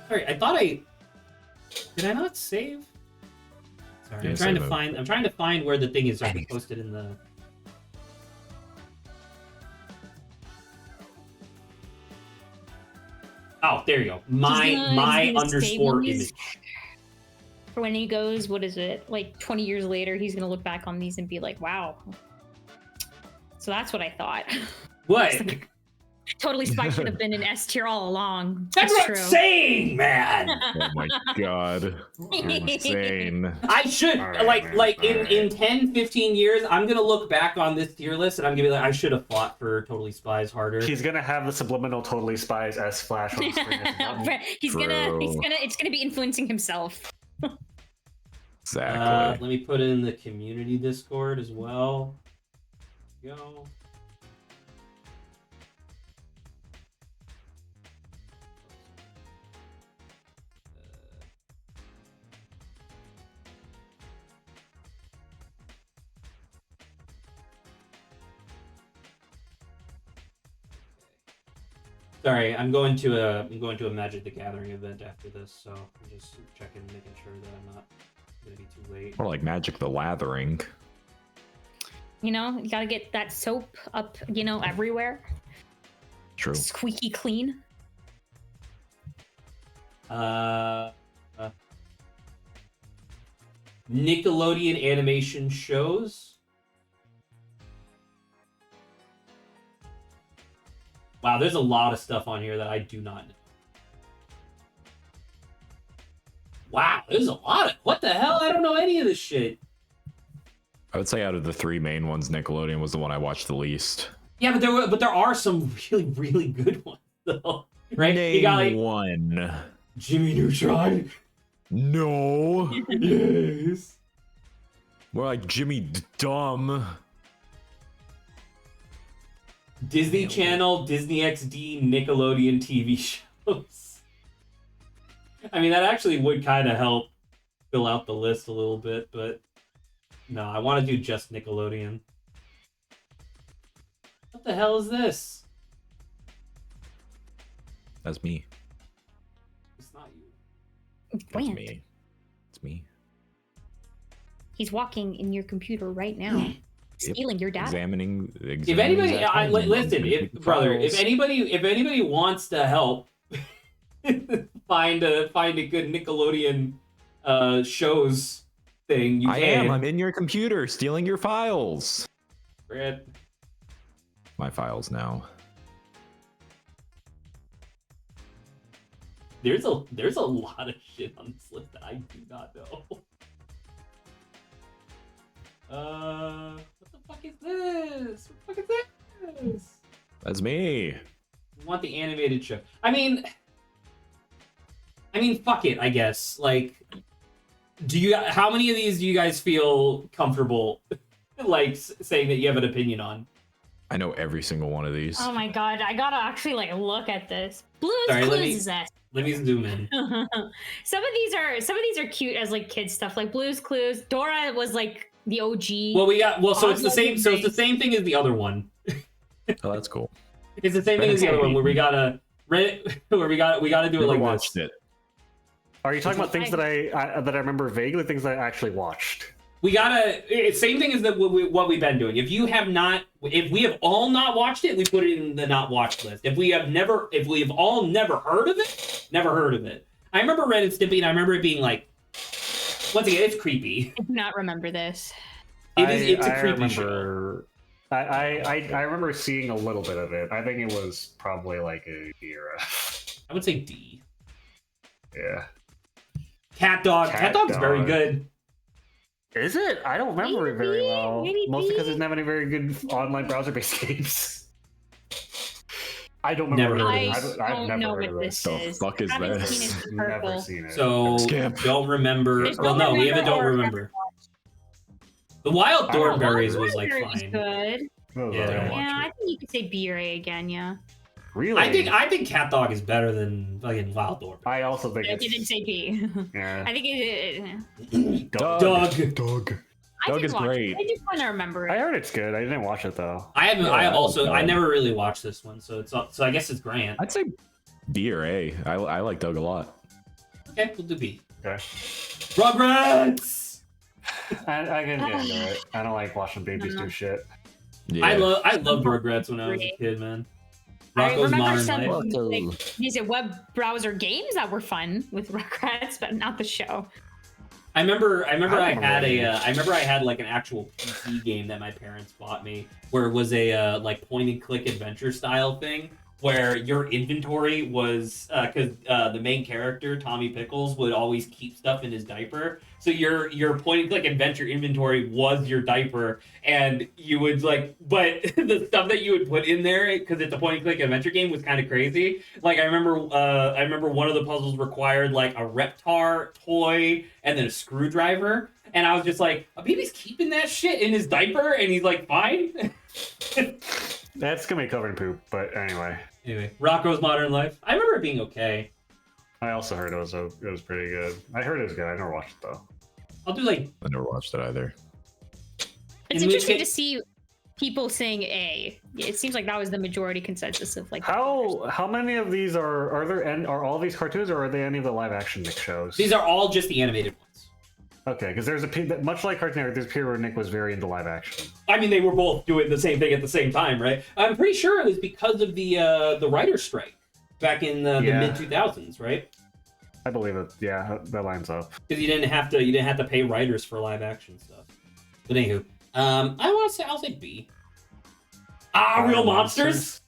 Sorry, I thought I. Did I not save? Sorry, I'm trying to find. I'm trying to find where the thing is. So I can post it in the. Oh, there you go. My underscore image. For when he goes, what is it? Like 20 years later, he's gonna look back on these and be like, "Wow." So that's what I thought. What? Totally Spy should have been in S tier all along. That's what I'm true. saying, man. Oh my god. You're insane. I should like in 10, 15 years, I'm gonna look back on this tier list and I'm gonna be like, I should have fought for Totally Spies harder. He's gonna have the subliminal Totally Spies S flash on the screen. He's gonna it's gonna be influencing himself. Exactly. Let me put it in the community Discord as well. Go. Sorry, I'm going to a Magic the Gathering event after this, so I'm just checking, making sure that I'm not gonna be too late. More like Magic the Lathering. You know, you gotta get that soap up, you know, everywhere. True. Squeaky clean. Nickelodeon animation shows. Wow, there's a lot of stuff on here that I do not know. Wow, there's a lot of... What the hell? I don't know any of this shit. I would say out of the three main ones, Nickelodeon was the one I watched the least. Yeah, but there are some really, really good ones, though. Right? Name You got, like, one. Jimmy Neutron. No. Yes. More like Jimmy Dumb. Disney Channel, Disney XD, Nickelodeon TV shows. I mean, that actually would kind of help fill out the list a little bit, but no, I want to do just Nickelodeon. What the hell is this? That's me. It's not you. That's Brand. me. It's me. He's walking in your computer right now, stealing your data. Examining If anybody, listen, if anybody wants to help find a good Nickelodeon shows thing, you can. I'm in your computer, stealing your files. Brad. My files now. There's a lot of shit on this list that I do not know. What the fuck is this? What the fuck is this? That's me. I want the animated show. I mean, fuck it, I guess. Like, how many of these do you guys feel comfortable, like, saying that you have an opinion on? I know every single one of these. Oh my god, I gotta actually like look at this. Blue's Sorry, Clues is that. Let me zoom in. Some of these are cute as like kid stuff, like Blue's Clues. Dora was like the OG. So it's the same. So it's the same thing as the other one. Oh, that's cool. It's the same thing as the other one where we gotta do it like watched this. it. Are you talking about things that I remember vaguely, things that I actually watched? We gotta. It's same thing as what we've been doing. If we have all not watched it, we put it in the not watched list. If we have all never heard of it, never heard of it. I remember Ren and Stimpy, and I remember it being like, once again, it's creepy. I do not remember this. It's a creepy show. I remember seeing a little bit of it. I think it was probably like a year. I would say D. Yeah. Cat Dog. Cat Dog's very good. Is it? I don't remember it very well. Maybe. Mostly because it doesn't have any very good online browser-based games. I don't remember. Never heard of it. I've never know what this is. The fuck is Haven't this? seen it. Never Purple. seen it. So Skip. don't remember. There's Well, no, we haven't. Don't or remember. The wild I don't know. thornberries was like Thornberry's fine. good. Oh, Yeah. I don't Yeah, watch I it. think you could say B or A again. Yeah, Really? I think cat dog is better than fucking wild thornberry. I also think I it's didn't say B. yeah. I think it. Doug. Doug. Doug. I Doug did is watch great. It. I just want to remember I it. heard it's good. I didn't watch it though. I haven't. Yeah, I have I also. like I Doug. never really watched this one, so so I guess it's Grant. I'd say B or A. I like Doug a lot. Okay, we'll do B. Okay. Rugrats. I can get into it. I don't like watching babies do shit. Yeah. I loved Rugrats when I was a kid, man. I Rocco's remember Modern some Life. like, these web browser games that were fun with Rugrats, but not the show. I remember I remember had a that. I remember I had like an actual PC game that my parents bought me where it was a like point and click adventure style thing where your inventory was because the main character Tommy Pickles would always keep stuff in his diaper, so your point and click adventure inventory was your diaper, and you would like, but the stuff that you would put in there because it's a point and click adventure game was kind of crazy. Like I remember one of the puzzles required like a Reptar toy and then a screwdriver, and I was just like, a baby's keeping that shit in his diaper and he's like fine. That's gonna be covered in poop, but anyway. Anyway, Rocco's Modern Life. I remember it being okay. I also heard it was pretty good. I heard it was good. I never watched it though. I'll do like I never watched it either. It's In which interesting to case- see people saying A. It seems like that was the majority consensus of like. How many of these are there? And are all these cartoons, or are they any of the live action Nick shows? these are all just the animated ones. Okay, because there's much like Cartoon Network, there's a period where Nick was very into live action. I mean, they were both doing the same thing at the same time, right? I'm pretty sure it was because of the writer's strike back in the Yeah. mid 2000s, right? I believe it. Yeah, that lines up. Because you didn't have to pay writers for live action stuff. But anywho, I'll say B. Real monsters.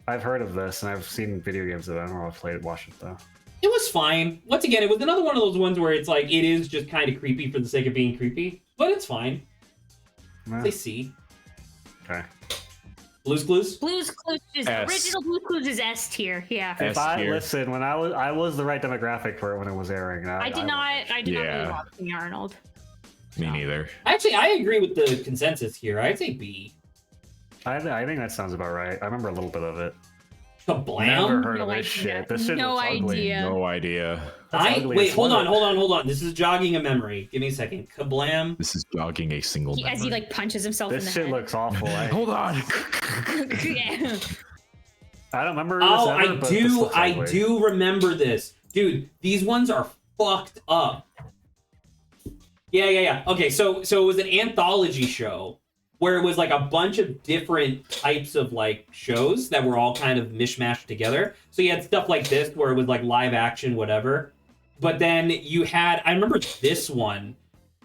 I've heard of this, and I've seen video games of it. I don't know if I've watched it though. It was fine. Once again, it was another one of those ones where it's like it is just kind of creepy for the sake of being creepy, but it's fine. Nah, They see okay. Blue's Clues. Blue's Clues is S. original Blue's Clues is S tier. Yeah. S If I tier. listen, when I was the right demographic for it when it was airing. and I did not really Yeah. watch King Arnold. Me neither. Actually, I agree with the consensus here. I'd say B. I think that sounds about right. I remember a little bit of it. The Never Blam. heard of No this idea. shit. This shit No looks ugly. idea. No idea. That's ugly Wait, as hold fuck. on. This is jogging a memory. Give me a second. Kablam. This is jogging a single As he memory. like punches himself in This the shit head. looks awful. Hold on. Yeah. I don't remember this Oh, ever, but this looks I ugly. do remember this. Dude, these ones are fucked up. Yeah. Okay, so it was an anthology show where it was like a bunch of different types of like shows that were all kind of mishmashed together. So you had stuff like this where it was like live action, whatever. But then you had, I remember this one.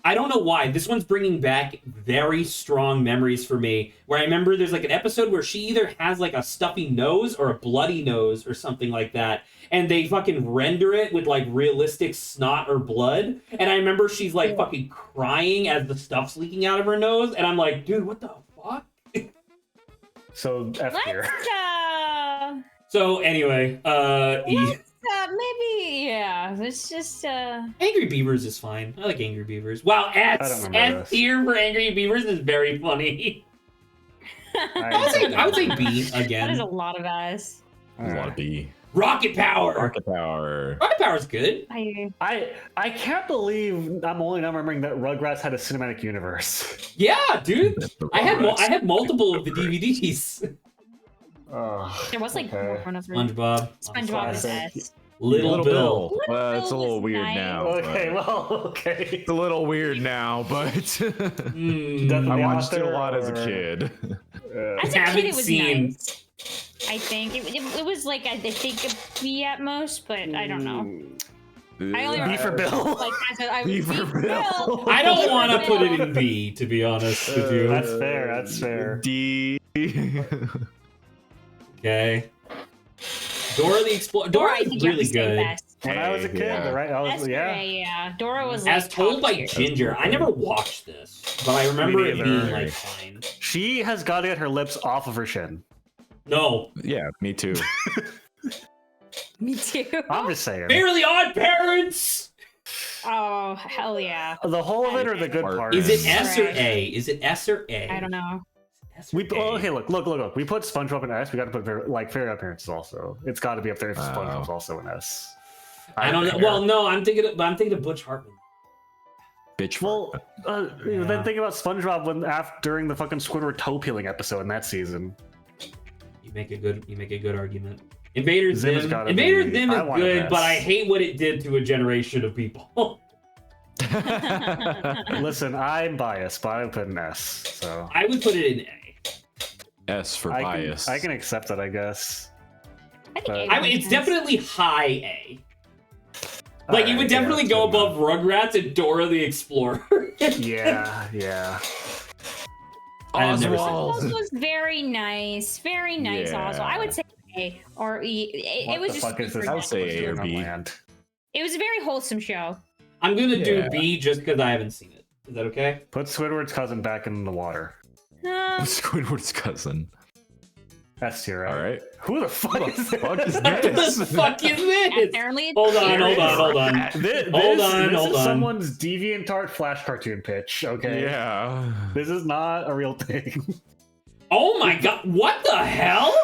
I don't know why. This one's bringing back very strong memories for me. Where I remember there's like an episode where she either has like a stuffy nose or a bloody nose or something like that. And they fucking render it with like realistic snot or blood. And I remember she's like fucking crying as the stuff's leaking out of her nose. And I'm like, dude, what the fuck? So F tier. Let's So anyway, E. maybe yeah. It's just Angry Beavers is fine. I like Angry Beavers. Wow, I don't S remember this. tier for Angry Beavers is very funny. I would say B that is again. a lot of S. There's a lot of B. Rocket Power. Rocket Power. Rocket Power's good. I can't believe I'm only now remembering that Rugrats had a cinematic universe. Yeah, dude. The I Rugrats. had multiple of the DVDs. There was like Okay. one of them. SpongeBob. SpongeBob is Classic. S. Little Bill. Little It's a Bill little was weird nice. now. Okay, but- well, okay. It's a little weird now, but Hmm. Doesn't- I The watched it a author lot as a or- kid. As a Haven't kid, it was seen. nice. I think it was like I think a B at most, but I don't know. I only B for remember, Bill. Like as a, I B was for B for Bill. Bill. I don't B for want to put it Bill. in B, to be honest with you. That's fair. That's fair. D. Okay. Dora the Explorer. Dora, Dora I is think you have really to say good. best. When I was a kid, Yeah. right? I was S yeah. yeah. Dora was like As told top by tier. Ginger. I never watched this, but I remember it neither. being like fine. She has got to get her lips off of her shin. No. Yeah, me too. Me too. I'm just saying. Fairly Odd Parents! Oh hell yeah! The whole of it or the good Part. part? Is it S or Right. A? Is it S or A? I don't know. S or We A? okay. Look. We put SpongeBob in S. We got to put fairy appearances also. It's got to be up there if SpongeBob's also in S. I don't know. Well, no, I'm thinking of Butch Hartman. Bitch. Well, Yeah. then think about SpongeBob during the fucking Squidward toe peeling episode in that season. You make a good argument. Invader Zim has Zim. gotta Invader be- Zim I is want an good, S. but I hate what it did to a generation of people. Listen, I'm biased, but I would put an S. So I would put it in A. S for bias. I can accept it, I guess. I think But- A I mean, makes it's sense. definitely high A. Like, it Alright, would definitely yeah, go good above Rugrats and Dora the Explorer. enough. Yeah. I've never seen Oswald was very nice, very nice. Yeah. Oswald, I would say A or E. It What was the just fuck is super this? I would say nice. A or Disneyland B. Land? It was a very wholesome show. I'm gonna do Yeah. B just because I haven't seen it. Is that okay? Put Squidward's cousin back in the water. Squidward's cousin. S tier, right? All right. Who the fuck Who is the fuck this? is What this? the fuck is this? Apparently, it's Hold on, serious. hold on. This Hold on. is someone's DeviantArt Flash cartoon pitch, okay? Yeah. This is not a real thing. Oh my god, what the hell?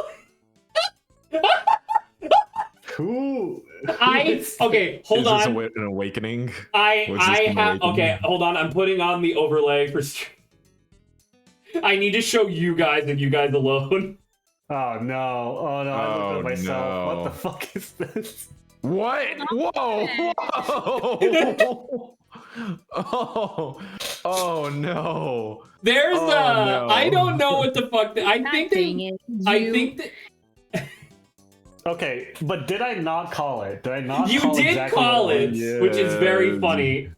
Who? Okay, hold Is this on. an awakening? Was this I an have awakening? okay, hold on. I'm putting on the overlay for stream. I need to show you guys and you guys alone. Oh no! Oh no! I looked Oh, at myself. no. What the fuck is this? What? Whoa! Whoa! Oh no! There's Oh, no. I don't know what the fuck. I That think thing they. is I you. think that Okay, but did I not call it? Did I not? you call did exactly call what it, was? which is very Yes. funny.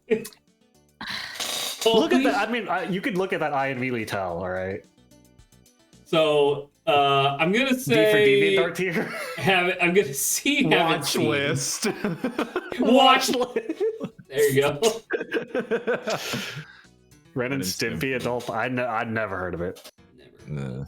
Look at Holy that. I mean, you could look at that eye and immediately tell. All right. So I'm gonna D for say DeviantArt tier. I'm gonna see haven't Watch seen. list. Watch. There you go. Ren and and Stimpy adult. I'd never heard of it. Nah.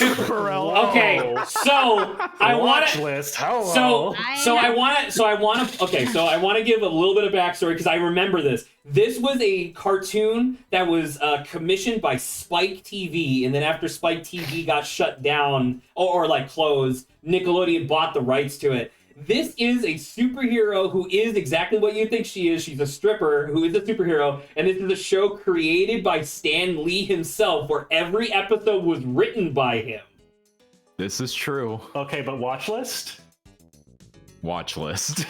Okay, so I want Watch to. list. Hello. So I want to. Okay, so I want to give a little bit of backstory because I remember this. This was a cartoon that was commissioned by Spike TV, and then after Spike TV got shut down or like closed, Nickelodeon bought the rights to it. This is a superhero who is exactly what you think she is. She's a stripper who is a superhero, and this is a show created by Stan Lee himself, where every episode was written by him. This is true. Okay, but watch list. Watch list.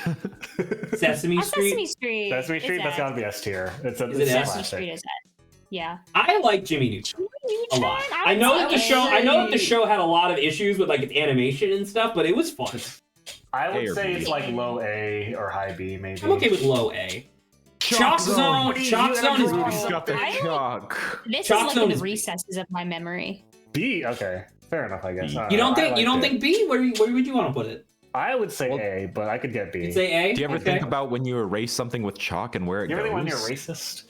Sesame Oh, Street. Sesame Street. That's me is Street. That's S. gotta be S tier. It's a Is it it's a S? Sesame classic. Street is S. Yeah. I like Jimmy Neutron a lot. I know that the show. I know that the show had a lot of issues with like its animation and stuff, but it was fun. I A would or say B? it's like low A or high B, maybe. I'm okay with low A. Chalk Zone. Chalk Zone is. Rudy's He's got the I like- chalk. This Chalk is like Zone in the is- recesses of my memory. B. Okay, fair enough. I guess. B. I You don't know, think? I You don't liked it. think B? Where would you want to put it? I would say Well- A, but I could get B. You'd say A. Do you ever Okay. think about when you erase something with chalk and where it You ever goes? think when you're racist?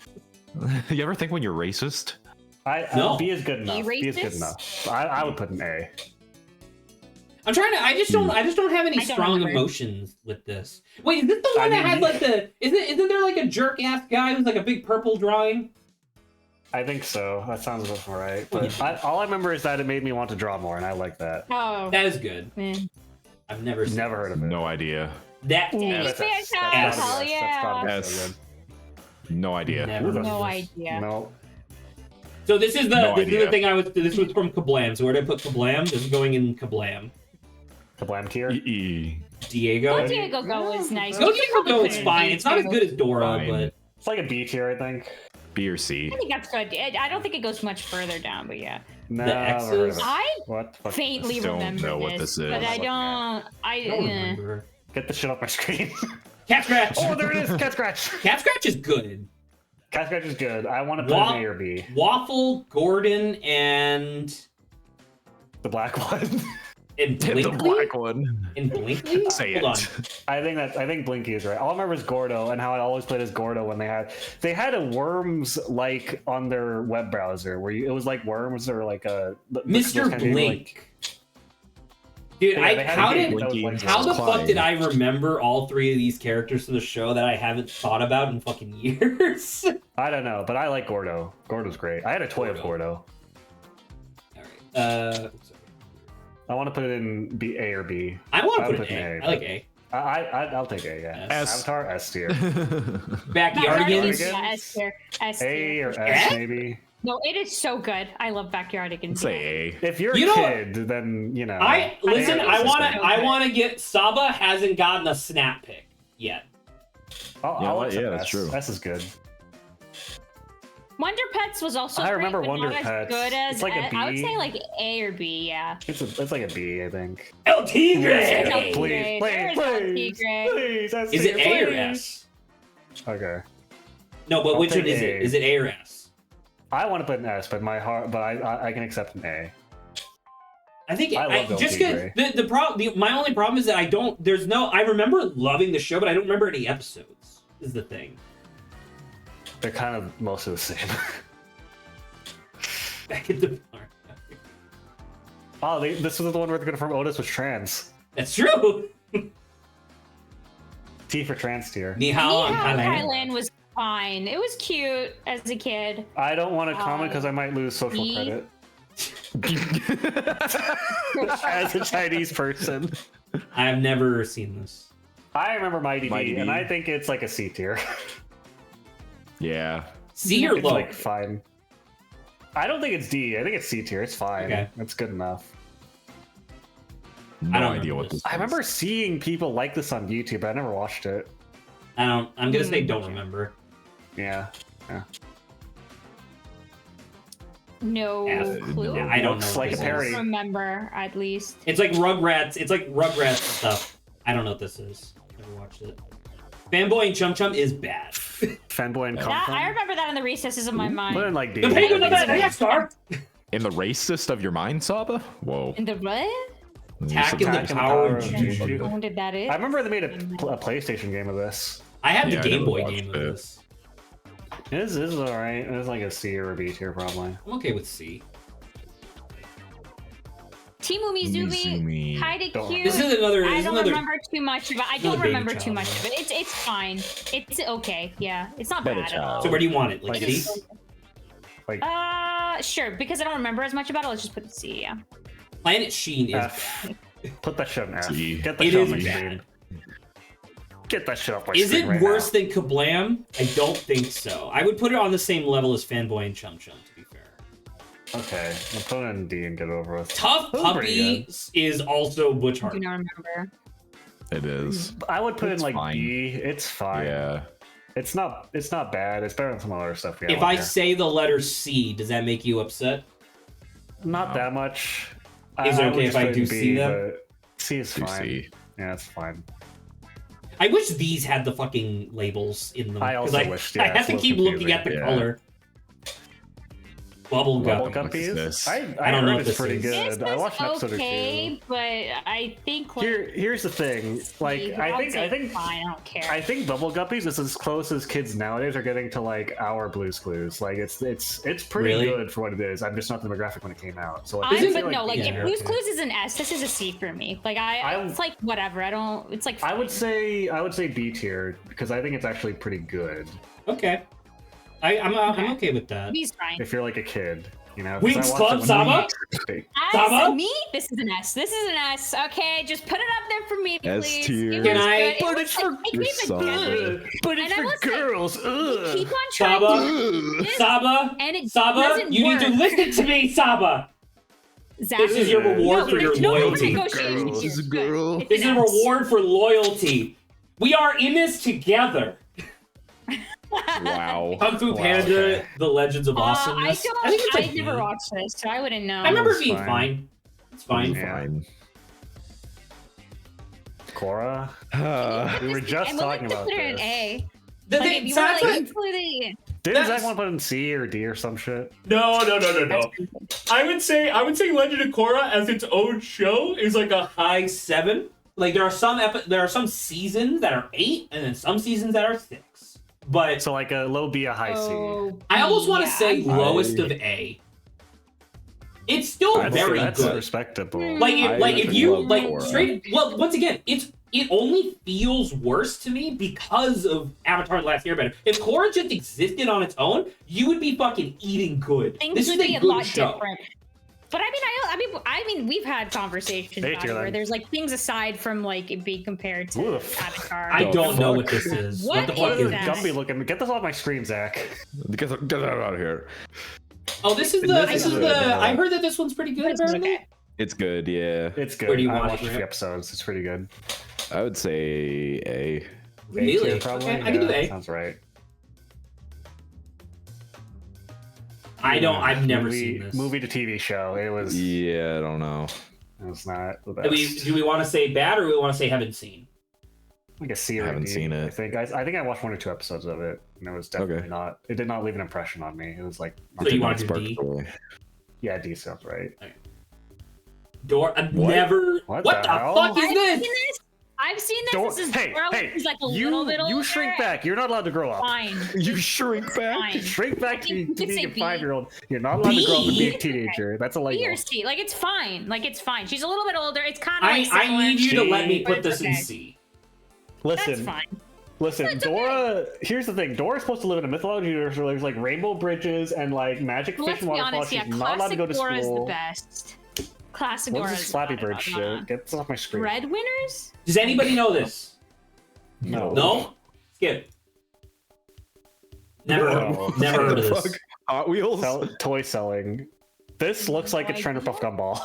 You ever think when you're racist? No. B is good enough. B is good racist? enough. I would put an A. I'm trying to. I just don't have any I don't strong remember. emotions with this. Wait, is this the one I that mean, had you- like the? Isn't there like a jerk ass guy who's like a big purple drawing? I think so. That sounds about right. But all I remember is that it made me want to draw more, and I like that. Oh. That is good. man. I've never seen Never heard of it. No idea. that. Dang. Yeah, Yes. that's Hell gotta be yeah. yes. That's gotta be Yes. so good. No idea. Never. Who the- No idea. No. So this is the No this is the idea. thing I was. This was from Kablam. So where did I put Kablam? This is going in Kablam. Kablam tier. E. Diego. Go Diego Go is nice. Go You could Diego probably Go put is it in fine. B It's not as too. good as Dora, Fine. but It's like a B tier, I think. B or C. I think that's good. I don't think it goes much further down, but yeah. No, The never heard of X's? it. I What the fuck? faintly Don't remember know what this is. but I Looking don't. I don't remember. Get the shit off my screen. Cat Scratch. Oh, there it is. Cat Scratch. Cat Scratch is good. Cat Scratch is good. I want to put Wa- an A or B. Waffle, Gordon, and The black one. The Blinkley. black one. And Blinkley. Say Hold it. on. I think Blinky is right. All I remember is Gordo and how I always played as Gordo when they had a Worms like on their web browser where it was like Worms or like a those Mr. kind of games, Blink. Dude, Yeah, they had a how game did that was like how the this. fuck did I remember all three of these characters from the show that I haven't thought about in fucking years? I don't know, but I like Gordo. Gordo's great. I had a toy of Gordo. All right. I want to put it in A or B. I want I to would put put an an A. A. I like A. I'll take A. Yeah. S. Avatar S tier. Backyardigans. Backyardigans? Yeah, S tier. S A tier. or S Eh? maybe. No, it is so good. I love Backyardigans. Say A. If you're You a know- kid, then you know. I listen. A I is want the to. I want to get. Saba hasn't gotten a snap pick yet. I'll accept Yeah, that's S. true. S is good. Wonder Pets was also. I remember great, but Wonder not Pets. As good as It's like a I would B. say like A or B. Yeah. It's like a B, I think. El Tigre. Hey. Please, There's please, El please, Tigre. please. S Is it tier, A or please. S? Okay. No, but I'll which one take is it? A. Is it A or S? I want to put an S, but my heart, but I can accept an A. I think I love El just because Tigre. the problem. My only problem is that I don't. There's no. I remember loving the show, but I don't remember any episodes. Is the thing. They're kind of mostly the same. Back at the farm. Oh, this was the one where they're gonna confirm Otis was trans. That's true. T for trans tier. Ni hao, I'm Thailand. Thailand. Was fine. It was cute as a kid. I don't want to comment because I might lose social E? credit. As a Chinese person, I've never seen this. I remember Mighty, Mighty D, D. and I think it's like a C tier. Yeah. C or It's low? like fine. I don't think it's D. I think it's C tier. It's fine. Okay. It's good enough. No I don't idea remember what this. this I remember seeing people like this on YouTube, but I never watched it. I don't. I'm gonna say don't remember. Yeah. No F. clue. Yeah, I don't Looks know. like what a this parody. is. Remember at least. It's like Rugrats. It's like Rugrats stuff. I don't know what this is. Never watched it. Fanboy and Chum Chum is bad. Fanboy and That, I Compton. remember that in the recesses of my Put in mind. like D. The penguin, the bad star. In the racist of your mind, Saba? Whoa. In the what? Attack in the Attack in the Power Power of of Juju. Juju. When did that is? I remember they made a PlayStation game of this. I had Yeah, the I Game never Boy watched game of it. this. This is alright. It's like a C or a B tier probably. I'm okay with C. Timu Mizumi, Mizumi. kinda Don't- cute. This is another. I This is don't another. remember too much about. I another don't baby remember too child, much yeah. of it. It's fine. It's okay. Yeah, it's not Better bad at child. all. So where do you want it? Like Like C? it's- Sure. Because I don't remember as much about it. Let's just put it C. Yeah. Planet Sheen is F. Put that shit on F. C. Get that It shit is off my bad. screen. Get that shit off my Is screen it right worse now. than Kablam? I don't think so. I would put it on the same level as Fanboy and Chum Chum, to be fair. Okay, I'll put it in D and get it over with. Tough That was pretty Puppy is also Butch I do Hartman. not remember. It is. I would put It's in like fine. B. It's fine. Yeah. It's not bad. It's better than some other stuff we have If on I here. say the letter C, does that make you upset? Not No. that much. Is it would okay just if I put do in C then? but C is Do fine. C. Yeah, it's fine. I wish these had the fucking labels in them. I 'cause also wish, yeah, I it's have a to little keep looking confusing. at the Yeah. color. Bubble Bubble gum. Guppies? What's this? I I don't know heard what it's this pretty is. good. This I is watched an episode or okay, two. but I think like Here's the thing. Like I would say think fine. I don't care. I think Bubble Guppies is as close as kids nowadays are getting to like our Blue's Clues. Like it's pretty Really? good for what it is. I'm just not the demographic when it came out. So I, Isn't but it no, like yeah, if Blue's okay. Clues is an S, this is a C for me. Like it's like whatever. I don't. It's like I would fine. say B tier because I think it's actually pretty good Okay. I'm okay with that. B's fine. if you're like a kid. You know, 'cause Winx I watched Club it when Sama? I was big. Saba? Me? This is an S. This is an S. Okay, just put it up there for me, S please. tier. It Can was I- good. It But was it's like- for it your gave a son. good- But And it's I for will say, girls. Ugh. Keep on trying Saba? to Saba? and it Saba, doesn't you need to work. listen to me, Saba. Zach, This is your reward no, for your there's no loyalty. negotiation Girls. here. This is Good. girl. It's This is an a S. reward for loyalty. We are in this together. Wow. Kung Fu Wow, Panda, okay. The Legends of I Awesomeness. don't. think it's I like never B. watched this, so I wouldn't know. I remember it It's being fine. fine. It's fine. Yeah. Fine. Cora. We were just I'm willing talking to about put it in this. A. The Like, thing- if you so were that's like, what- include it. Didn't That's- Zach want to put in C or D or some shit? No. That's I would say Legend of Korra as its own show is like a high 7. Like there are some seasons that are 8, and then some seasons that are 6. But So like a low B, a high C. Oh, I almost want to yeah. say I- lowest of A. It's still I'd say very that's good. respectable. Like, I if you love like Korra. straight. Well, once again, it only feels worse to me because of Avatar: The Last Airbender. If Korra just existed on its own, you would be fucking eating good. Things This is would be a a good lot show. different. But I mean, we've had conversations Hey, about it where Caroline. there's like things aside from like it being compared to Oof. Avatar. I The don't know fuck? what this is. What the is fuck What is that? this Gumby looking? Get this off my screen, Zach. Get that out of here. Oh, this is the. This This is is good. the. I heard that this one's pretty good. This is Apparently. okay. It's good, yeah. It's good. Where do you I watch watched it, a few Rick? episodes. It's pretty good. I would say A. Really? A tier, probably. Okay, I can do A. Sounds right. I've never movie, seen this. Movie to TV show. It was. Yeah, I don't know. It was not the Do best. we want to say bad or we want to say haven't seen? Like a C or I haven't a D, seen it. I think I watched 1 or 2 episodes of it, and it was definitely Okay. not. It did not leave an impression on me. It was like, So you Did want not to do spark D? joy. yeah, D sounds right. Door. I've What? never. What What the the hell? fuck is I've this? seen this. I've seen this. Don't, This is hey, Dora, hey, who's like a you little bit older. shrink back. You're not allowed to grow up. Fine. You shrink back? Fine. Shrink back I to, think to you could being say a B. 5-year-old. You're not allowed to grow up and be a B? teenager. That's B illegal. or C. Like it's fine. Like it's fine. She's a little bit older. It's kind of I like similar. need you to let me but put it's this in okay. C. That's Listen, fine. listen. It's okay. Dora. Here's the thing. Dora's supposed to live in a mythology universe where there's like rainbow bridges and like magic But fish let's and be waterfalls. honest. Yeah, She's not allowed to classic go to Dora is the school. best. Classic What Dora is is this Flappy the Bird best. shit? Get this off my screen. Breadwinners? Does anybody know this? No. No? Skip. Never, No. never heard of The this. fuck? Hot Wheels? Toy selling. This looks like it's trying to puff gumball.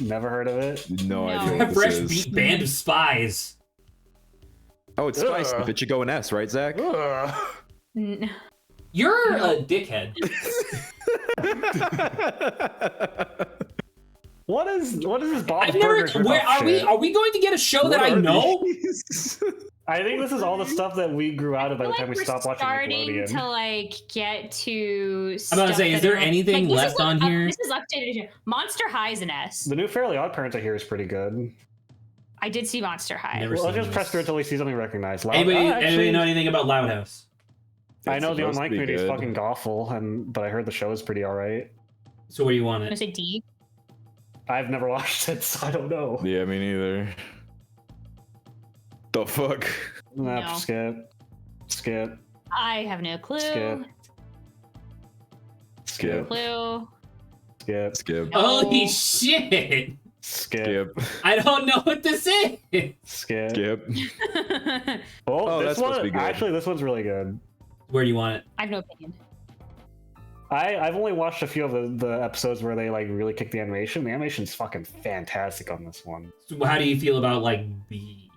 Never heard of it. No No. idea A what fresh this is. beat band of spies. Oh, it's spicy, Ugh. but you go in S, right, Zach? Ugh. N- You're a dickhead. What is this Bob's I've never. Burgers Where ripoff are we? shit? Are we going to get a show that I know? I think this is all the stuff that we grew out of by I the feel time like we we're stopped watching starting Nickelodeon. to like get to. I'm about to stuff say, is that there are- anything this is left what on up- here? This is updated. Here. Monster High is an S. The new Fairly Odd Parents I hear is pretty good. I did see Monster High. Never Well, let's seen just press this. through until we see something recognized. Anybody, actually, anybody know anything about Loud House? I know It's the supposed online to be community is good. fucking awful, but I heard the show is pretty alright. So where do you want I'm gonna it? say D. I've never watched it, so I don't know. Yeah, me neither. The fuck? Nah, No. skip. I have no clue. Skip. Skip. Clue. Skip. Skip. No. Holy shit! Skip. Skip. I don't know what this is. Skip. Skip. Oh, Oh, this that's supposed to one be good. actually this one's really good. Where do you want it? I have no opinion. I've only watched a few of the episodes where they like really kick the animation. The animation's fucking fantastic on this one. So how do you feel about like B?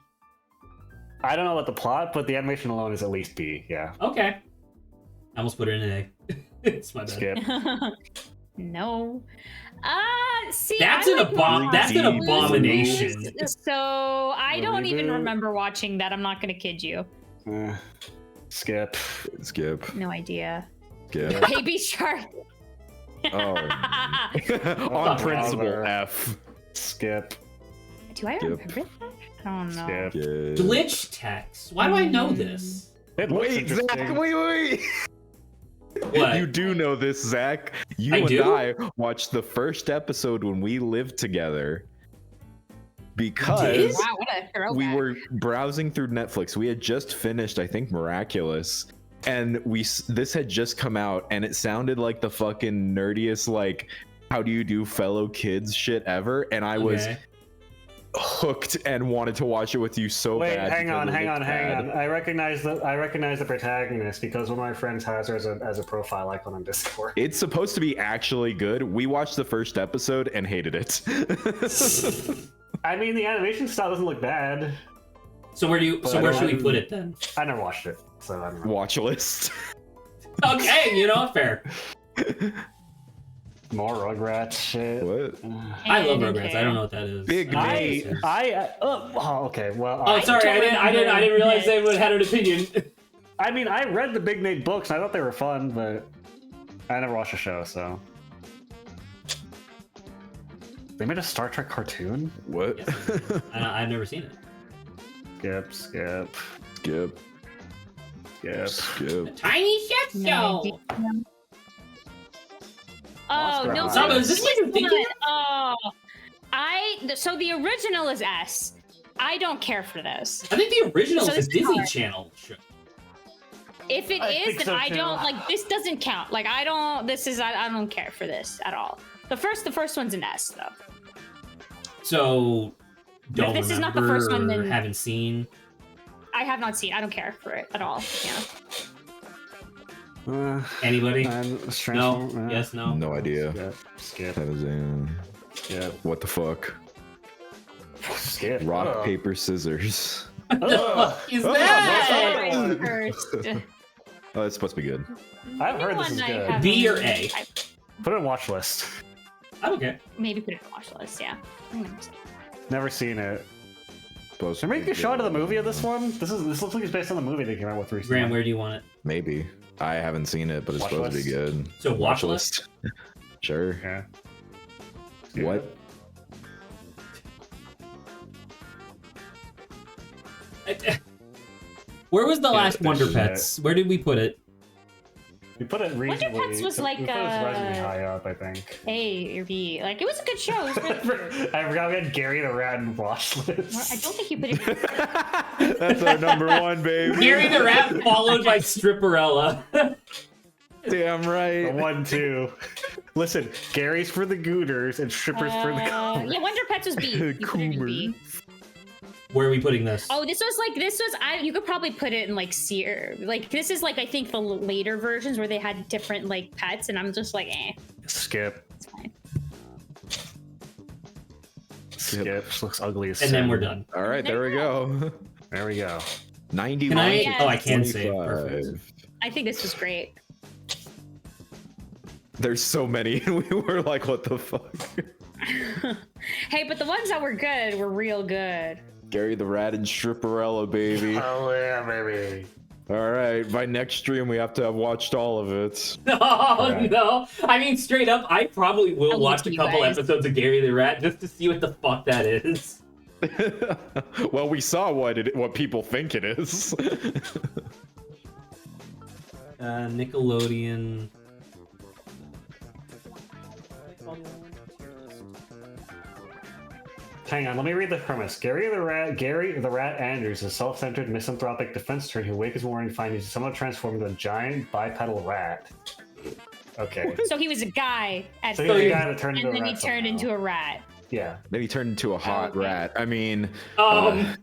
I don't know about the plot, but the animation alone is at least B. Yeah. Okay. I almost put it in an A. It's my bad. Skip. No. See, That's I an like abom- that's an Monster High. abomination. So I don't even Reboot. remember watching that. I'm not gonna kid you. Skip. Skip. No idea. Skip. Baby Shark. Oh. On Oh, principle, brother. F. Skip. Do I Skip. remember that? I don't know. Skip. Skip. Glitch text. Why do I know this? It looks Wait, Zach, interesting. wait. What? You do know this, Zach. You I and do? I watched the first episode when we lived together because did? Wow, what a throwback. we were browsing through Netflix. We had just finished, I think, Miraculous, and this had just come out, and it sounded like the fucking nerdiest, like, how do you do fellow kids shit ever, and I was Okay. hooked and wanted to watch it with you so Wait, bad. hang because on, it hang looked on, hang bad. on. I recognize the protagonist because one of my friends has her as a profile icon on Discord. It's supposed to be actually good. We watched the first episode and hated it. I mean, the animation style doesn't look bad. So where do you? So But where I should we don't- put it then? I never watched it, so I don't know. Watch list. Okay, you know, fair. More Rugrats shit. What? I love And Rugrats. I don't know what that is. Big I- Nate. Okay, well, Oh, sorry. I didn't realize they would had an opinion. I mean, I read the Big Nate books. And I thought they were fun, but I never watched the show, so. They made a Star Trek cartoon? What? I've never seen it. Skip, skip, Skip. skip. Skip. Tiny Chef No Show. Monster no. High. Saba, is this what you're thinking? Oh, so the original is S. I don't care for this. I think the original So is this a is Disney hard. Channel show. If it I is, think then so, I too. don't like. This doesn't count. Like I don't. This is. I don't care for this at all. The first one's an S though. So, don't this is not the remember first one, or then- haven't seen. I have not seen. I don't care for it at all. Yeah. Anybody? Strange No. Form, Yes. No. No idea. Skip. That is a Skip. what the fuck? Skip. Rock, Ugh. paper, scissors. What the fuck is Oh, that? no. First. Oh, it's supposed to be good. I've heard this One is I good. haven't- B or A? I Put it on watch list. Okay. maybe put it on watch list. Yeah. Never seen it. Supposed to Can we be make a shot of the good. movie of this one? This looks like it's based on the movie they came out with recently. Graham, where do you want it? Maybe. I haven't seen it, but it's Watch supposed to list? be good. So watch list. Sure. Yeah. What? Where was the last this Wonder is Pets? Where did we put it? We put it reasonably. Pets was we like, put it surprisingly high up, I think. A or B. Like it was a good show. It was really good. I forgot we had Gary the Rat and watch I list. don't think you put it. That's our number one, baby. Gary the Rat followed by Stripperella. Damn The right. 1, 2. Listen, Gary's for the Gooters and Strippers for the Yeah, Wonder Pets was B. You put it in B. Where are we putting this? Oh, this was. You could probably put it in like C or like this is like I think the later versions where they had different like pets, and I'm just like, Skip. it's fine. Skip. This looks ugly as And then sin. we're done. All right, there we go. There we go. 91. Can I? Yes. Oh, I can say it. 25. Perfect. I think this was great. There's so many, and we were like, what the fuck? Hey, but the ones that were good were real good. Gary the Rat and Stripperella, baby. Oh yeah, baby. All right, by next stream, we have to have watched all of it. Oh Right. no! I mean, straight up, I probably will I'll watch leave a to you couple guys. episodes of Gary the Rat just to see what the fuck that is. Well, we saw what people think it is. Nickelodeon. Hang on, let me read the premise. Gary the Rat Andrews is a self-centered, misanthropic defense attorney who wakes morning and finds he's somehow transformed into a giant bipedal rat. Okay. So he was a guy at So first, he's a guy that turned into and a then rat he turned somehow. into a rat. Yeah. Then he turned into a hot Okay. rat. I mean, Um,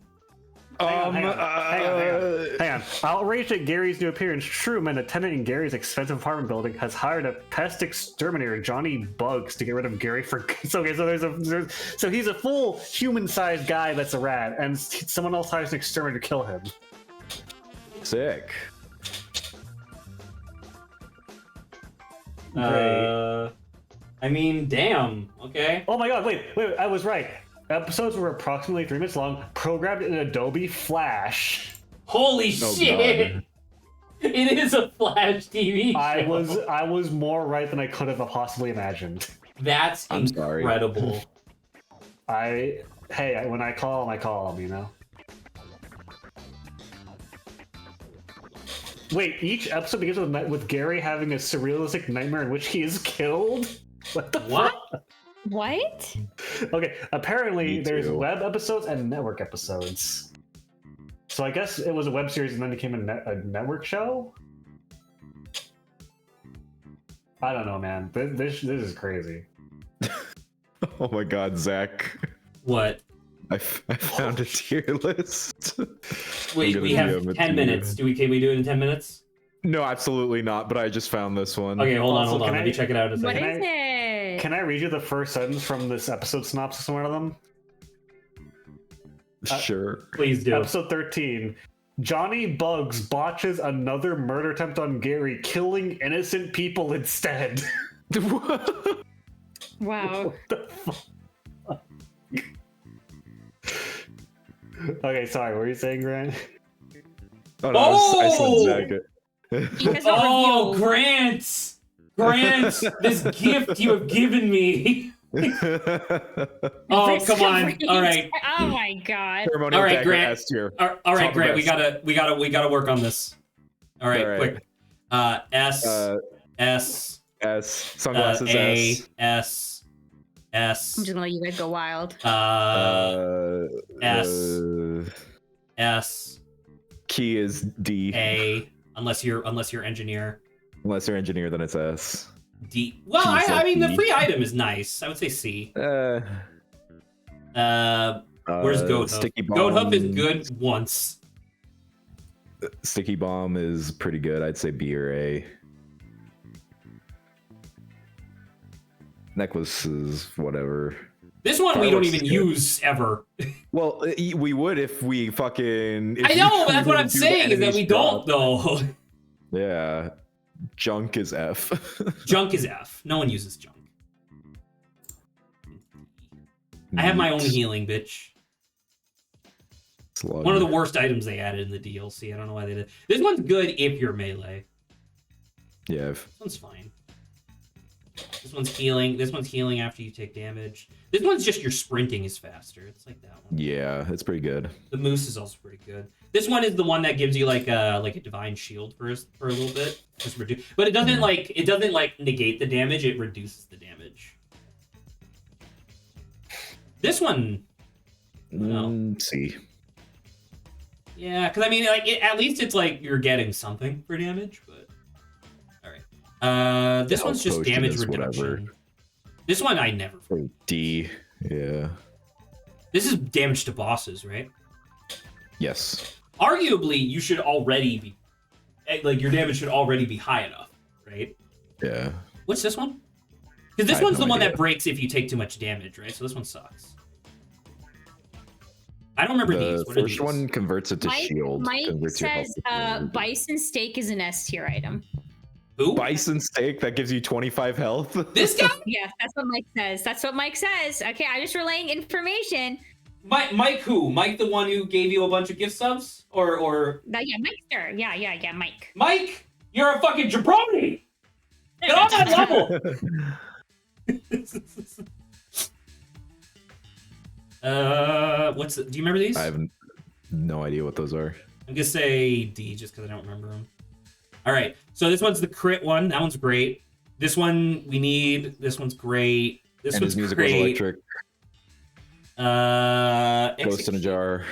Hang on. Outraged at Gary's new appearance, Truman, a tenant in Gary's expensive apartment building, has hired a pest exterminator, Johnny Bugs, to get rid of Gary for. So he's a full human-sized guy that's a rat, and someone else hires an exterminator to kill him. sick. I mean, damn. Okay. Oh my god! Wait! I was right. Episodes were approximately 3 minutes long, programmed in Adobe Flash. Holy Oh, shit! God. It is a Flash TV show. I was more right than I could have possibly imagined. That's I'm sorry. incredible. When I call him, you know. Wait, each episode begins with Gary having a surrealistic nightmare in which he is killed? What the What? What? Okay, apparently Me there's too. web episodes and network episodes. So I guess it was a web series and then it became a network show? I don't know, man. This is crazy. Oh my god, Zach. What? I found a tier list. Wait, gonna we have DM it 10 to minutes. you. Can we do it in 10 minutes? No, absolutely not, but I just found this one. Okay, hold on, Also, hold on. can Let I- me check it out in a What second. is it? Can I read you the first sentence from this episode synopsis of one of them? Sure. Please do. Episode 13. Johnny Bugs botches another murder attempt on Gary, killing innocent people instead. Wow. The fuck? Okay, sorry, what were you saying, Grant? Oh, no, I Oh! said Zach. He has a Oh, review. Grant! Grant, this gift you have given me. Oh, Risk come of on. rage. All right. Oh my god. Ceremonial All right, dagger Grant. S tier. All right, Top of Grant, we best. gotta work on this. All right, All right. quick. S, Uh, S, S. Sunglasses A, S. S, S. I'm just gonna let you guys go wild. S. S, Key is D. A, unless you're engineer. Unless you're engineer, then it's S. D. Well, Key's I like mean, the D. free item is nice. I would say C. Where's Goat Hoof? Sticky Bomb. Goat Hoof is good once. Sticky Bomb is pretty good. I'd say B or A. Necklace is whatever. This one we don't Fireworks even is good. use ever. Well, we would if we fucking. I know, but that's what I'm saying is that we don't though. Yeah. Junk is F. Junk is F. No one uses junk. I have my own healing, bitch. Slug. One of the worst items they added in the DLC. I don't know why they did. This one's good if you're melee. Yeah. This one's fine. This one's healing. This one's healing after you take damage. This one's just your sprinting is faster. It's like that one. Yeah, it's pretty good. The moose is also pretty good. This one is the one that gives you like a divine shield for a little bit, but it doesn't like negate the damage. It reduces the damage. This one, no. C. Yeah, because I mean, like at least it's like you're getting something for damage. But all right, this The one's health just potion damage is reduction. whatever. This one I never. Or D. Yeah. This is damage to bosses, right? Yes. Arguably, you should already be like your damage should already be high enough, right? Yeah. What's this one? Because this I have one's no the one idea. that breaks if you take too much damage, right? So this one sucks. I don't remember The these. What are first these? one converts it to shield. Mike converts your health says to shield. bison steak is an S tier item. Who? Bison steak that gives you 25 health. This guy? Yeah, that's what Mike says. That's what Mike says. Okay, I'm just relaying information. Mike who? Mike the one who gave you a bunch of gift subs? Or Yeah, Mike, sure. Yeah, Mike. Mike, you're a fucking jabroni! Get on that level! Do you remember these? I have no idea what those are. I'm gonna say D just because I don't remember them. All right, so this one's the crit one. That one's great. This one we need. This one's great. This And one's his music was great. electric. Ghost in a jar.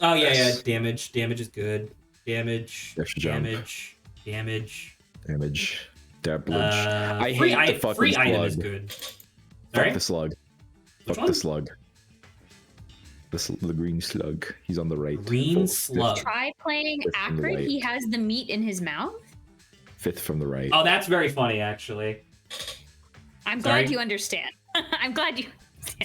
Oh yeah. Damage. Damage is good. Damage. Extra jump. Damage. Damage. Damage. I free hate the fucking free slug. item is good. Fuck Sorry? the slug. Which Fuck one? the slug. The green slug. He's on the right. Green Full- slug. Try playing Fifth from the Acrid. right. He has the meat in his mouth. Fifth from the right. Oh, that's very funny, actually. I'm Sorry? glad you understand. I'm glad you.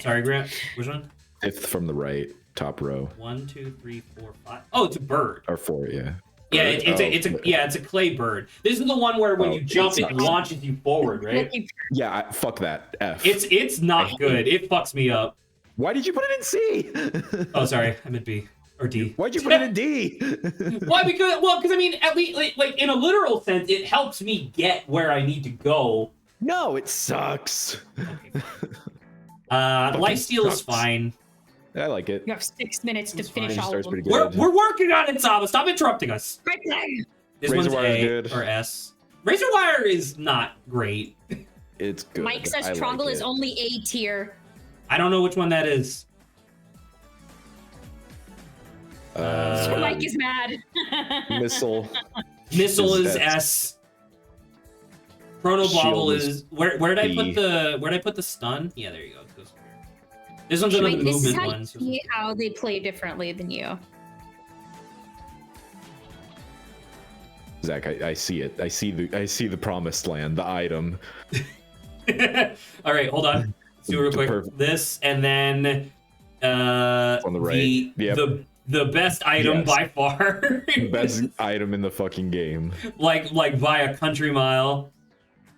Sorry, Grant. Which one? Fifth from the right. Top row. 1, 2, 3, 4, 5. Oh, it's a bird. Or four, yeah. Yeah, Bird? it's a clay bird. This is the one where when Oh, you jump, it it sucks. launches you forward, right? Yeah, fuck that. F. It's not good. It fucks me up. Why did you put it in C? Oh, sorry, I meant B or D. Why'd you put it in D? Why? Because I mean, at least like in a literal sense, it helps me get where I need to go. No, it sucks. Lifesteal is sucks. fine. I like it. You have 6 minutes to It's finish fine. all of Starts them. pretty We're good. working on it, Saba. Stop interrupting us. Right there. This Razor one's Wire is A good. or S. Razor Wire is not great. It's good. Mike says I like Trongle is it. only A tier. I don't know which one that is. Mike is mad. Missile. Missile Is is S. S. Chrono Shield Bobble is is where did I B. put the stun? Yeah, there you go. It goes here. This one's another Mike, this is movement how one. you so- see how they play differently than you. Zach, I see it. I see the promised land, the item. All right, hold on. Let's do it real The quick. perfect- This and then On the right. Yep. the best item Yes. by far. Best item in the fucking game. like by a country mile.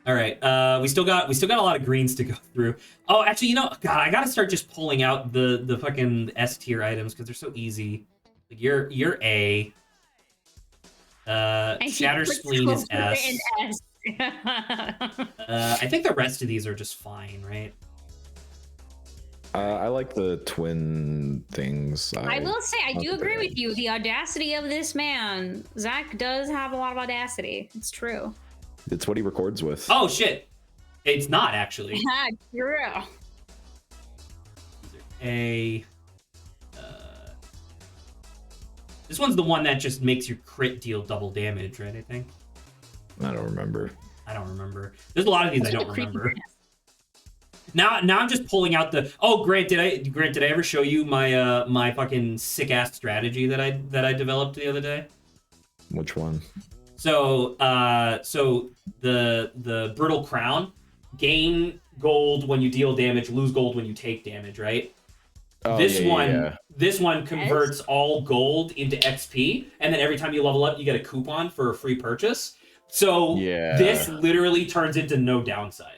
All right, we still got a lot of greens to go through. Oh, actually, God, I gotta start just pulling out the fucking S tier items because they're so easy. Like you're A. And he Shatter puts Spleen is Cobra S. in S. I think the rest of these are just fine, right? I like the twin things. I will say, I do not agree bad. with you. The audacity of this man. Zach does have a lot of audacity. It's true. It's what he records with. Oh shit! It's not actually. Ah, true. This one's the one that just makes your crit deal double damage, right? I think. I don't remember. I don't remember. There's a lot of these I don't remember. Now I'm just pulling out the. Oh, Grant, did I ever show you my my fucking sick ass strategy that I developed the other day? Which one? So the brittle crown, gain gold when you deal damage, lose gold when you take damage, right? Oh, This one converts all gold into XP, and then every time you level up, you get a coupon for a free purchase. So this literally turns into no downside.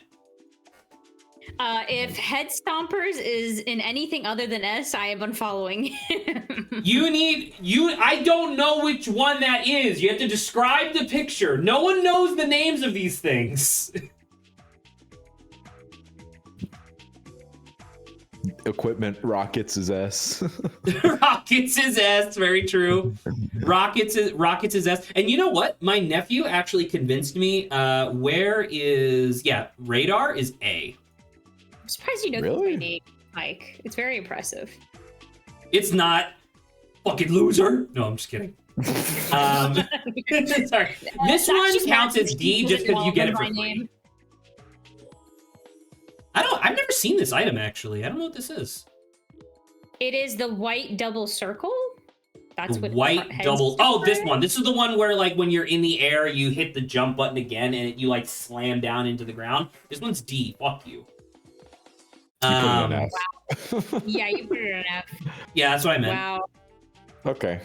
If Head Stompers is in anything other than S, I am unfollowing him. I don't know which one that is. You have to describe the picture. No one knows the names of these things. Equipment Rockets is S. Rockets is S, very true. Rockets is S. And you know what? My nephew actually convinced me. Radar is A. I'm surprised you know Really? the name, Mike. It's very impressive. It's not, fucking loser. No, I'm just kidding. Sorry. This one counts as D just because you get it for free. I've never seen this item actually. I don't know what this is. It is the white double circle. That's what white double. Oh, this one. This is the one where like when you're in the air, you hit the jump button again and you like slam down into the ground. This one's D. Fuck you. Wow. Yeah, you put it on F. Yeah, that's what I meant. Wow. Okay.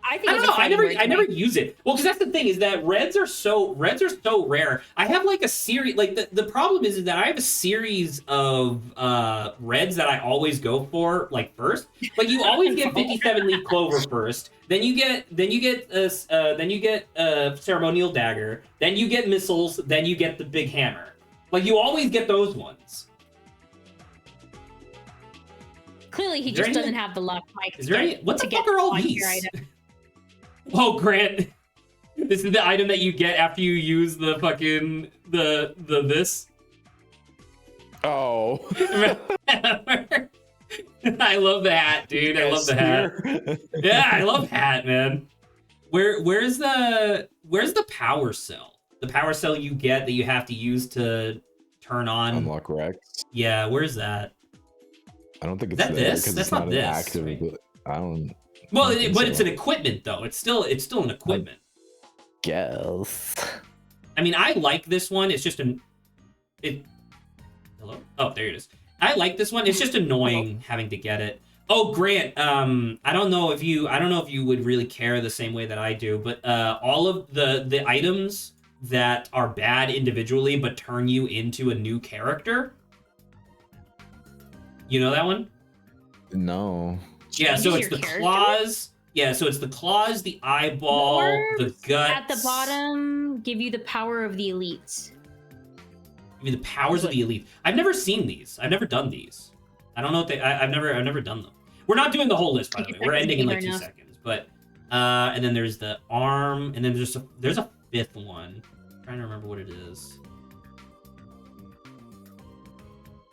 I think I don't know. I never use it. Well, because that's the thing is that reds are so rare. I have like a series. Like the problem is that I have a series of reds that I always go for like first. Like you always get 57 leaf clover first. Then you get ceremonial dagger. Then you get missiles. Then you get the big hammer. Like you always get those ones. Clearly, he just doesn't have the luck, Mike. Is there any? What the fuck are all these? Oh, Grant, this is the item that you get after you use the fucking the this. Oh. I love the hat, dude. I love the hat. Yeah, I love hat, man. Where's the power cell? The power cell you get that you have to use to turn on Unlock Rex. Yeah, where's that? I don't think it's that there this? because That's it's not not an this, active. right? I don't. Well, I think but so. it's an equipment though. It's still an equipment. Guess. I mean, I like this one. It's just Hello? Oh, there it is. I like this one. It's just annoying having to get it. Oh, Grant. I don't know if you would really care the same way that I do, but all of the items that are bad individually but turn you into a new character. You know that one? No. Yeah, so it's the claws. Yeah, so it's the claws, the eyeball, the guts. At the bottom, give you the power of the elites. Give you the powers of the elite. I've never seen these. I've never done these. I don't know if I've never done them. We're not doing the whole list, by the way. We're ending in like 2 seconds. But and then there's the arm, and then there's a fifth one. I'm trying to remember what it is.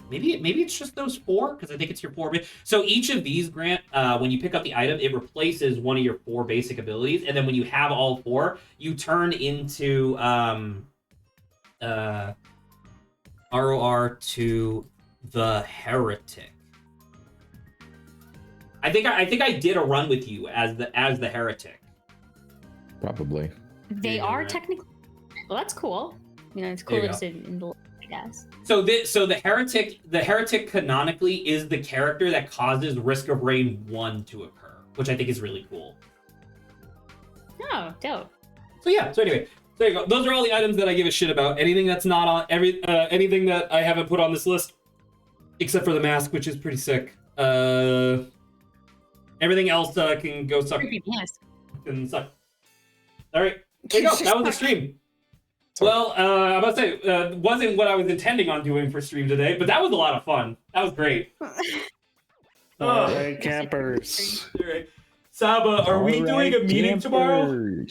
Maybe it's just those 4, because I think it's your 4. So each of these, Grant, when you pick up the item, it replaces one of your 4 basic abilities, and then when you have all 4, you turn into ROR to the Heretic. I think I did a run with you as the Heretic. Probably. They Yeah, are right. technically. Well, that's cool. You know, it's cool it's in the I guess. So the Heretic canonically is the character that causes Risk of Rain 1 to occur, which I think is really cool. Oh, dope. So yeah. So anyway, there you go. Those are all the items that I give a shit about. Anything that's not on anything that I haven't put on this list, except for the mask, which is pretty sick. Everything else can go suck. Yes. Can suck. All right, there you go. That was the stream. Well, I'm about to say, wasn't what I was intending on doing for stream today, but that was a lot of fun. That was great. All right, campers. All right. Saba, are we doing a meeting tomorrow?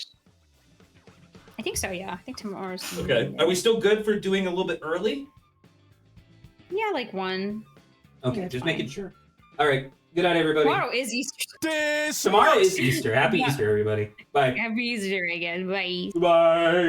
I think so. Yeah, I think tomorrow's. Okay. Are we still good for doing a little bit early? Yeah, like 1. Okay, that's just fine. making sure. All right. Good night, everybody. Tomorrow is Easter. Tomorrow is Easter. Happy Yeah. Easter, everybody. Bye. Happy Easter again. Bye. Bye.